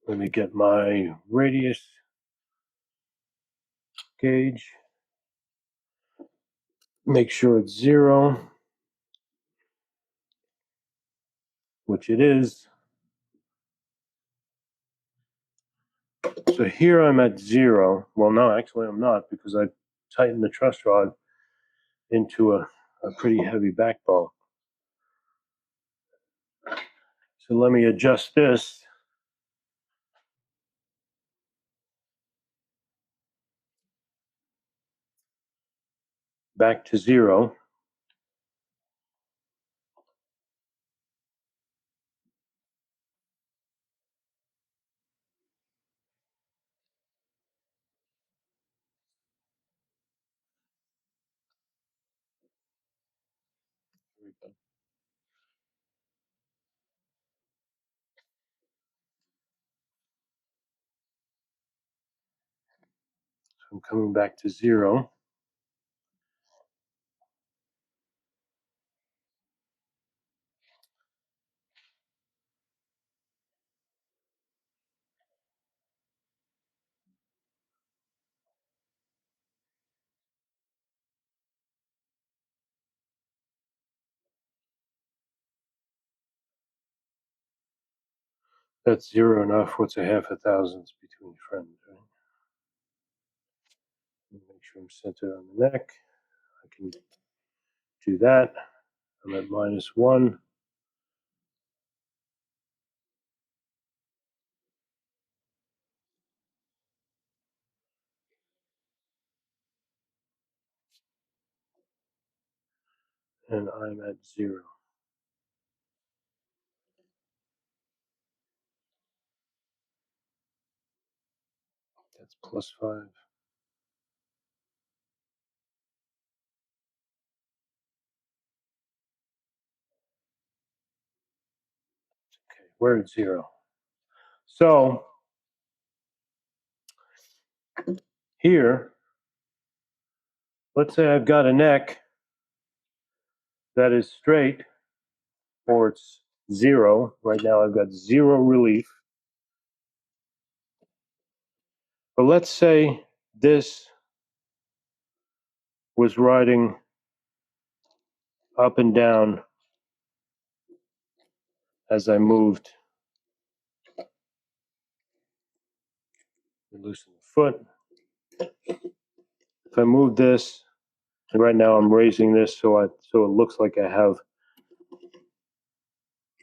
Let me get my radius gauge. Make sure it's 0, which it is. So here I'm at 0. Well, no, actually I'm not, because I tightened the truss rod into a pretty heavy back bow. So let me adjust this. Back to 0. So I'm coming back to 0. That's 0 enough. What's a half a thousandths between friends, right? Make sure I'm centered on the neck. I can do that. I'm at -1. And I'm at 0. That's +5. Okay, we're at 0. So here, let's say I've got a neck that is straight, or it's 0. Right now I've got 0 relief. But let's say this was riding up and down as I moved. Loosen the foot. If I move this, and right now I'm raising this so it looks like I have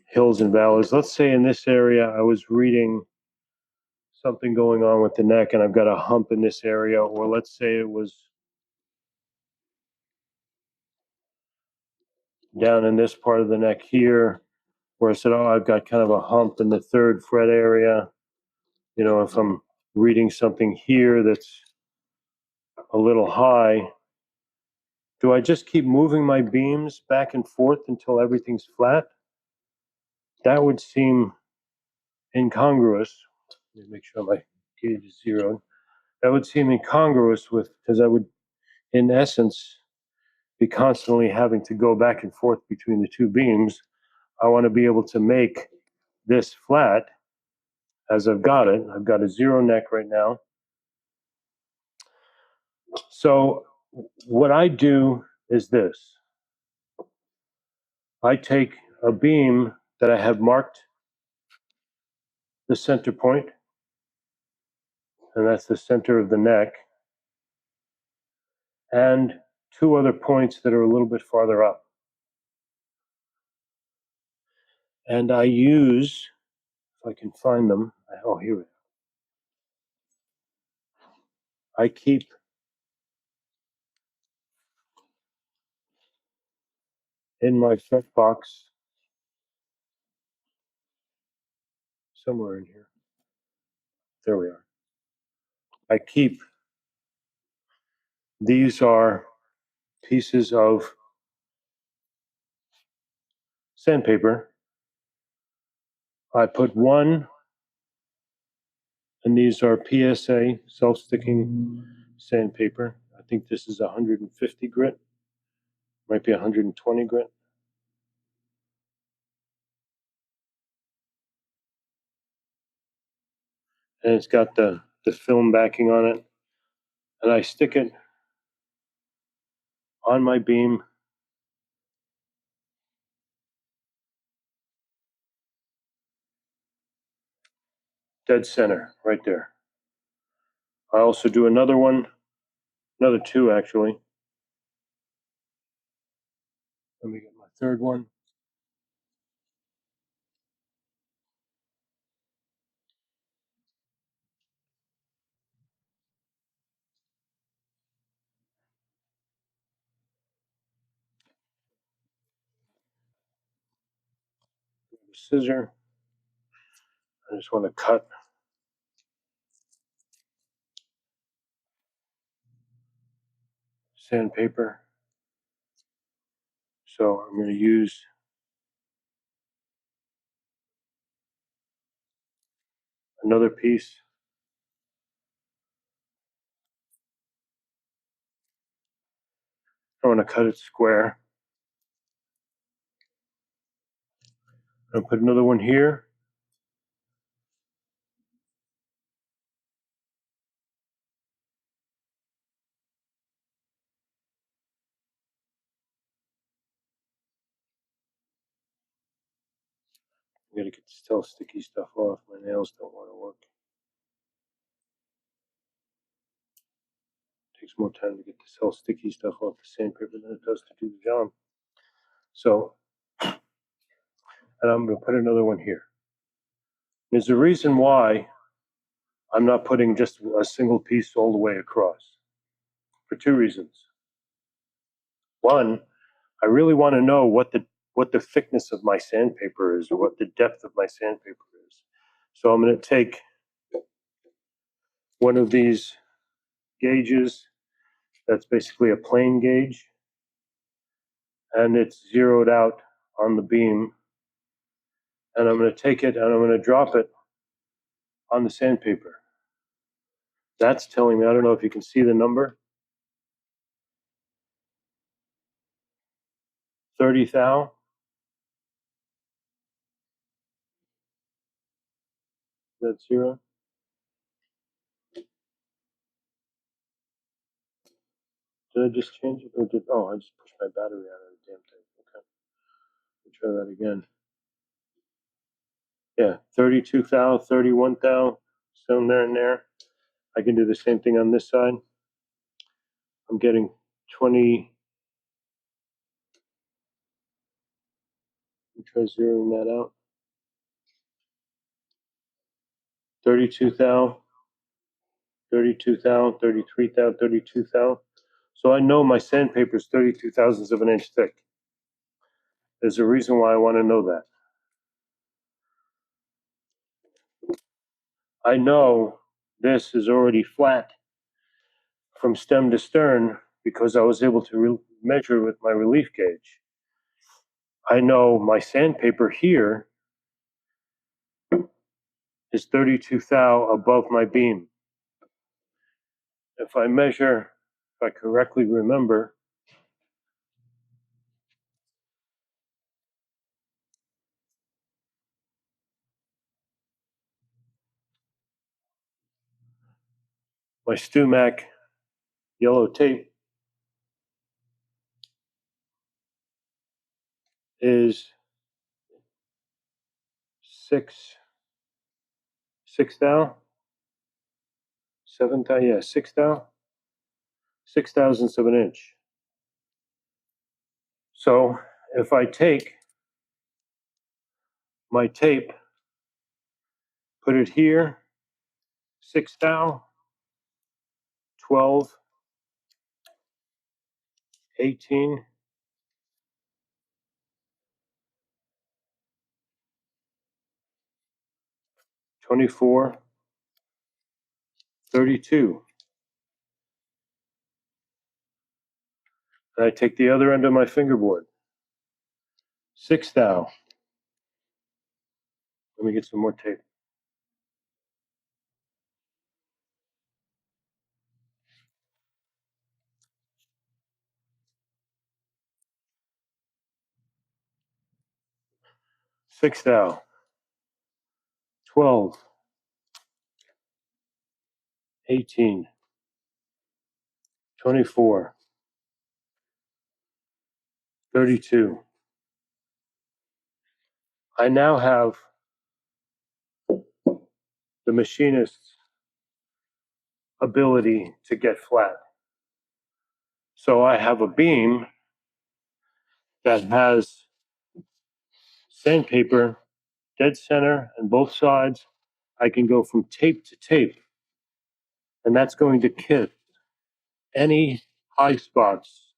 hills and valleys. Let's say in this area I was reading something going on with the neck and I've got a hump in this area, or let's say it was down in this part of the neck here where I said, oh, I've got kind of a hump in the 3rd fret area. You know, if I'm reading something here that's a little high, do I just keep moving my beams back and forth until everything's flat? That would seem incongruous. Let me make sure my gauge is 0. That would seem incongruous with, because I would, in essence, be constantly having to go back and forth between the two beams. I want to be able to make this flat as I've got it. I've got a 0 neck right now. So what I do is this. I take a beam that I have marked the center point, and that's the center of the neck, and two other points that are a little bit farther up. And I use, if I can find them, oh, here we go. I keep in my fret box somewhere in here. There we are. I keep, these are pieces of sandpaper. I put one, and these are PSA self-sticking sandpaper. I think this is 150 grit, might be 120 grit. And it's got the film backing on it. And I stick it on my beam. Dead center, right there. I also do another one, another two actually. Let me get my third one. Scissor. I just want to cut. Sandpaper. So I'm going to use another piece. I want to cut it square. I'll put another one here. I gotta get this still sticky stuff off. My nails don't want to work. It takes more time to get the still sticky stuff off the sandpaper than it does to do the job. So, and I'm gonna put another one here. There's a reason why I'm not putting just a single piece all the way across. For two reasons. One, I really want to know what the thickness of my sandpaper is, or what the depth of my sandpaper is. So I'm going to take one of these gauges that's basically a plane gauge, and it's zeroed out on the beam, and I'm going to take it and I'm going to drop it on the sandpaper. That's telling me, I don't know if you can see the number, 30 thou. That's zero. Did I just change it? Or oh, I just pushed my battery out of the damn thing. Okay. Let me try that again. Yeah, 32 thou, 31 thou, so there and there. I can do the same thing on this side. I'm getting 20. Let me try zeroing that out. 32 thou, 32 thou, 33 thou, 32 thou. So I know my sandpaper is 32 thousandths of an inch thick. There's a reason why I want to know that. I know this is already flat from stem to stern because I was able to measure with my relief gauge. I know my sandpaper here is 32 thou above my beam. If I measure, if I correctly remember, my StuMac yellow tape is 6 thou, 7 thou, yeah, 6 thou, 6,000ths of an inch. So if I take my tape, put it here, 6 thou, 12, 18, 24, 32. And I take the other end of my fingerboard, 6 thou. Let me get some more tape. Six thou, 12, 18, 24, 32. I now have the machinist's ability to get flat. So I have a beam that has sandpaper dead center and both sides. I can go from tape to tape, and that's going to kit any high spots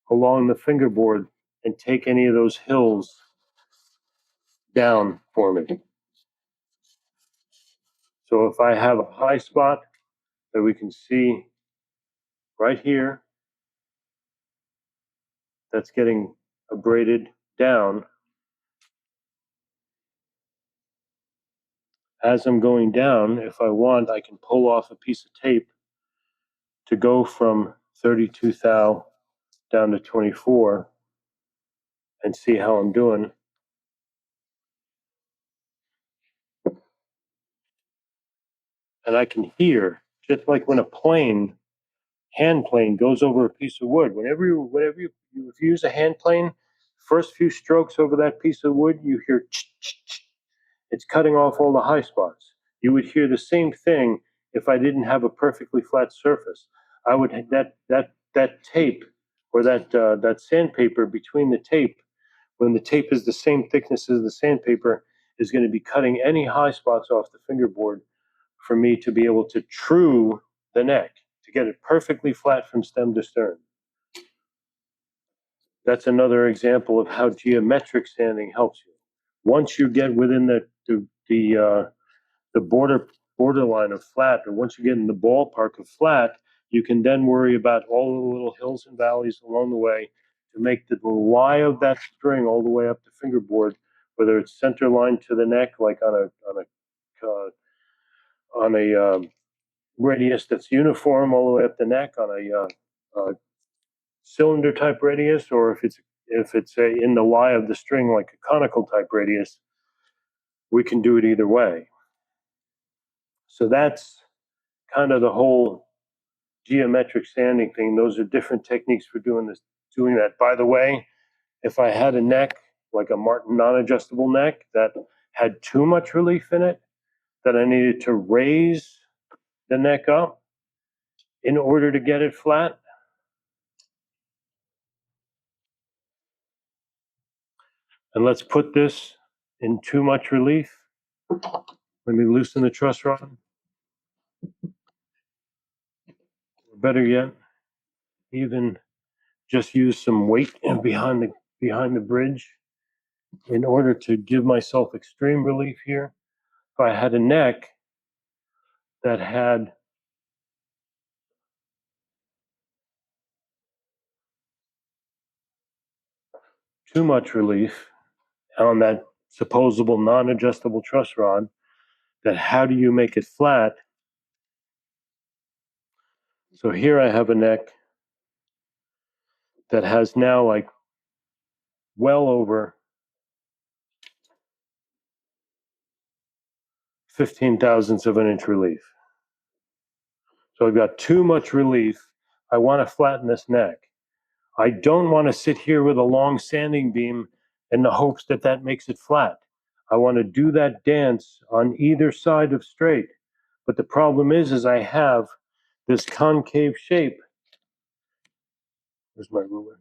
along the fingerboard and take any of those hills down for me. So if I have a high spot that we can see right here, that's getting abraded down, as I'm going down, if I want, I can pull off a piece of tape to go from 32 thou down to 24 and see how I'm doing. And I can hear, just like when a hand plane goes over a piece of wood. Whenever you if you use a hand plane, first few strokes over that piece of wood, you hear it's cutting off all the high spots. You would hear the same thing if I didn't have a perfectly flat surface. I would that tape or that sandpaper between the tape, when the tape is the same thickness as the sandpaper, is going to be cutting any high spots off the fingerboard for me to be able to true the neck, to get it perfectly flat from stem to stern. That's another example of how geometric sanding helps you. Once you get within the borderline of flat, or once you get in the ballpark of flat, you can then worry about all the little hills and valleys along the way to make the lie of that string all the way up the fingerboard, whether it's center line to the neck, like on a radius that's uniform all the way up the neck, on a cylinder type radius, or if it's in the lie of the string, like a conical type radius, we can do it either way. So that's kind of the whole geometric sanding thing. Those are different techniques for doing that. By the way, if I had a neck, like a Martin non-adjustable neck that had too much relief in it, that I needed to raise the neck up in order to get it flat, and let's put this in too much relief. Let me loosen the truss rod. Better yet, even just use some weight behind the bridge in order to give myself extreme relief here. If I had a neck that had too much relief on that supposable non-adjustable truss rod, that how do you make it flat? So here I have a neck that has now like well over 15 thousandths of an inch relief. So I've got too much relief. I want to flatten this neck. I don't want to sit here with a long sanding beam in the hopes that that makes it flat. I want to do that dance on either side of straight. But the problem is I have this concave shape. Where's my ruler?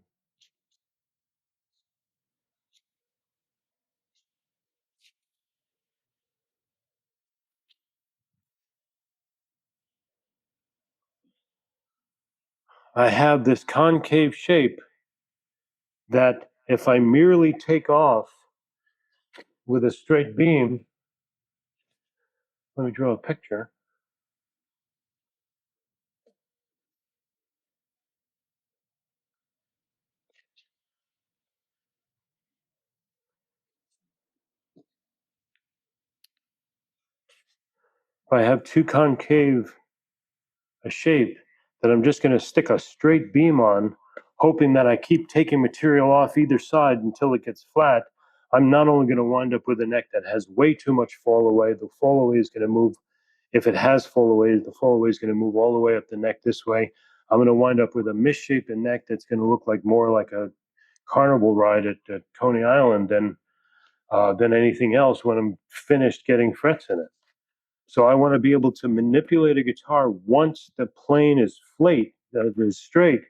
I have this concave shape that if I merely take off with a straight beam, let me draw a picture. If I have too concave a shape that I'm just going to stick a straight beam on, hoping that I keep taking material off either side until it gets flat, I'm not only going to wind up with a neck that has way too much fall away, the fall away is going to move. If it has fall away, the fall away is going to move all the way up the neck this way. I'm going to wind up with a misshapen neck that's going to look like more like a carnival ride at Coney Island than anything else when I'm finished getting frets in it. So I want to be able to manipulate a guitar once the plane is straight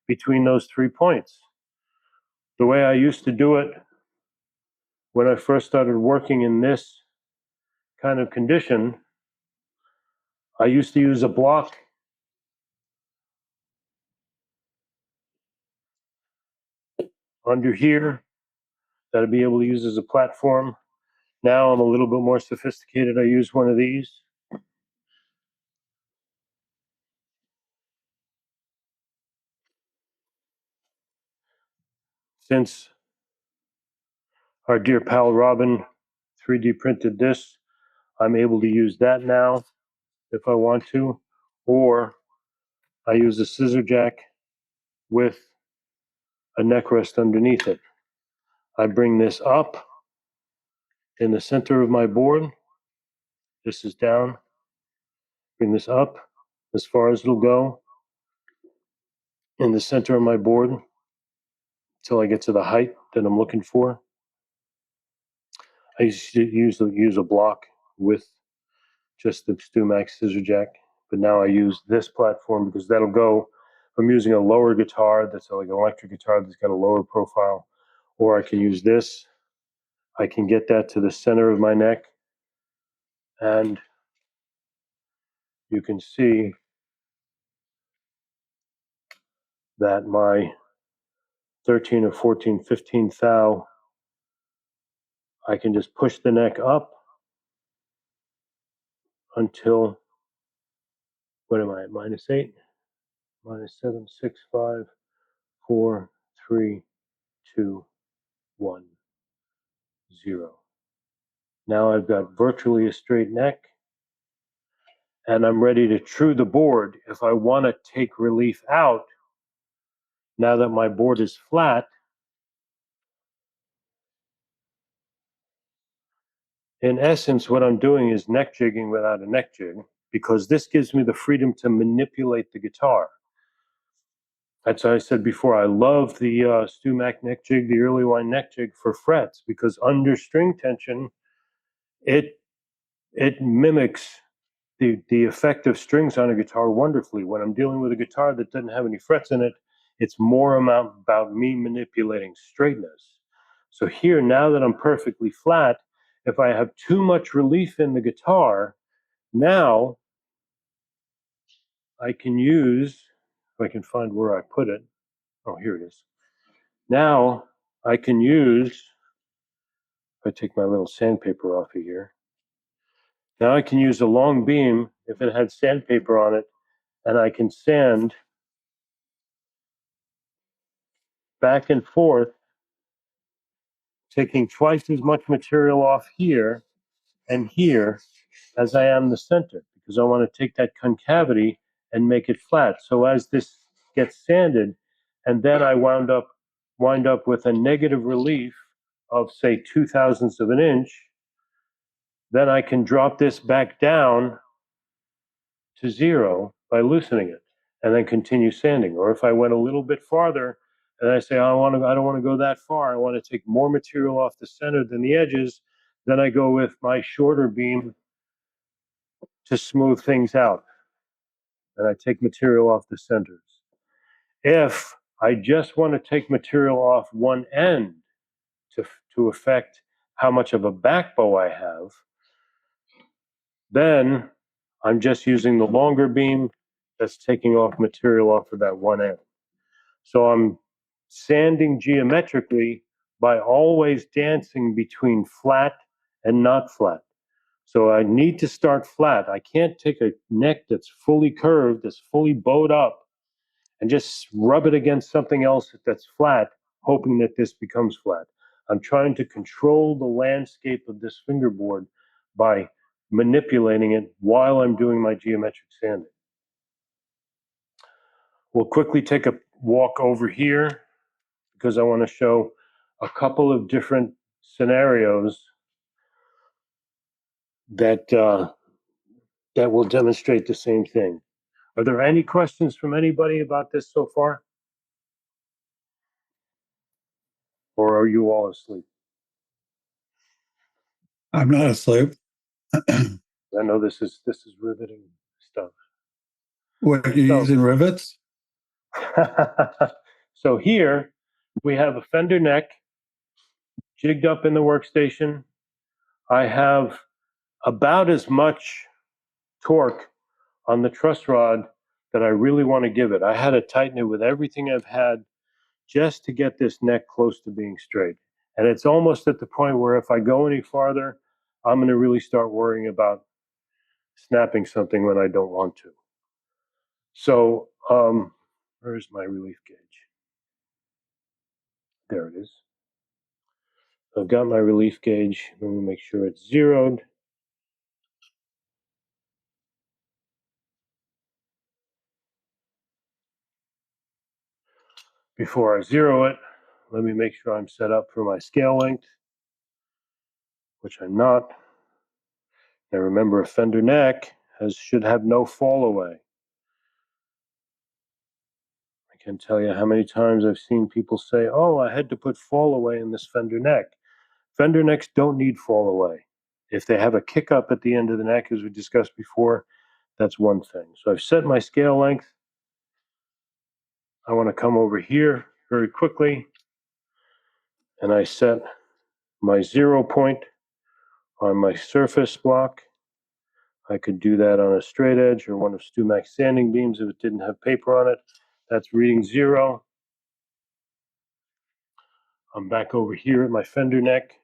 between those 3 points. The way I used to do it when I first started working in this kind of condition, I used to use a block under here that I'd be able to use as a platform. Now I'm a little bit more sophisticated. I use one of these. Since our dear pal Robin 3D printed this, I'm able to use that now if I want to, or I use a scissor jack with a neck rest underneath it. I bring this up in the center of my board. This is down. Bring this up as far as it'll go in the center of my board until I get to the height that I'm looking for. I used to use a block with just the StewMax scissor jack, but now I use this platform because that'll go. I'm using a lower guitar that's like an electric guitar that's got a lower profile, or I can use this. I can get that to the center of my neck, and you can see that my 13 or 14, 15 thou, I can just push the neck up until, what am I at, -8, -7, 6, 5, 4, 3, 2, 1, 0. Now I've got virtually a straight neck, and I'm ready to true the board. If I want to take relief out, now that my board is flat, in essence, what I'm doing is neck jigging without a neck jig, because this gives me the freedom to manipulate the guitar. That's why I said before, I love the StewMac neck jig, the early line neck jig for frets, because under string tension, it mimics the effect of strings on a guitar wonderfully. When I'm dealing with a guitar that doesn't have any frets in it, it's more about me manipulating straightness. So here, now that I'm perfectly flat, if I have too much relief in the guitar, now I can use, if I can find where I put it. Oh, here it is. Now I can use, if I take my little sandpaper off of here, now I can use a long beam if it had sandpaper on it, and I can sand back and forth, taking twice as much material off here and here as I am the center, because I want to take that concavity and make it flat. So as this gets sanded, and then I wind up with a negative relief of, say, 0.02 of an inch, then I can drop this back down to 0, by loosening it and then continue sanding. Or if I went a little bit farther and I say, I don't want to go that far, I want to take more material off the center than the edges, then I go with my shorter beam to smooth things out. And I take material off the centers. If I just want to take material off one end to affect how much of a back bow I have, then I'm just using the longer beam that's taking off material off of that one end. So I'm sanding geometrically by always dancing between flat and not flat. So I need to start flat. I can't take a neck that's fully curved, that's fully bowed up, and just rub it against something else that's flat, hoping that this becomes flat. I'm trying to control the landscape of this fingerboard by manipulating it while I'm doing my geometric sanding. We'll quickly take a walk over here because I want to show a couple of different scenarios that will demonstrate the same thing. Are there any questions from anybody about this so far? Or are you all asleep? I'm not asleep. I know this is riveting stuff. What, you're using rivets? So here we have a fender neck jigged up in the workstation. I have about as much torque on the truss rod that I really want to give it. I had to tighten it with everything I've had just to get this neck close to being straight. And it's almost at the point where if I go any farther, I'm going to really start worrying about snapping something when I don't want to. So where's my relief gauge? There it is. I've got my relief gauge. Let me make sure it's zeroed. Before I zero it, let me make sure I'm set up for my scale length, which I'm not. Now remember, a fender neck should have no fall away. I can't tell you how many times I've seen people say, oh, I had to put fall away in this fender neck. Fender necks don't need fall away. If they have a kick up at the end of the neck, as we discussed before, that's one thing. So I've set my scale length. I want to come over here very quickly, and I set my 0 point on my surface block. I could do that on a straight edge or one of StuMax sanding beams if it didn't have paper on it. That's reading 0. I'm back over here at my fender neck.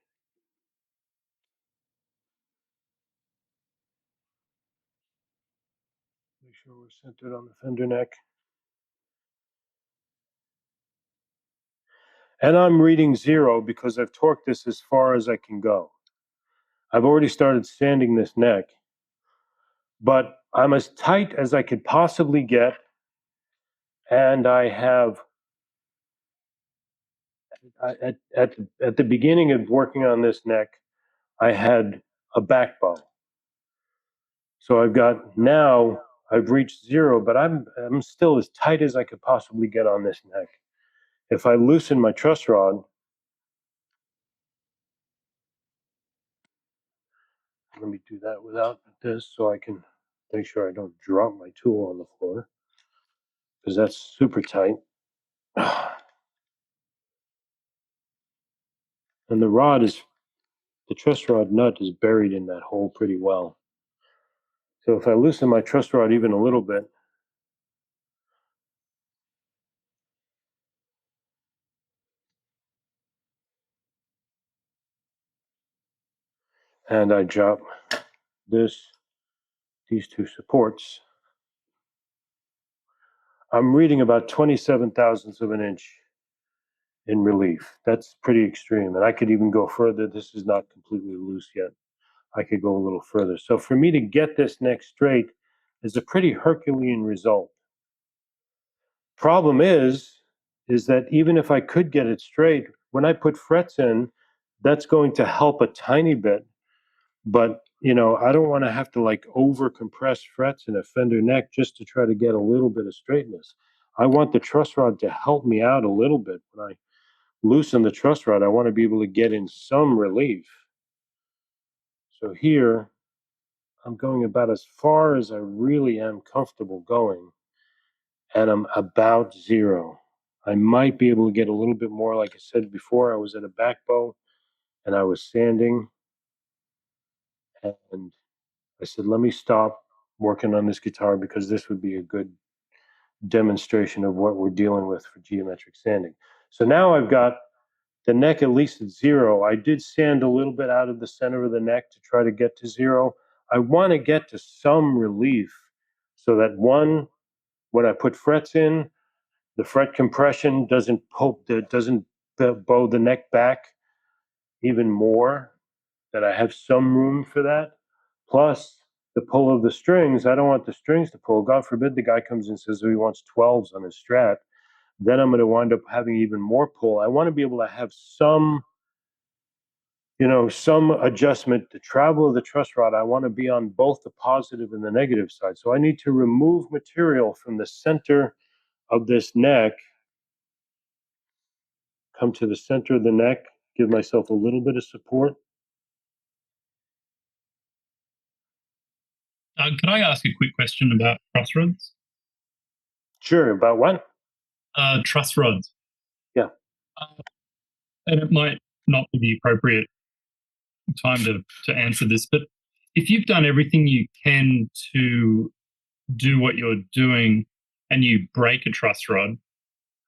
Make sure we're centered on the fender neck. And I'm reading 0 because I've torqued this as far as I can go. I've already started sanding this neck, but I'm as tight as I could possibly get, and I have, at the beginning of working on this neck, I had a back bow. So I've reached 0, but I'm still as tight as I could possibly get on this neck. If I loosen my truss rod, let me do that without this so I can make sure I don't drop my tool on the floor, because that's super tight. And the truss rod nut is buried in that hole pretty well. So if I loosen my truss rod even a little bit, and I drop these two supports, I'm reading about 27 thousandths of an inch in relief. That's pretty extreme. And I could even go further. This is not completely loose yet. I could go a little further. So for me to get this neck straight is a pretty Herculean result. Problem is that even if I could get it straight, when I put frets in, that's going to help a tiny bit, but you know, I don't want to have to like over compress frets in a fender neck just to try to get a little bit of straightness. I want the truss rod to help me out a little bit. When I loosen the truss rod, I want to be able to get in some relief. So here, I'm going about as far as I really am comfortable going, and I'm about zero. I might be able to get a little bit more. Like I said before, I was at a back bow and I was sanding, and I said, let me stop working on this guitar because this would be a good demonstration of what we're dealing with for geometric sanding. So now I've got the neck at least at zero. I did sand a little bit out of the center of the neck to try to get to zero. I want to get to some relief so that one, when I put frets in, the fret compression doesn't bow the neck back even more, that I have some room for that. Plus the pull of the strings, I don't want the strings to pull. God forbid the guy comes and says he wants 12s on his Strat. Then I'm going to wind up having even more pull. I want to be able to have some, you know, some adjustment. The travel of the truss rod, I want to be on both the positive and the negative side. So I need to remove material from the center of this neck, come to the center of the neck, give myself a little bit of support. Could I ask a quick question about truss rods? Sure, about what? Truss rods. Yeah. And it might not be the appropriate time to answer this, but if you've done everything you can to do what you're doing and you break a truss rod,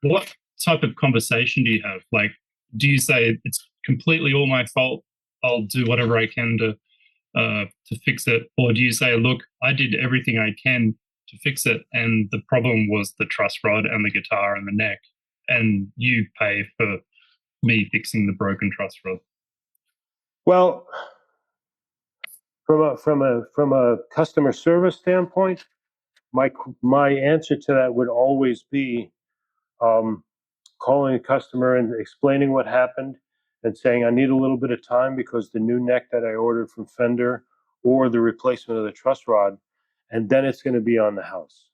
what type of conversation do you have? Like, do you say it's completely all my fault, I'll do whatever I can to fix it? Or do you say, look, I did everything I can to fix it and the problem was the truss rod and the guitar and the neck, and you pay for me fixing the broken truss rod? Well, from a customer service standpoint, my answer to that would always be calling a customer and explaining what happened and saying I need a little bit of time because the new neck that I ordered from Fender or the replacement of the truss rod, and then it's going to be on the house.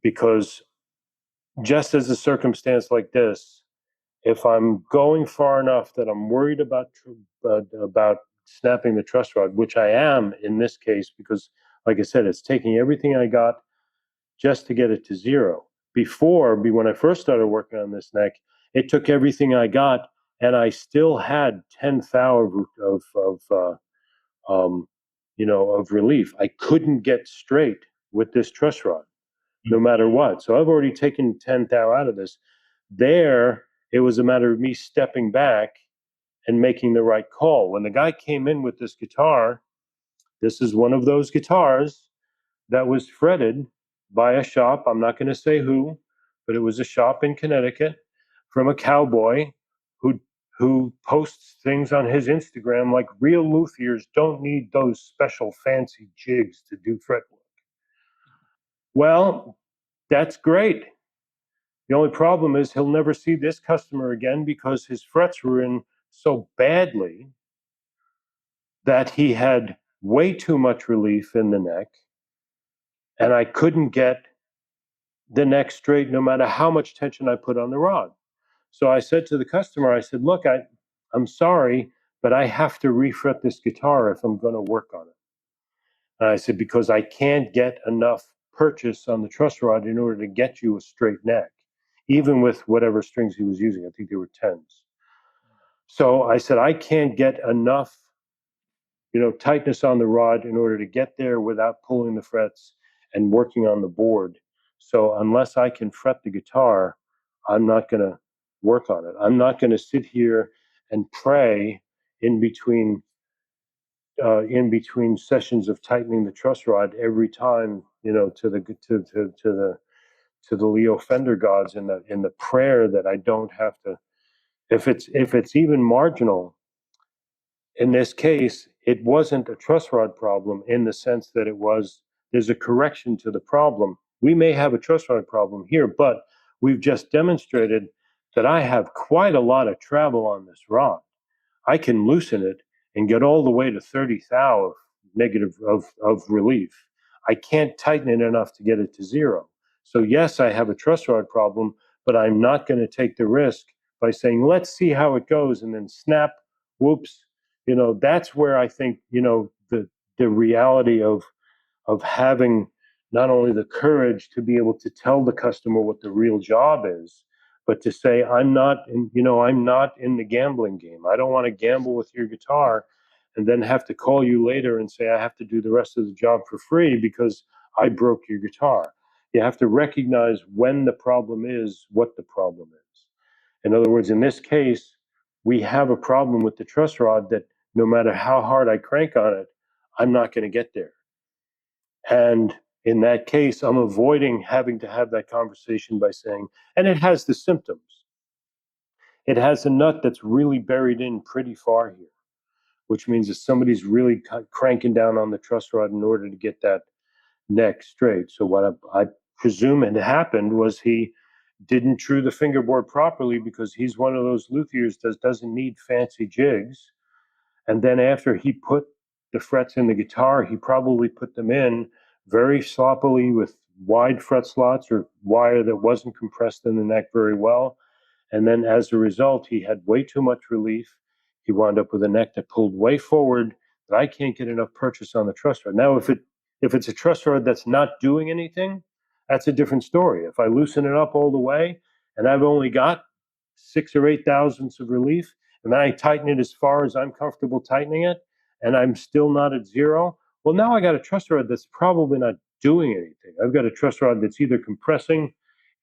Because just as a circumstance like this, if I'm going far enough that I'm worried about snapping the truss rod, which I am in this case, because like I said, it's taking everything I got just to get it to zero. Before, when I first started working on this neck, it took everything I got, and I still had 10 thou of relief. I couldn't get straight with this truss rod, no matter what. So I've already taken 10 thou out of this. There, it was a matter of me stepping back and making the right call. When the guy came in with this guitar, this is one of those guitars that was fretted by a shop. I'm not going to say who, but it was a shop in Connecticut from a cowboy who posts things on his Instagram like real luthiers don't need those special fancy jigs to do fret work. Well, that's great. The only problem is he'll never see this customer again because his frets were in so badly that he had way too much relief in the neck, and I couldn't get the neck straight no matter how much tension I put on the rod. So I said to the customer, I said, look, I'm sorry, but I have to refret this guitar if I'm going to work on it. And I said, because I can't get enough purchase on the truss rod in order to get you a straight neck, even with whatever strings he was using. I think they were 10s. So I said, I can't get enough, tightness on the rod in order to get there without pulling the frets and working on the board. So unless I can fret the guitar, I'm not going to work on it. I'm not going to sit here and pray in between sessions of tightening the truss rod every time, to the Leo Fender gods in the prayer that I don't have to. If it's even marginal, in this case, it wasn't a truss rod problem in the sense that there's a correction to the problem. We may have a truss rod problem here, but we've just demonstrated that I have quite a lot of travel on this rod. I can loosen it and get all the way to 30 thou of negative of relief, I can't tighten it enough to get it to 0. So yes, I have a truss rod problem, but I'm not going to take the risk by saying, let's see how it goes, and then snap, whoops. That's where I think, the reality of having not only the courage to be able to tell the customer what the real job is, but to say, I'm not in the gambling game. I don't want to gamble with your guitar and then have to call you later and say I have to do the rest of the job for free because I broke your guitar. You have to recognize when the problem is, what the problem is. In other words, in this case, we have a problem with the truss rod that no matter how hard I crank on it, I'm not going to get there. And in that case, I'm avoiding having to have that conversation by saying, and it has the symptoms. It has a nut that's really buried in pretty far here, which means that somebody's really cranking down on the truss rod in order to get that neck straight. So what I presume had happened was he didn't true the fingerboard properly because he's one of those luthiers that doesn't need fancy jigs. And then after he put the frets in the guitar, he probably put them in very sloppily with wide fret slots or wire that wasn't compressed in the neck very well. And then as a result, he had way too much relief. He wound up with a neck that pulled way forward that I can't get enough purchase on the truss rod. Now, if it's a truss rod that's not doing anything, that's a different story. If I loosen it up all the way and I've only got 6 or 8 thousandths of relief, and then I tighten it as far as I'm comfortable tightening it, and I'm still not at 0, well, now I got a truss rod that's probably not doing anything. I've got a truss rod that's either compressing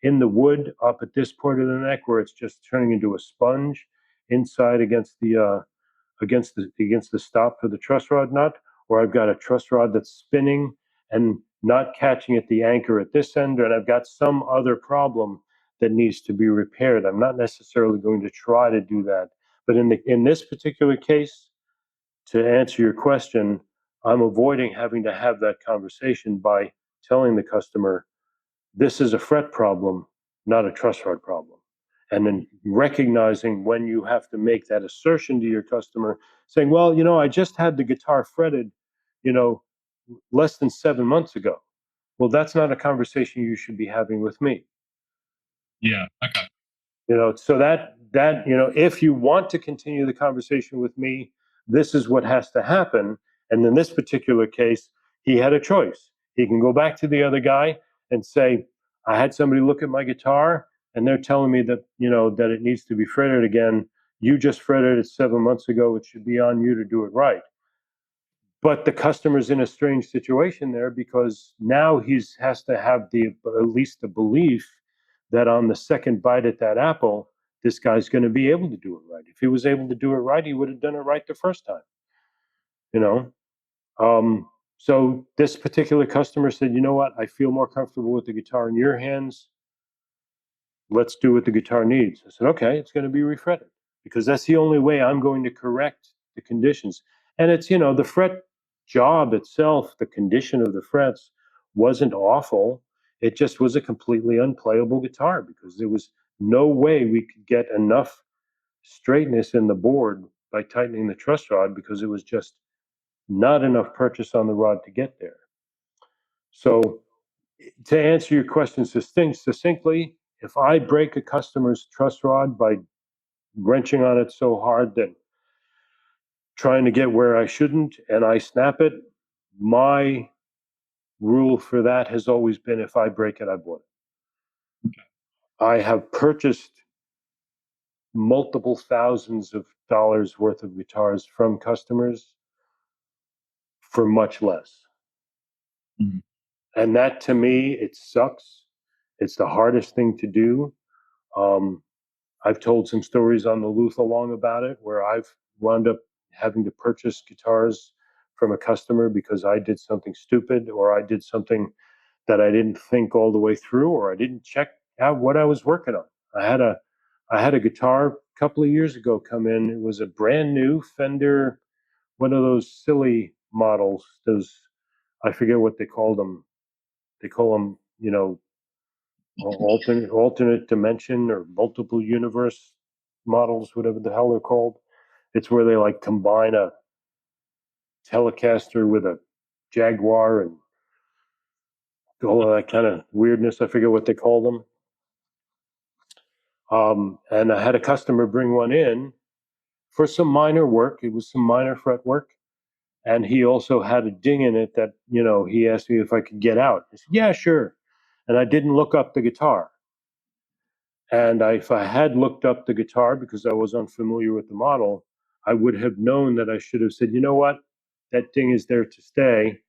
in the wood up at this part of the neck where it's just turning into a sponge inside against the stop for the truss rod nut, or I've got a truss rod that's spinning and not catching at the anchor at this end, and I've got some other problem that needs to be repaired. I'm not necessarily going to try to do that. But in this particular case, to answer your question, I'm avoiding having to have that conversation by telling the customer, this is a fret problem, not a truss rod problem. And then recognizing when you have to make that assertion to your customer, saying, well, I just had the guitar fretted, less than 7 months ago. Well, that's not a conversation you should be having with me. Yeah. Okay. So that if you want to continue the conversation with me, this is what has to happen. And in this particular case, he had a choice. He can go back to the other guy and say, I had somebody look at my guitar and they're telling me that, that it needs to be fretted again. You just fretted it 7 months ago. It should be on you to do it right. But the customer's in a strange situation there because now he has to have at least the belief that on the second bite at that apple, this guy's going to be able to do it right. If he was able to do it right, he would have done it right the first time. So this particular customer said, you know what? I feel more comfortable with the guitar in your hands. Let's do what the guitar needs. I said, okay, it's going to be refretted because that's the only way I'm going to correct the conditions. And it's, the fret job itself, the condition of the frets wasn't awful. It just was a completely unplayable guitar because there was no way we could get enough straightness in the board by tightening the truss rod because it was just not enough purchase on the rod to get there. So to answer your question succinctly, if I break a customer's truss rod by wrenching on it so hard that trying to get where I shouldn't and I snap it, my rule for that has always been if I break it, I bought it. Okay. I have purchased multiple thousands of dollars worth of guitars from customers for much less. Mm-hmm. And that to me, it sucks. It's the hardest thing to do. I've told some stories on the Looth along about it where I've wound up having to purchase guitars from a customer because I did something stupid or I did something that I didn't think all the way through or I didn't check out what I was working on. I had a guitar a couple of years ago come in. It was a brand new Fender, one of those silly models. Those, I forget what they called them. They call them, alternate dimension or multiple universe models, whatever the hell they're called. It's where they like combine a Telecaster with a Jaguar and all of that kind of weirdness. I forget what they call them. And I had a customer bring one in for some minor work. It was some minor fret work. And he also had a ding in it that, he asked me if I could get out. I said, yeah, sure. And I didn't look up the guitar. And if I had looked up the guitar because I was unfamiliar with the model, I would have known that I should have said, you know what, that ding is there to stay.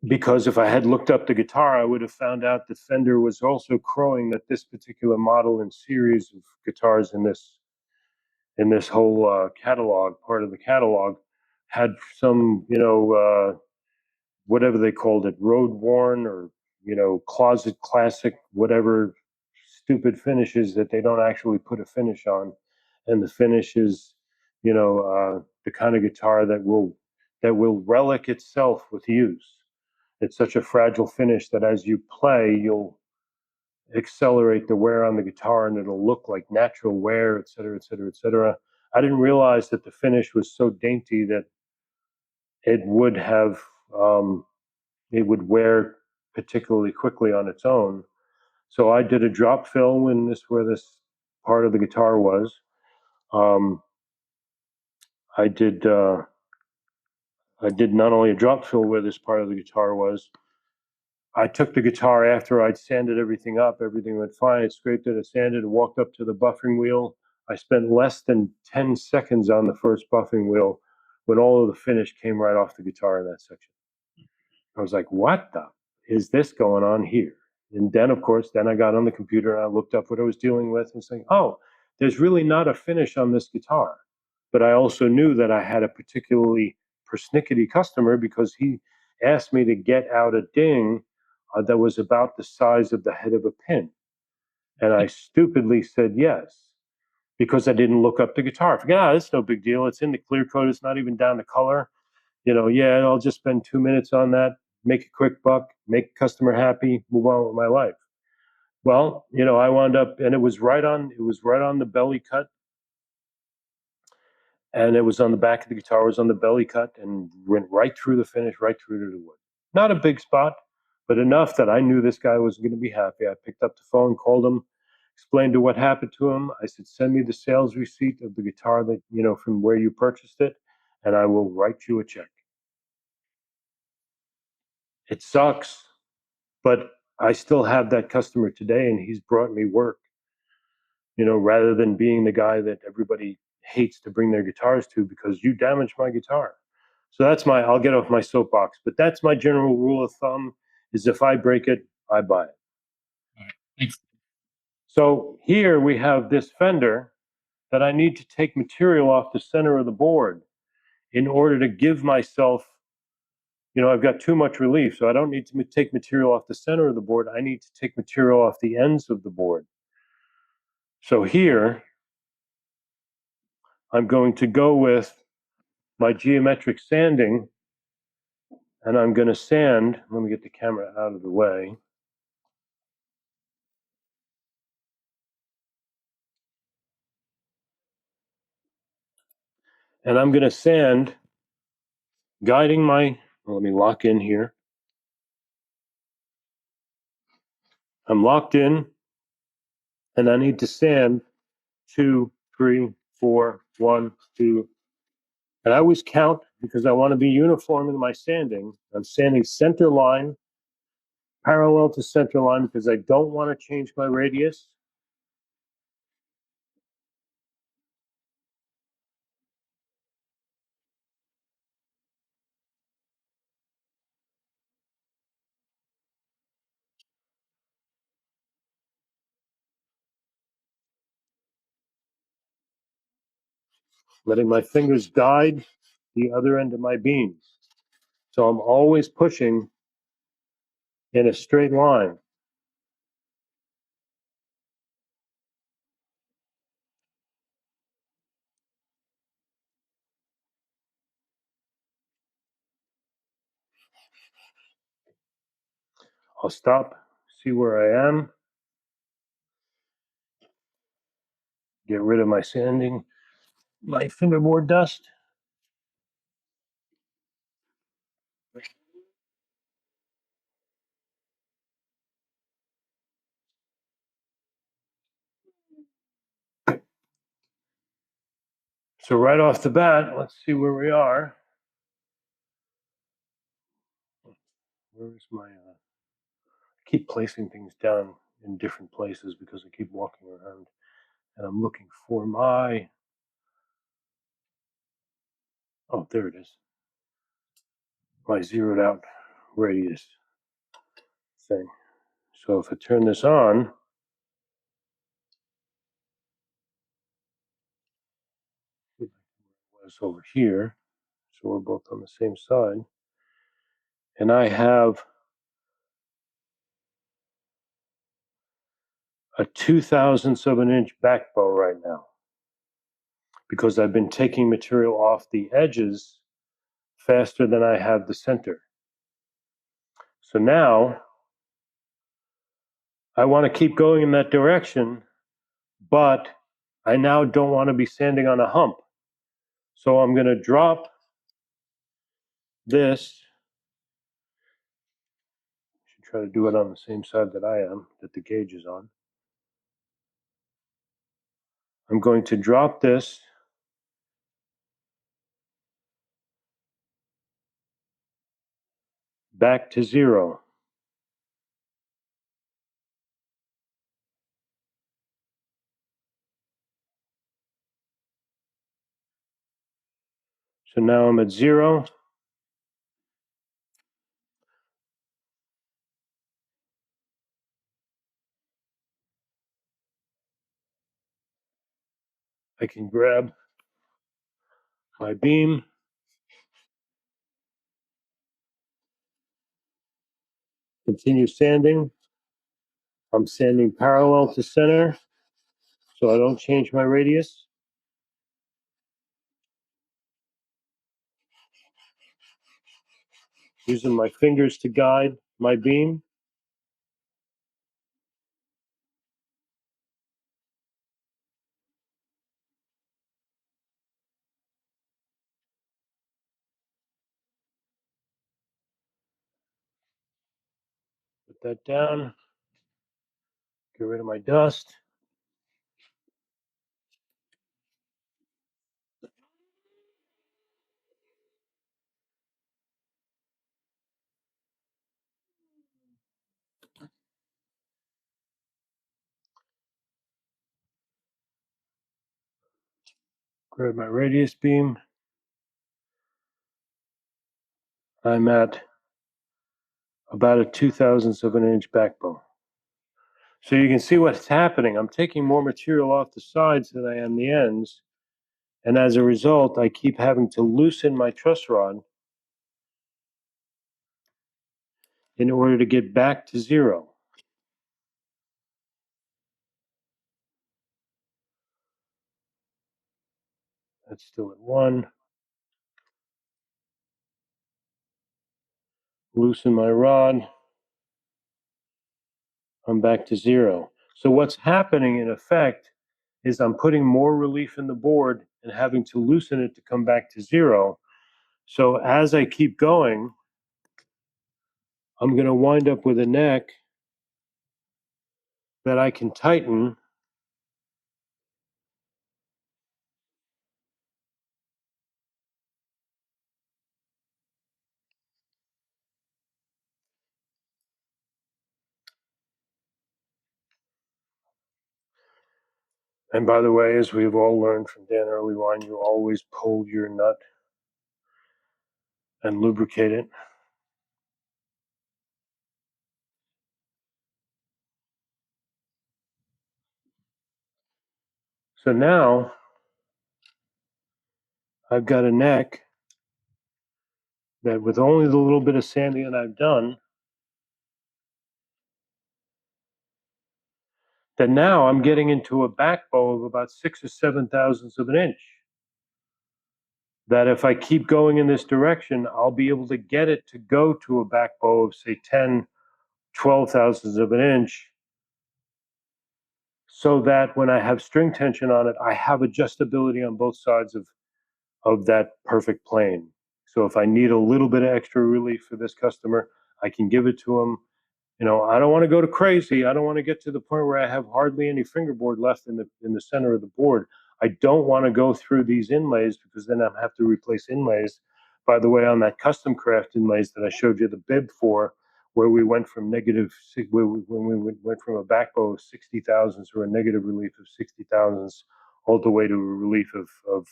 Because if I had looked up the guitar, I would have found out that Fender was also crowing that this particular model and series of guitars in this whole catalog, part of the catalog, had some, whatever they called it, road worn or, closet classic, whatever stupid finishes that they don't actually put a finish on. And the finish is, the kind of guitar that will relic itself with use. It's such a fragile finish that as you play, you'll accelerate the wear on the guitar and it'll look like natural wear, et cetera, et cetera, et cetera. I didn't realize that the finish was so dainty that it would have, it would wear particularly quickly on its own. So I did a drop fill where this part of the guitar was. I did not only a drop fill where this part of the guitar was, I took the guitar after I'd sanded everything up. Everything went fine. I scraped it, I sanded it, walked up to the buffing wheel. I spent less than 10 seconds on the first buffing wheel when all of the finish came right off the guitar in that section. I was like, what the is this going on here? And then, of course, I got on the computer and I looked up what I was dealing with and saying, oh, there's really not a finish on this guitar. But I also knew that I had a particularly persnickety customer because he asked me to get out a ding that was about the size of the head of a pin. And I stupidly said yes, because I didn't look up the guitar. I forgot, it's no big deal. It's in the clear coat. It's not even down to color. Yeah, I'll just spend 2 minutes on that, make a quick buck, make a customer happy, move on with my life. Well, I wound up, and it was right on the belly cut. And it was on the back of the guitar, it was on the belly cut and went right through the finish, right through to the wood. Not a big spot, but enough that I knew this guy was going to be happy. I picked up the phone, called him, explained what happened to him. I said, send me the sales receipt of the guitar that, from where you purchased it, and I will write you a check. It sucks, but I still have that customer today, and he's brought me work, rather than being the guy that everybody hates to bring their guitars to because you damaged my guitar. So I'll get off my soapbox, but that's my general rule of thumb is if I break it, I buy it. All right. Thanks. So here we have this fender that I need to take material off the center of the board in order to give myself, I've got too much relief, so I don't need to take material off the center of the board. I need to take material off the ends of the board. So here, I'm going to go with my geometric sanding, and I'm going to sand. Let me get the camera out of the way. And I'm going to sand, guiding let me lock in here. I'm locked in, and I need to sand 2, 3, 4, 1, 2. And I always count because I want to be uniform in my sanding. I'm sanding center line, parallel to center line because I don't want to change my radius. Letting my fingers guide the other end of my beams. So I'm always pushing in a straight line. I'll stop, see where I am, get rid of my sanding. my fingerboard dust. So right off the bat, let's see where we are. Where is my, I keep placing things down in different places because I keep walking around and I'm looking for my, oh, there it is. My zeroed out radius thing. So if I turn this on, it was over here. So we're both on the same side. And I have a 2/1000 of an inch back bow right now because I've been taking material off the edges faster than I have the center. So now I want to keep going in that direction, but I now don't want to be sanding on a hump. So I'm going to drop this. I should try to do it on the same side that I am, that the gauge is on. I'm going to drop this back to 0. So now I'm at 0. I can grab my beam, continue sanding. I'm sanding parallel to center so I don't change my radius. Using my fingers to guide my beam. Put that down. Get rid of my dust. Grab my radius beam. I'm at about a 2/1000 of an inch back bow. So you can see what's happening. I'm taking more material off the sides than I am the ends. And as a result, I keep having to loosen my truss rod in order to get back to 0. That's still at 1. Loosen my rod. I'm back to 0. So what's happening in effect is I'm putting more relief in the board and having to loosen it to come back to 0. So as I keep going, I'm going to wind up with a neck that I can tighten And by the way, as we've all learned from Dan Earlywine, you always pull your nut and lubricate it. So now I've got a neck that with only the little bit of sanding that I've done, that now I'm getting into a back bow of about 6 or 7/1000 of an inch. That if I keep going in this direction, I'll be able to get it to go to a back bow of say 10, 12/1000 of an inch so that when I have string tension on it, I have adjustability on both sides of that perfect plane. So if I need a little bit of extra relief for this customer, I can give it to them. You know, I don't want to go to crazy. I don't want to get to the point where I have hardly any fingerboard left in the center of the board. I don't want to go through these inlays because then I have to replace inlays. By the way, on that custom craft inlays that I showed you the bib for, where we went from when we went from a back bow of 60 thousandths or a negative relief of 60 thousandths all the way to a relief of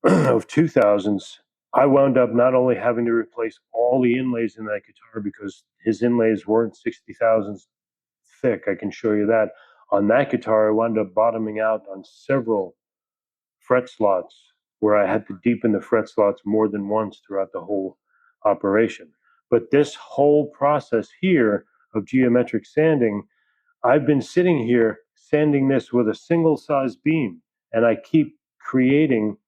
2000s, I wound up not only having to replace all the inlays in that guitar because his inlays weren't 60 thousandths thick. I can show you that. On that guitar, I wound up bottoming out on several fret slots where I had to deepen the fret slots more than once throughout the whole operation. But this whole process here of geometric sanding, I've been sitting here sanding this with a single size beam, and I keep creating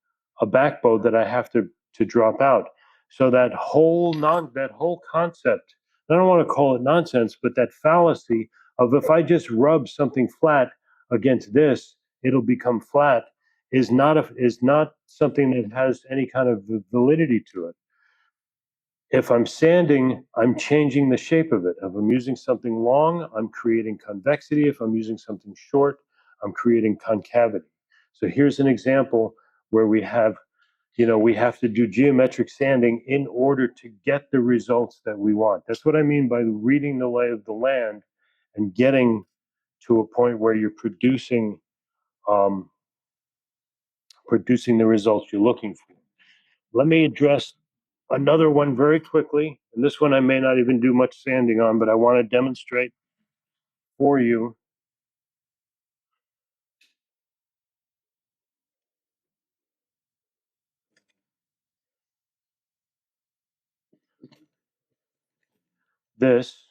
a back bow that I have to drop out. So that whole concept, I don't want to call it nonsense, but that fallacy of if I just rub something flat against this, it'll become flat, is not something that has any kind of validity to it. If I'm sanding, I'm changing the shape of it. If I'm using something long, I'm creating convexity. If I'm using something short, I'm creating concavity. So here's an example where we have to do geometric sanding in order to get the results that we want. That's what I mean by reading the lay of the land and getting to a point where you're producing the results you're looking for. Let me address another one very quickly, and this one I may not even do much sanding on, but I want to demonstrate for you. This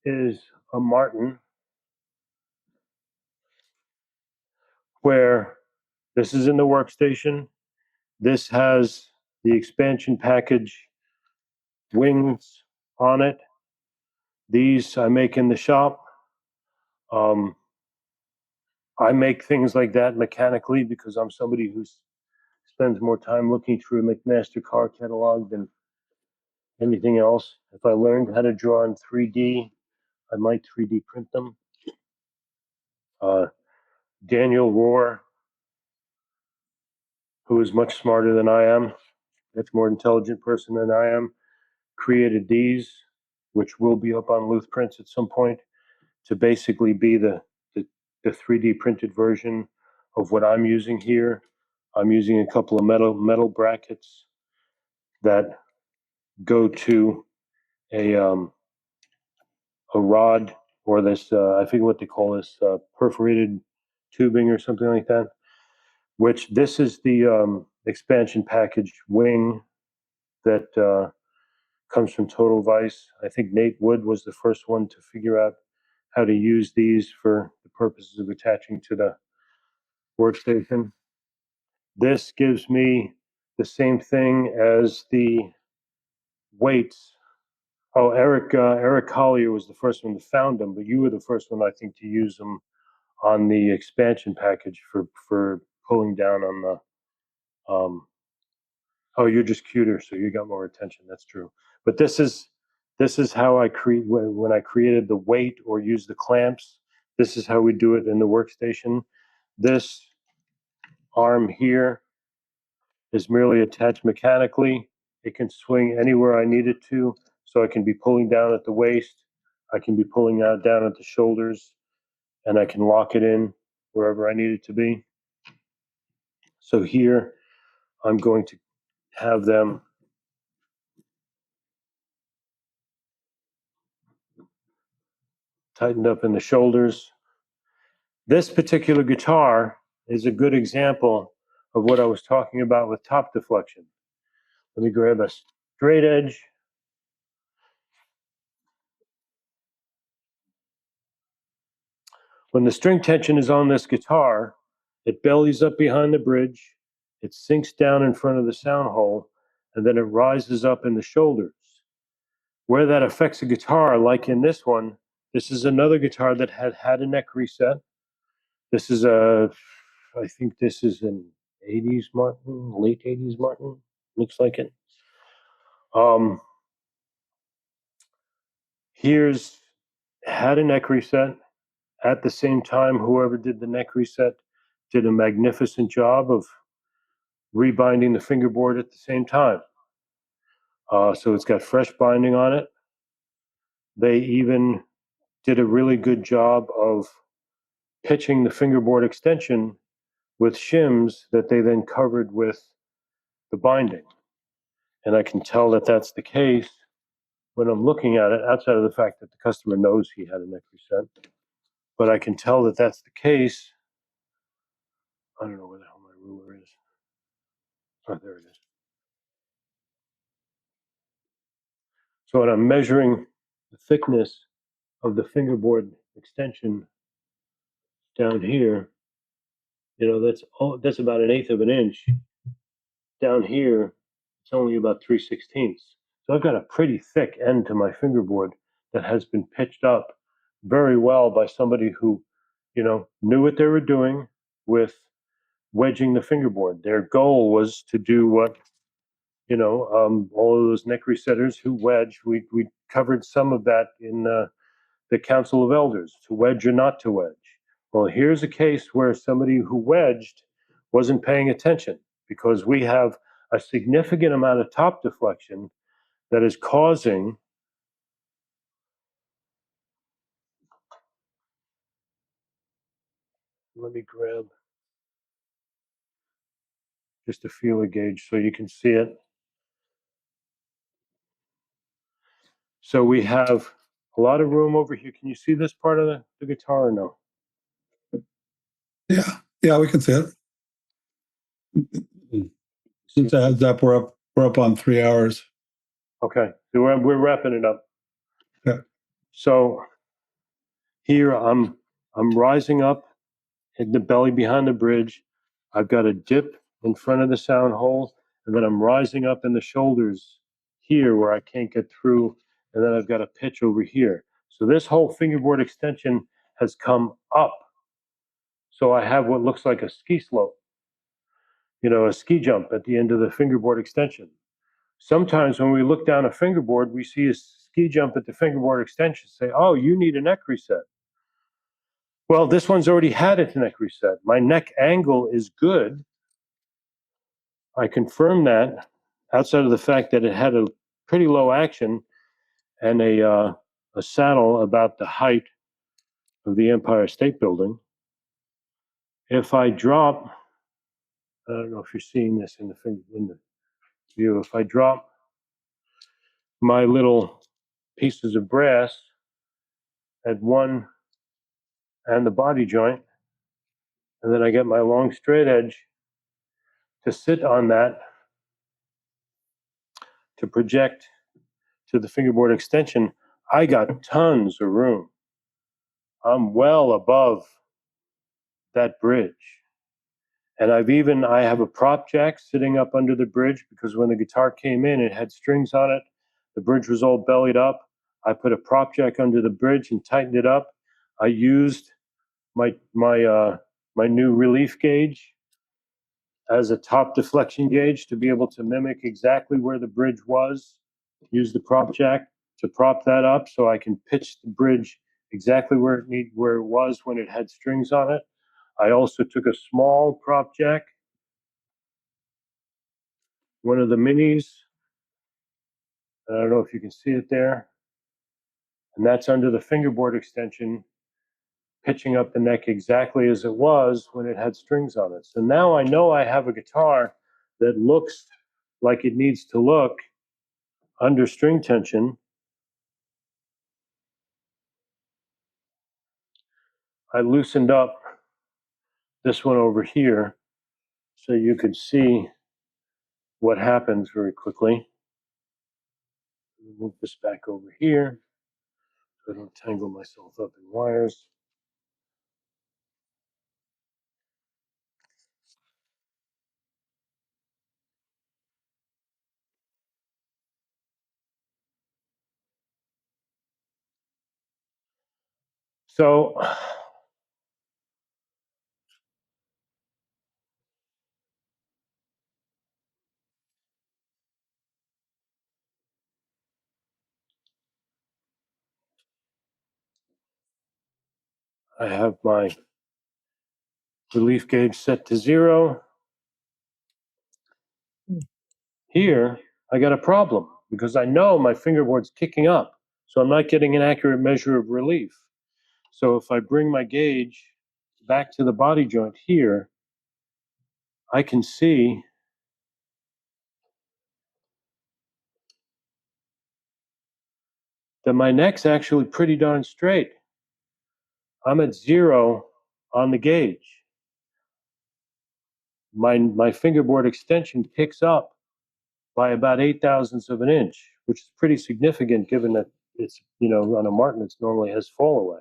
is a Martin where this is in the workstation. This has the expansion package wings on it. These I make in the shop. I make things like that mechanically because I'm somebody who spends more time looking through a McMaster car catalog than anything else. If I learned how to draw in 3D, I might 3D print them. Daniel Rohr, who is much smarter than I am, much more intelligent person than I am, created these, which will be up on Looth prints at some point, to basically be the 3D printed version of what I'm using here. I'm using a couple of metal brackets that go to a rod, or this I forget what they call this, perforated tubing or something like that. Which this is the expansion package wing that comes from Total Vice. I think Nate Wood was the first one to figure out how to use these for the purposes of attaching to the workstation. This gives me the same thing as the weights. Oh, Eric Collier was the first one to found them, but you were the first one, I think, to use them on the expansion package for pulling down on the. Oh, you're just cuter, so you got more attention. That's true. But this is how I create when I created the weight or use the clamps. This is how we do it in the workstation. This arm here is merely attached mechanically. It can swing anywhere I need it to, so I can be pulling down at the waist. I can be pulling out down at the shoulders, and I can lock it in wherever I need it to be. So here, I'm going to have them tightened up in the shoulders. This particular guitar is a good example of what I was talking about with top deflection. Let me grab a straight edge. When the string tension is on this guitar, it bellies up behind the bridge, it sinks down in front of the sound hole, and then it rises up in the shoulders. Where that affects a guitar, like in this one, This is another guitar that had a neck reset. This is I think this is an 80s Martin, late 80s Martin, looks like it. Here's had a neck reset. At the same time, whoever did the neck reset did a magnificent job of rebinding the fingerboard at the same time. So it's got fresh binding on it. They even did a really good job of pitching the fingerboard extension with shims that they then covered with the binding. And I can tell that that's the case when I'm looking at it, outside of the fact that the customer knows he had a neck reset. But I can tell that that's the case. I don't know where the hell my ruler is. Oh, there it is. So when I'm measuring the thickness of the fingerboard extension down here, that's about 1/8 of an inch. Down here, it's only about 3/16. So I've got a pretty thick end to my fingerboard that has been pitched up very well by somebody who, knew what they were doing with wedging the fingerboard. Their goal was to do what, all of those neck resetters who wedge. We covered some of that in the Council of Elders, to wedge or not to wedge. Well, here's a case where somebody who wedged wasn't paying attention, because we have a significant amount of top deflection that is causing let me grab just a feeler gauge so you can see it. So we have a lot of room over here. Can you see this part of the guitar or no? Yeah, we can see it. Since a heads up, we're up on 3 hours. Okay, so we're wrapping it up. Yeah. So here I'm rising up in the belly behind the bridge. I've got a dip in front of the sound hole, and then I'm rising up in the shoulders here where I can't get through, and then I've got a pitch over here. So this whole fingerboard extension has come up. So I have what looks like a ski slope, a ski jump at the end of the fingerboard extension. Sometimes when we look down a fingerboard, we see a ski jump at the fingerboard extension, say, oh, you need a neck reset. Well, this one's already had its neck reset. My neck angle is good. I confirm that, outside of the fact that it had a pretty low action and a saddle about the height of the Empire State Building. If I drop, I don't know if you're seeing this in the view, if I drop my little pieces of brass at one and the body joint, and then I get my long straight edge to sit on that to project to the fingerboard extension, I got tons of room. I'm well above that bridge. And I have a prop jack sitting up under the bridge, because when the guitar came in, it had strings on it. The bridge was all bellied up. I put a prop jack under the bridge and tightened it up. I used my new relief gauge as a top deflection gauge to be able to mimic exactly where the bridge was. Use the prop jack to prop that up so I can pitch the bridge exactly where it was when it had strings on it. I also took a small prop jack, one of the minis. I don't know if you can see it there. And that's under the fingerboard extension, pitching up the neck exactly as it was when it had strings on it. So now I know I have a guitar that looks like it needs to look under string tension. I loosened up this one over here so you could see what happens very quickly. Move this back over here so I don't tangle myself up in wires. So I have my relief gauge set to 0. Here, I got a problem because I know my fingerboard's kicking up, so I'm not getting an accurate measure of relief. So if I bring my gauge back to the body joint here, I can see that my neck's actually pretty darn straight. I'm at 0 on the gauge. My fingerboard extension picks up by about 0.008 of an inch, which is pretty significant given that it's, on a Martin, it normally has fall away.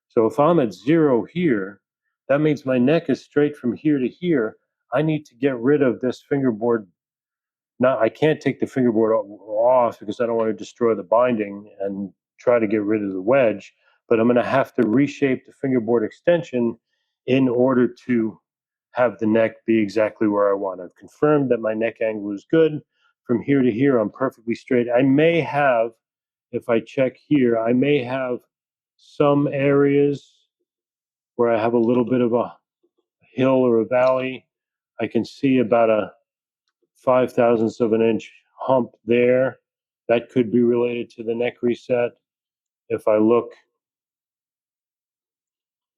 So if I'm at 0 here, that means my neck is straight from here to here. I need to get rid of this fingerboard. Now, I can't take the fingerboard off because I don't want to destroy the binding and try to get rid of the wedge, but I'm going to have to reshape the fingerboard extension in order to have the neck be exactly where I want. I've confirmed that my neck angle is good. From here to here, I'm perfectly straight. I may have, if I check here, I may have some areas where I have a little bit of a hill or a valley. I can see about a 0.005 of an inch hump there. That could be related to the neck reset. If I look,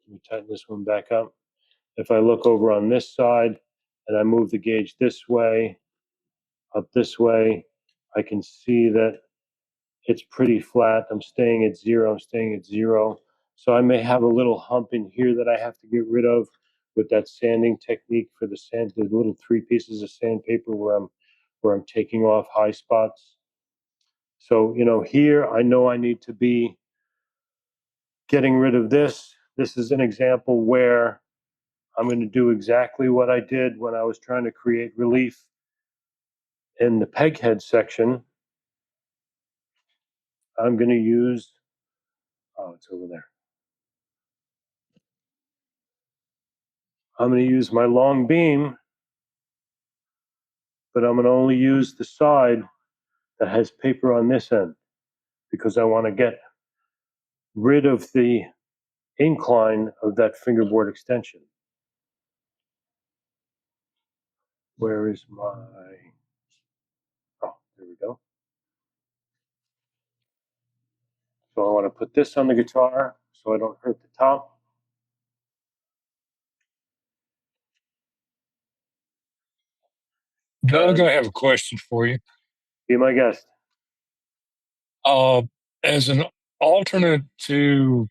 let me tighten this one back up. If I look over on this side and I move the gauge this way, up this way, I can see that it's pretty flat. I'm staying at 0, I'm staying at 0. So I may have a little hump in here that I have to get rid of with that sanding technique for the little 3 pieces of sandpaper where I'm taking off high spots. So, here I know I need to be getting rid of this. This is an example where I'm going to do exactly what I did when I was trying to create relief in the peg head section. I'm going to use, it's over there. I'm going to use my long beam, but I'm going to only use the side that has paper on this end because I want to get rid of the incline of that fingerboard extension. Where is my, there we go. So I want to put this on the guitar so I don't hurt the top. Doug, I have a question for you. Be my guest. As an alternate to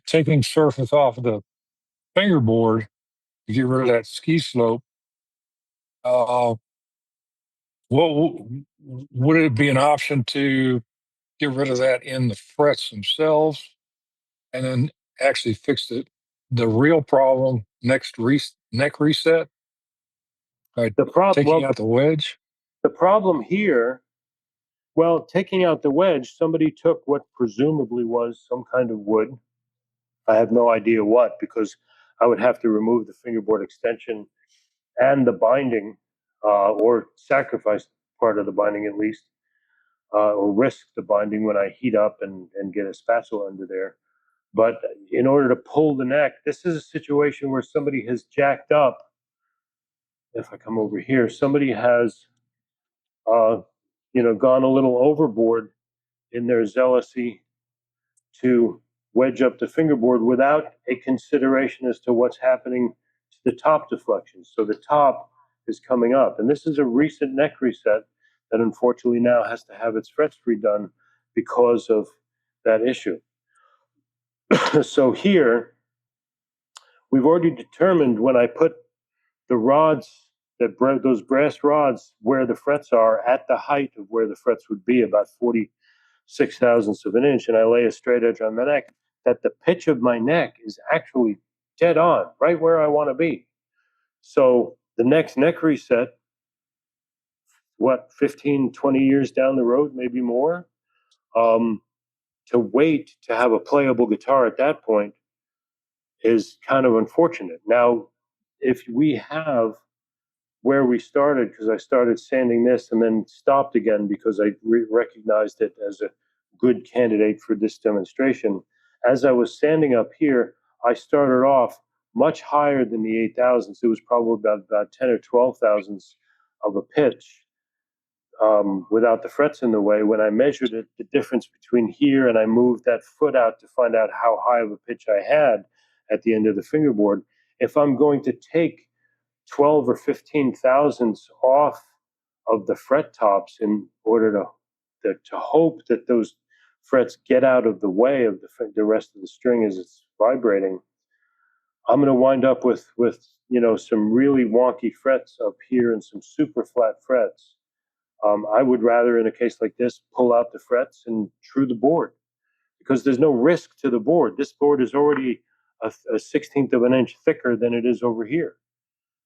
taking surface off of the fingerboard to get rid of that ski slope, what would it be an option to get rid of that in the frets themselves and then actually fix the real problem neck reset by taking out the wedge? The problem here, well, taking out the wedge, somebody took what presumably was some kind of wood. I have no idea what, because I would have to remove the fingerboard extension and the binding, or sacrifice part of the binding at least, or risk the binding when I heat up and get a spatula under there. But in order to pull the neck, this is a situation where somebody has jacked up. If I come over here, somebody has, gone a little overboard in their zealousy to wedge up the fingerboard without a consideration as to what's happening to the top deflection. So the top is coming up. And this is a recent neck reset that unfortunately now has to have its frets redone because of that issue. So here, we've already determined when I put the rods, those brass rods where the frets are at the height of where the frets would be, about 46,000ths of an inch, and I lay a straight edge on the neck, that the pitch of my neck is actually dead on, right where I want to be. So the next neck reset, 15, 20 years down the road, maybe more, to wait to have a playable guitar at that point is kind of unfortunate. Now, if we have where we started, because I started sanding this and then stopped again because I recognized it as a good candidate for this demonstration. As I was sanding up here, I started off much higher than the 8,000s. It was probably about 10 or 12 thousandths of a pitch without the frets in the way. When I measured it, the difference between here and I moved that foot out to find out how high of a pitch I had at the end of the fingerboard. If I'm going to take 12 or 15 thousandths off of the fret tops in order to hope that those frets get out of the way of the rest of the string as it's vibrating, I'm going to wind up with some really wonky frets up here and some super flat frets. I would rather, in a case like this, pull out the frets and true the board, because there's no risk to the board. This board is already a 16th of an inch thicker than it is over here,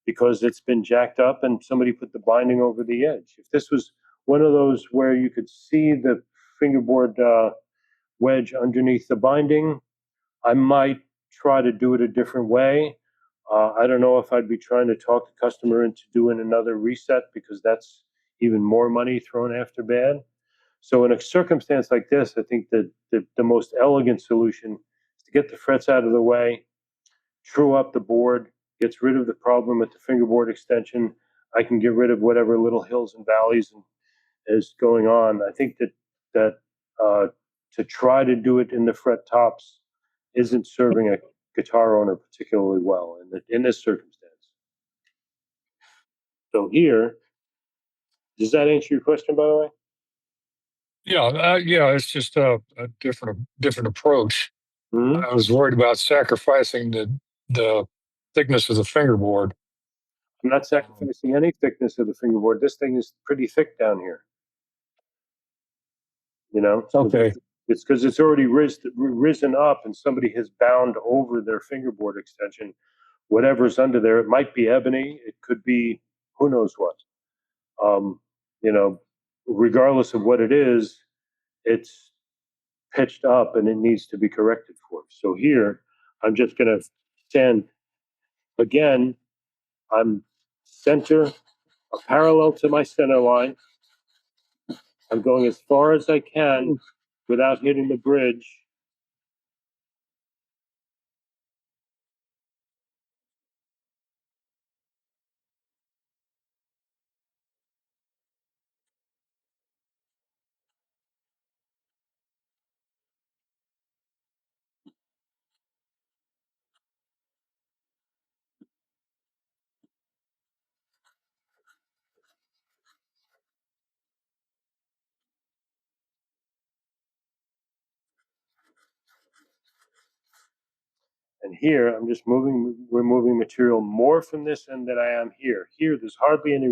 because it's been jacked up and somebody put the binding over the edge. If this was one of those where you could see the fingerboard wedge underneath the binding, I might try to do it a different way. I don't know if I'd be trying to talk the customer into doing another reset, because that's even more money thrown after bad. So in a circumstance like this, I think that the most elegant solution is to get the frets out of the way, true up the board, gets rid of the problem with the fingerboard extension. I can get rid of whatever little hills and valleys is going on. I think that to try to do it in the fret tops isn't serving a guitar owner particularly well in this circumstance. So here, does that answer your question, by the way? Yeah, it's just a different approach. Mm-hmm. I was worried about sacrificing the thickness of the fingerboard. I'm not sacrificing any thickness of the fingerboard. This thing is pretty thick down here. So Okay. it's because it's already risen up and somebody has bound over their fingerboard extension. Whatever's under there, it might be ebony, it could be who knows what. Regardless of what it is, it's pitched up and it needs to be corrected for. So here, I'm just going to stand again. I'm parallel to my center line. I'm going as far as I can without hitting the bridge. And here, I'm just removing material more from this end than I am here. Here, there's hardly any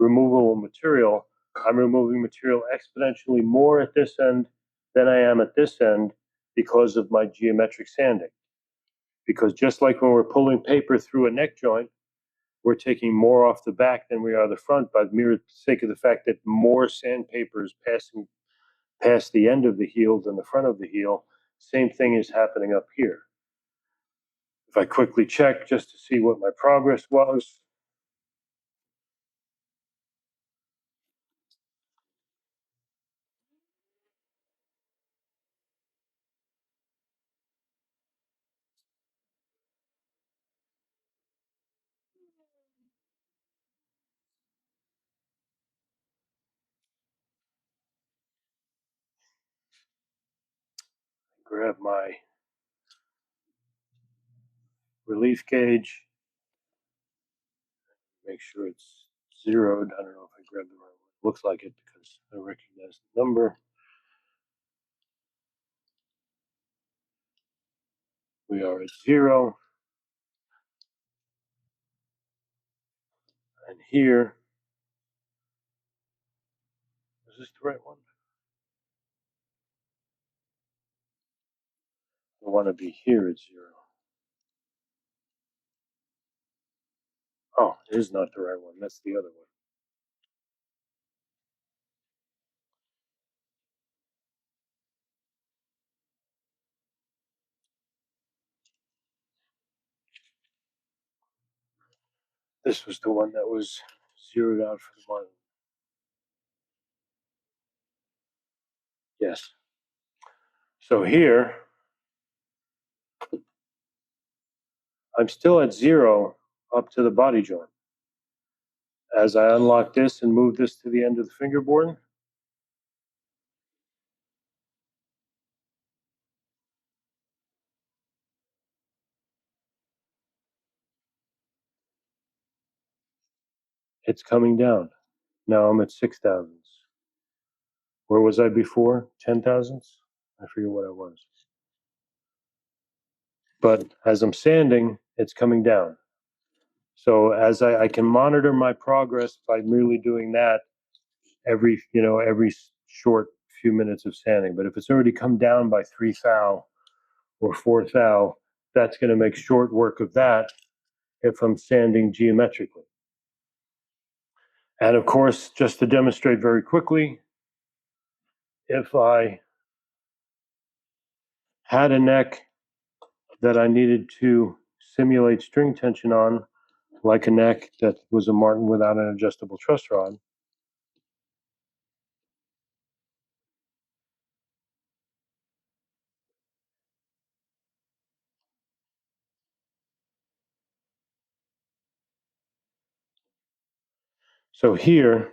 removable material. I'm removing material exponentially more at this end than I am at this end because of my geometric sanding. Because just like when we're pulling paper through a neck joint, we're taking more off the back than we are the front by the mere sake of the fact that more sandpaper is passing past the end of the heel than the front of the heel. Same thing is happening up here. If I quickly check just to see what my progress was, grab my relief gauge, make sure it's zeroed. I don't know if I grabbed the right one. Looks like it because I recognize the number. We are at 0. And here, is this the right one? I want to be here at 0. Oh, it is not the right one. That's the other one. This was the one that was zeroed out for the one. Yes. So here, I'm still at 0 up to the body joint. As I unlock this and move this to the end of the fingerboard, it's coming down. Now I'm at 6,000s. Where was I before? 10,000s? I forget what I was. But as I'm sanding, it's coming down. So as I can monitor my progress by merely doing that every short few minutes of sanding. But if it's already come down by 3 thou or 4 thou, that's going to make short work of that if I'm sanding geometrically. And of course, just to demonstrate very quickly, if I had a neck that I needed to simulate string tension on, like a neck that was a Martin without an adjustable truss rod, so here,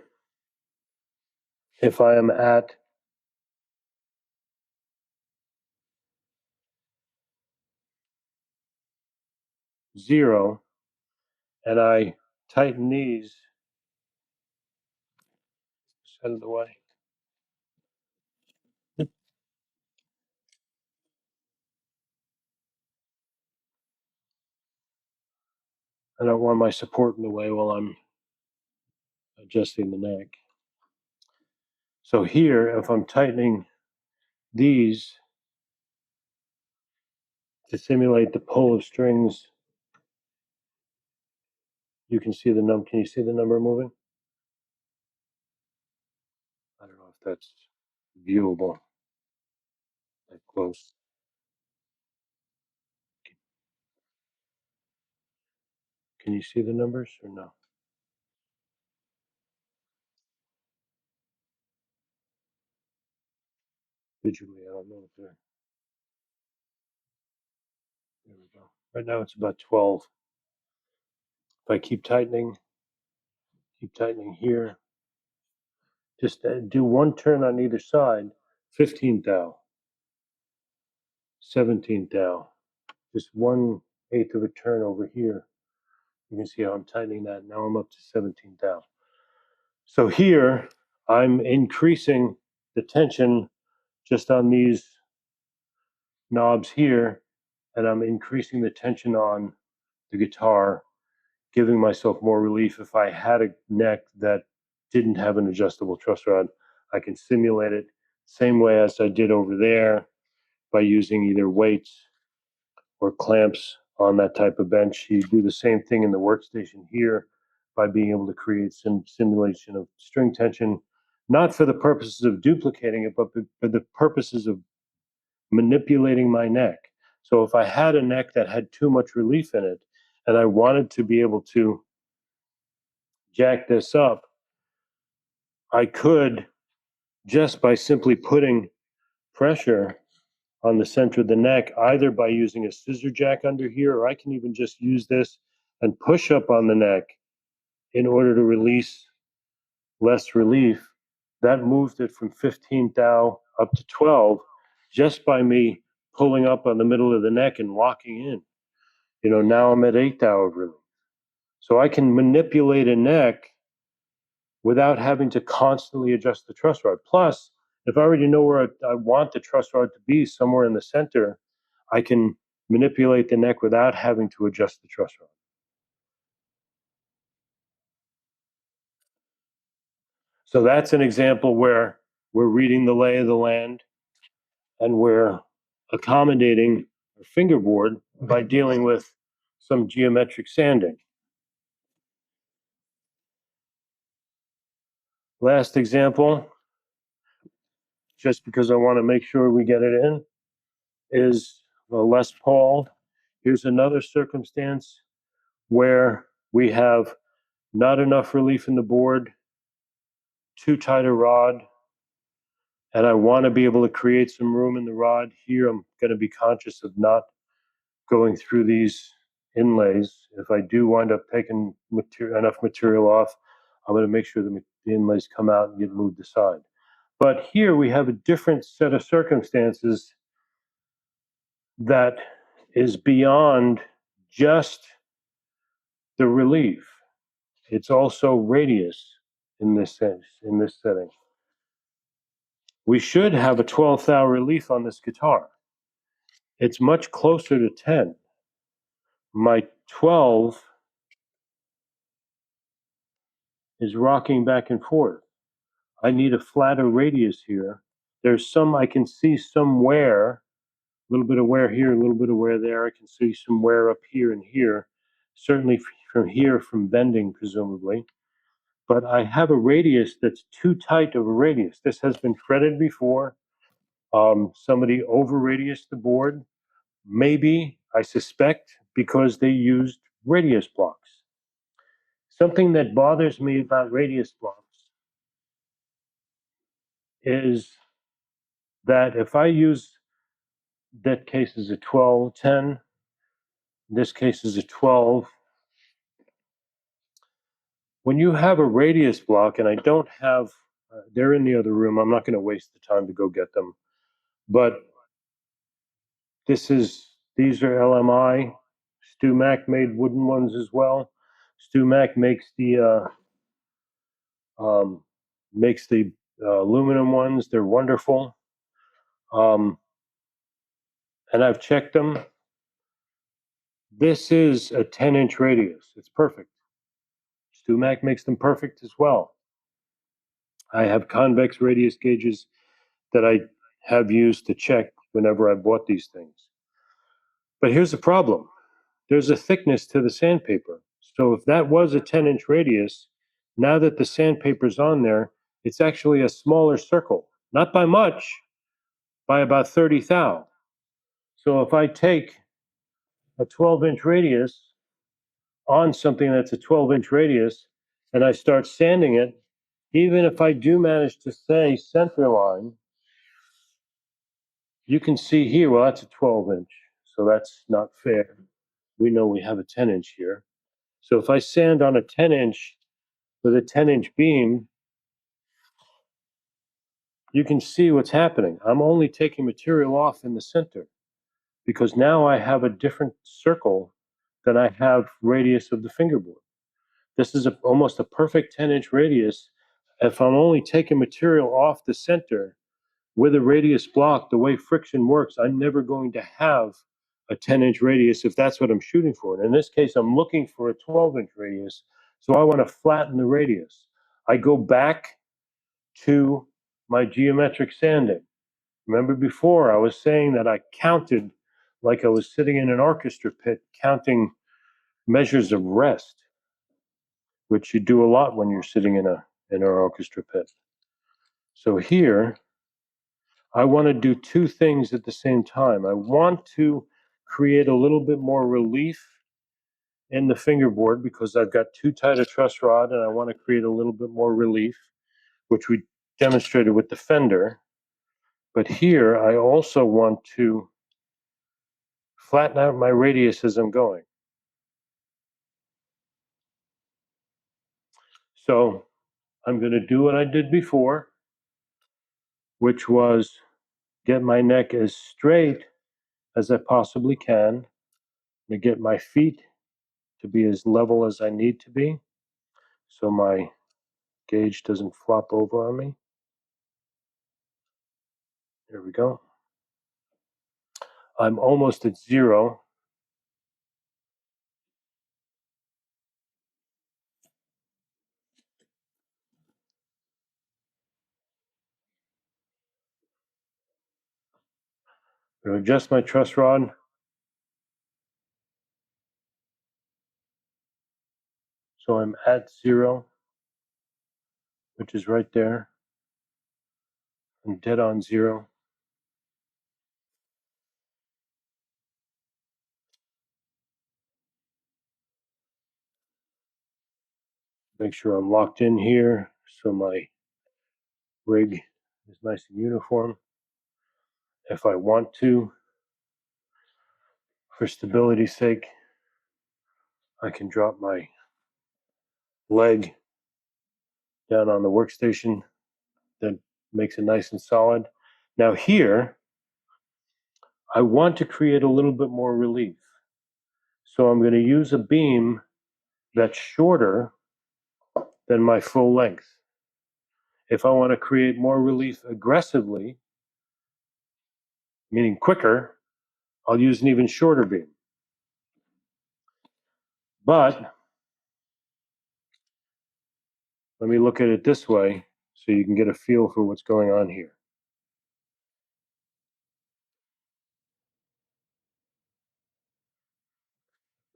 if I am at 0 and I tighten these, out of the way. I don't want my support in the way while I'm adjusting the neck. So here, if I'm tightening these to simulate the pull of strings, you can see the number. Can you see the number moving? I don't know if that's viewable that close. Can you see the numbers or no? Visually, I don't know if they're. There we go. Right now it's about 12. If I keep tightening here, just do one turn on either side, 15 thou, 17 thou, just 1/8 of a turn over here. You can see how I'm tightening that. Now I'm up to 17 thou. So here, I'm increasing the tension just on these knobs here, and I'm increasing the tension on the guitar, giving myself more relief. If I had a neck that didn't have an adjustable truss rod, I can simulate it same way as I did over there by using either weights or clamps on that type of bench. You do the same thing in the workstation here by being able to create some simulation of string tension, not for the purposes of duplicating it, but for the purposes of manipulating my neck. So if I had a neck that had too much relief in it and I wanted to be able to jack this up, I could, just by simply putting pressure on the center of the neck, either by using a scissor jack under here, or I can even just use this and push up on the neck in order to release less relief. That moved it from 15 thou up to 12 just by me pulling up on the middle of the neck and locking in. Now I'm at 8 thou of relief. So I can manipulate a neck without having to constantly adjust the truss rod. Plus, if I already know where I want the truss rod to be, somewhere in the center, I can manipulate the neck without having to adjust the truss rod. So that's an example where we're reading the lay of the land and we're accommodating our fingerboard by dealing with some geometric sanding. Last example, just because I want to make sure we get it in, is a Les Paul. Here's another circumstance where we have not enough relief in the board, too tight a rod, and I want to be able to create some room in the rod. Here I'm going to be conscious of not going through these inlays. If I do wind up taking enough material off, I'm going to make sure the inlays come out and get moved aside. But here we have a different set of circumstances that is beyond just the relief. It's also radius in this sense, in this setting. We should have a 12th thou relief on this guitar. It's much closer to 10. My 12 is rocking back and forth. I need a flatter radius here. There's some, I can see some wear, a little bit of wear here, a little bit of wear there. I can see some wear up here and here, certainly from here from bending, presumably. But I have a radius that's too tight of a radius. This has been fretted before. Somebody over radiused the board. Maybe, I suspect, because they used radius blocks. Something that bothers me about radius blocks is that if I use, that case is a 12, 10, this case is a 12. When you have a radius block, and I don't have, they're in the other room, I'm not going to waste the time to go get them, but these are LMI. Stu Mac made wooden ones as well. Stu Mac makes the aluminum ones. They're wonderful. And I've checked them. This is a 10-inch radius. It's perfect. Stu Mac makes them perfect as well. I have convex radius gauges that I have used to check whenever I bought these things. But here's the problem. There's a thickness to the sandpaper. So if that was a 10-inch radius, now that the sandpaper's on there, it's actually a smaller circle. Not by much, by about 30 thou. So if I take a 12-inch radius on something that's a 12-inch radius, and I start sanding it, even if I do manage to say center line, you can see here, well, that's a 12-inch, so that's not fair. We know we have a 10-inch here. So if I sand on a 10-inch with a 10-inch beam, you can see what's happening. I'm only taking material off in the center because now I have a different circle than I have radius of the fingerboard. This is almost a perfect 10-inch radius. If I'm only taking material off the center with a radius block, the way friction works, I'm never going to have a 10-inch radius if that's what I'm shooting for. And in this case, I'm looking for a 12-inch radius, so I want to flatten the radius. I go back to my geometric sanding. Remember before I was saying that I counted like I was sitting in an orchestra pit counting measures of rest, which you do a lot when you're sitting in an orchestra pit. So here, I want to do two things at the same time. I want to create a little bit more relief in the fingerboard because I've got too tight a truss rod, and I want to create a little bit more relief, which we demonstrated with the fender. But here, I also want to flatten out my radius as I'm going. So I'm going to do what I did before, which was get my neck as straight as I possibly can, to get my feet to be as level as I need to be so my gauge doesn't flop over on me. There we go. I'm almost at 0. I'm going to adjust my truss rod. So I'm at 0, which is right there. I'm dead on 0. Make sure I'm locked in here so my rig is nice and uniform. If I want to, for stability's sake, I can drop my leg down on the workstation. That makes it nice and solid. Now here, I want to create a little bit more relief. So I'm going to use a beam that's shorter than my full length. If I want to create more relief aggressively, meaning quicker, I'll use an even shorter beam. But let me look at it this way so you can get a feel for what's going on here.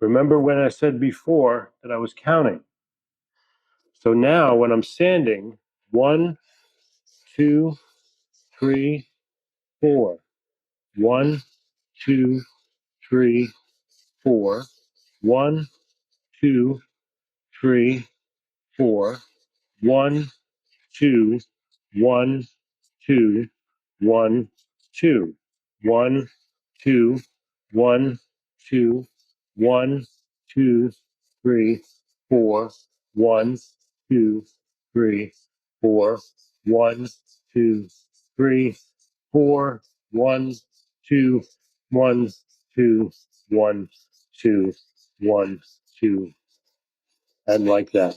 Remember when I said before that I was counting? So now when I'm sanding, 1, 2, 3, 4. 1, 2, 3, 4. 1, 2, 3, 4. 1, 2, 1, 2, 1, 2. 1, 2, 1, 2, 1, 2, 3, 4. 1, 2, 3, 4. 1, 2, 3, 4. 1, 2, 1, 2, 1, 2, 1, 2, and like that.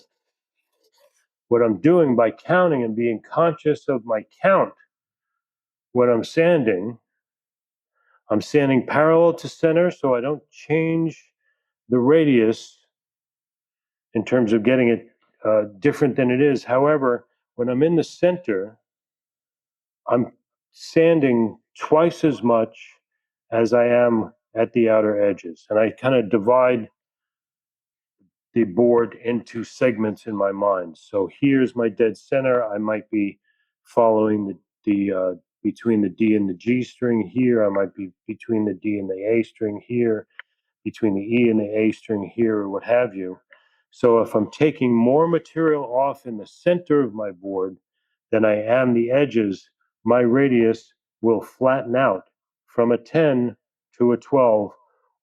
What I'm doing by counting and being conscious of my count when I'm sanding parallel to center so I don't change the radius in terms of getting it different than it is. However, when I'm in the center, I'm sanding twice as much as I am at the outer edges. And I kind of divide the board into segments in my mind. So here's my dead center. I might be following the between the D and the G string here. I might be between the D and the A string here, between the E and the A string here, or what have you. So if I'm taking more material off in the center of my board than I am the edges, my radius will flatten out from a 10 to a 12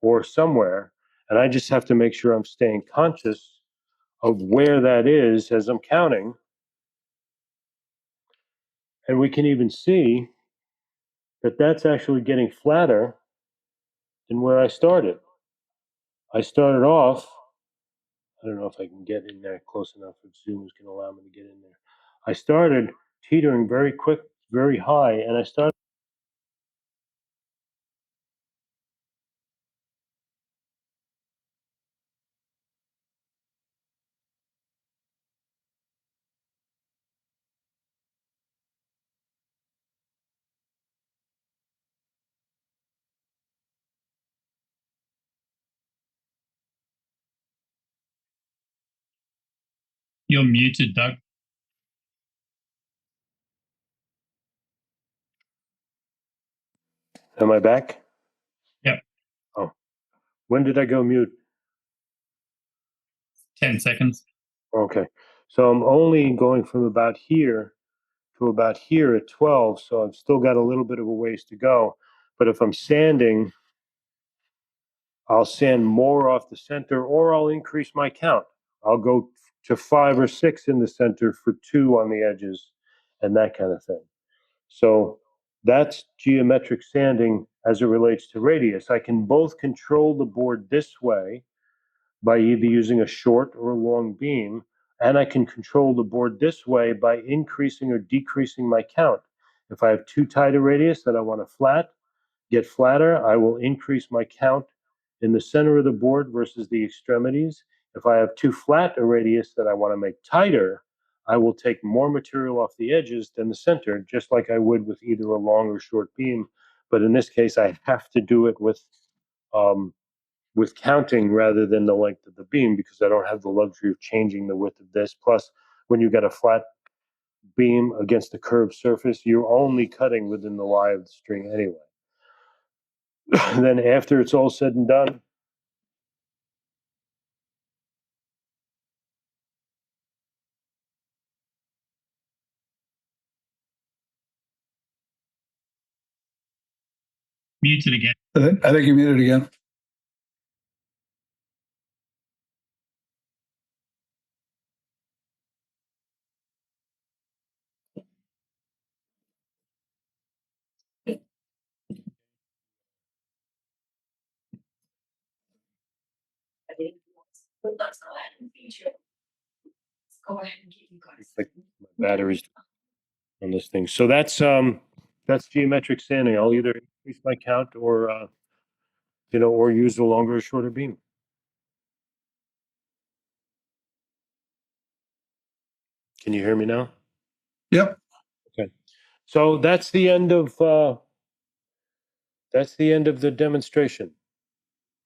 or somewhere. And I just have to make sure I'm staying conscious of where that is as I'm counting. And we can even see that that's actually getting flatter than where I started. I started off, I don't know if I can get in there close enough if Zoom is going to allow me to get in there. I started teetering very quick, very high, and I started. You're muted, Doug. Am I back? Yep. Oh, when did I go mute? 10 seconds. Okay, so I'm only going from about here to about here at 12, so I've still got a little bit of a ways to go. But if I'm sanding, I'll sand more off the center, or I'll increase my count. I'll go to 5 or 6 in the center for 2 on the edges, and that kind of thing. So that's geometric sanding as it relates to radius. I can both control the board this way by either using a short or a long beam, and I can control the board this way by increasing or decreasing my count. If I have too tight a radius that I want to get flatter, I will increase my count in the center of the board versus the extremities. If I have too flat a radius that I want to make tighter, I will take more material off the edges than the center, just like I would with either a long or short beam. But in this case, I have to do it with counting rather than the length of the beam, because I don't have the luxury of changing the width of this. Plus, when you got a flat beam against a curved surface, you're only cutting within the lie of the string anyway. Then after it's all said and done, Muted again. I think you're muted again. Like my batteries on this thing. So that's geometric sanding. I'll either increase my count or or use a longer or shorter beam. Can you hear me now? Yep. Okay. So that's the end of the demonstration.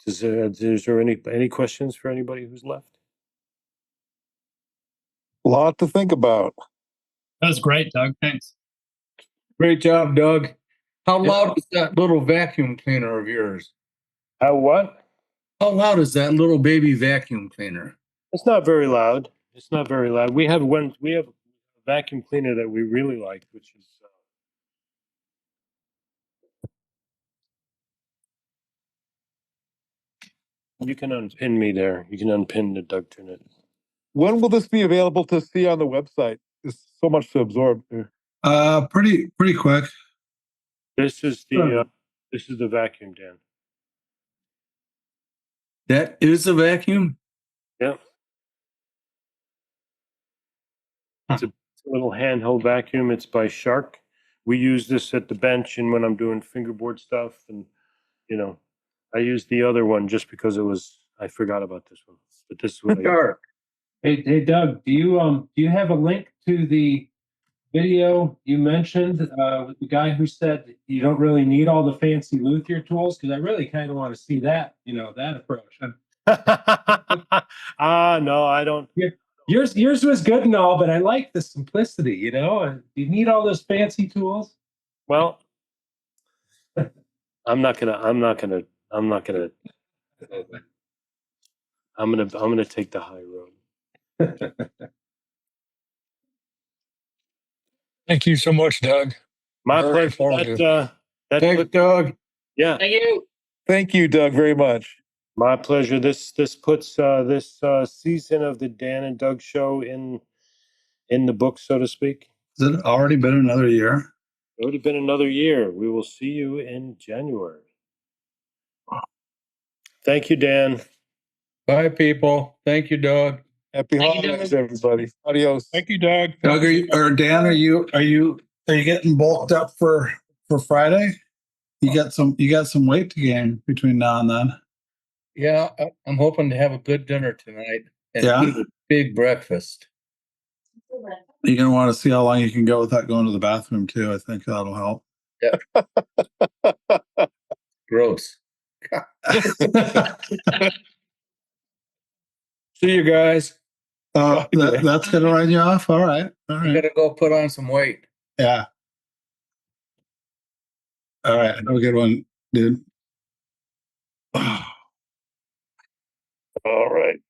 Is there any questions for anybody who's left? A lot to think about. That was great, Doug. Thanks. Great job, Doug. How loud is that little vacuum cleaner of yours? How what? How loud is that little baby vacuum cleaner? It's not very loud. It's not very loud. We have a vacuum cleaner that we really like, which is you can unpin me there. You can unpin the Doug Turnet. When will this be available to see on the website? There's so much to absorb here. Pretty quick. This is the vacuum, Dan. That is a vacuum? Yeah. It's a little handheld vacuum. It's by Shark. We use this at the bench and when I'm doing fingerboard stuff, and I used the other one just because I forgot about this one. But this is what Shark. Hey Doug, do you have a link to the video you mentioned with the guy who said you don't really need all the fancy luthier tools? Because I really kind of want to see that, that approach. No, I don't. Yours was good and all, but I like the simplicity. You need all those fancy tools. Well, I'm gonna take the high road. Thank you so much, Doug. My Very pleasure. Thanks, Doug. Yeah. Thank you. Thank you, Doug, very much. My pleasure. This puts this season of the Dan and Doug show in the book, so to speak. Has it already been another year? It would have been another year. We will see you in January. Thank you, Dan. Bye, people. Thank you, Doug. Happy holidays, everybody. Adios. Thank you, Doug. Doug, Dan, are you getting bulked up for Friday? You got some weight to gain between now and then. Yeah, I'm hoping to have a good dinner tonight and eat a big breakfast. You're gonna want to see how long you can go without going to the bathroom too. I think that'll help. Yeah. Gross. See you guys. That's gonna run you off. All right. I'm gonna go put on some weight. Yeah. All right. Have a good one, dude. All right.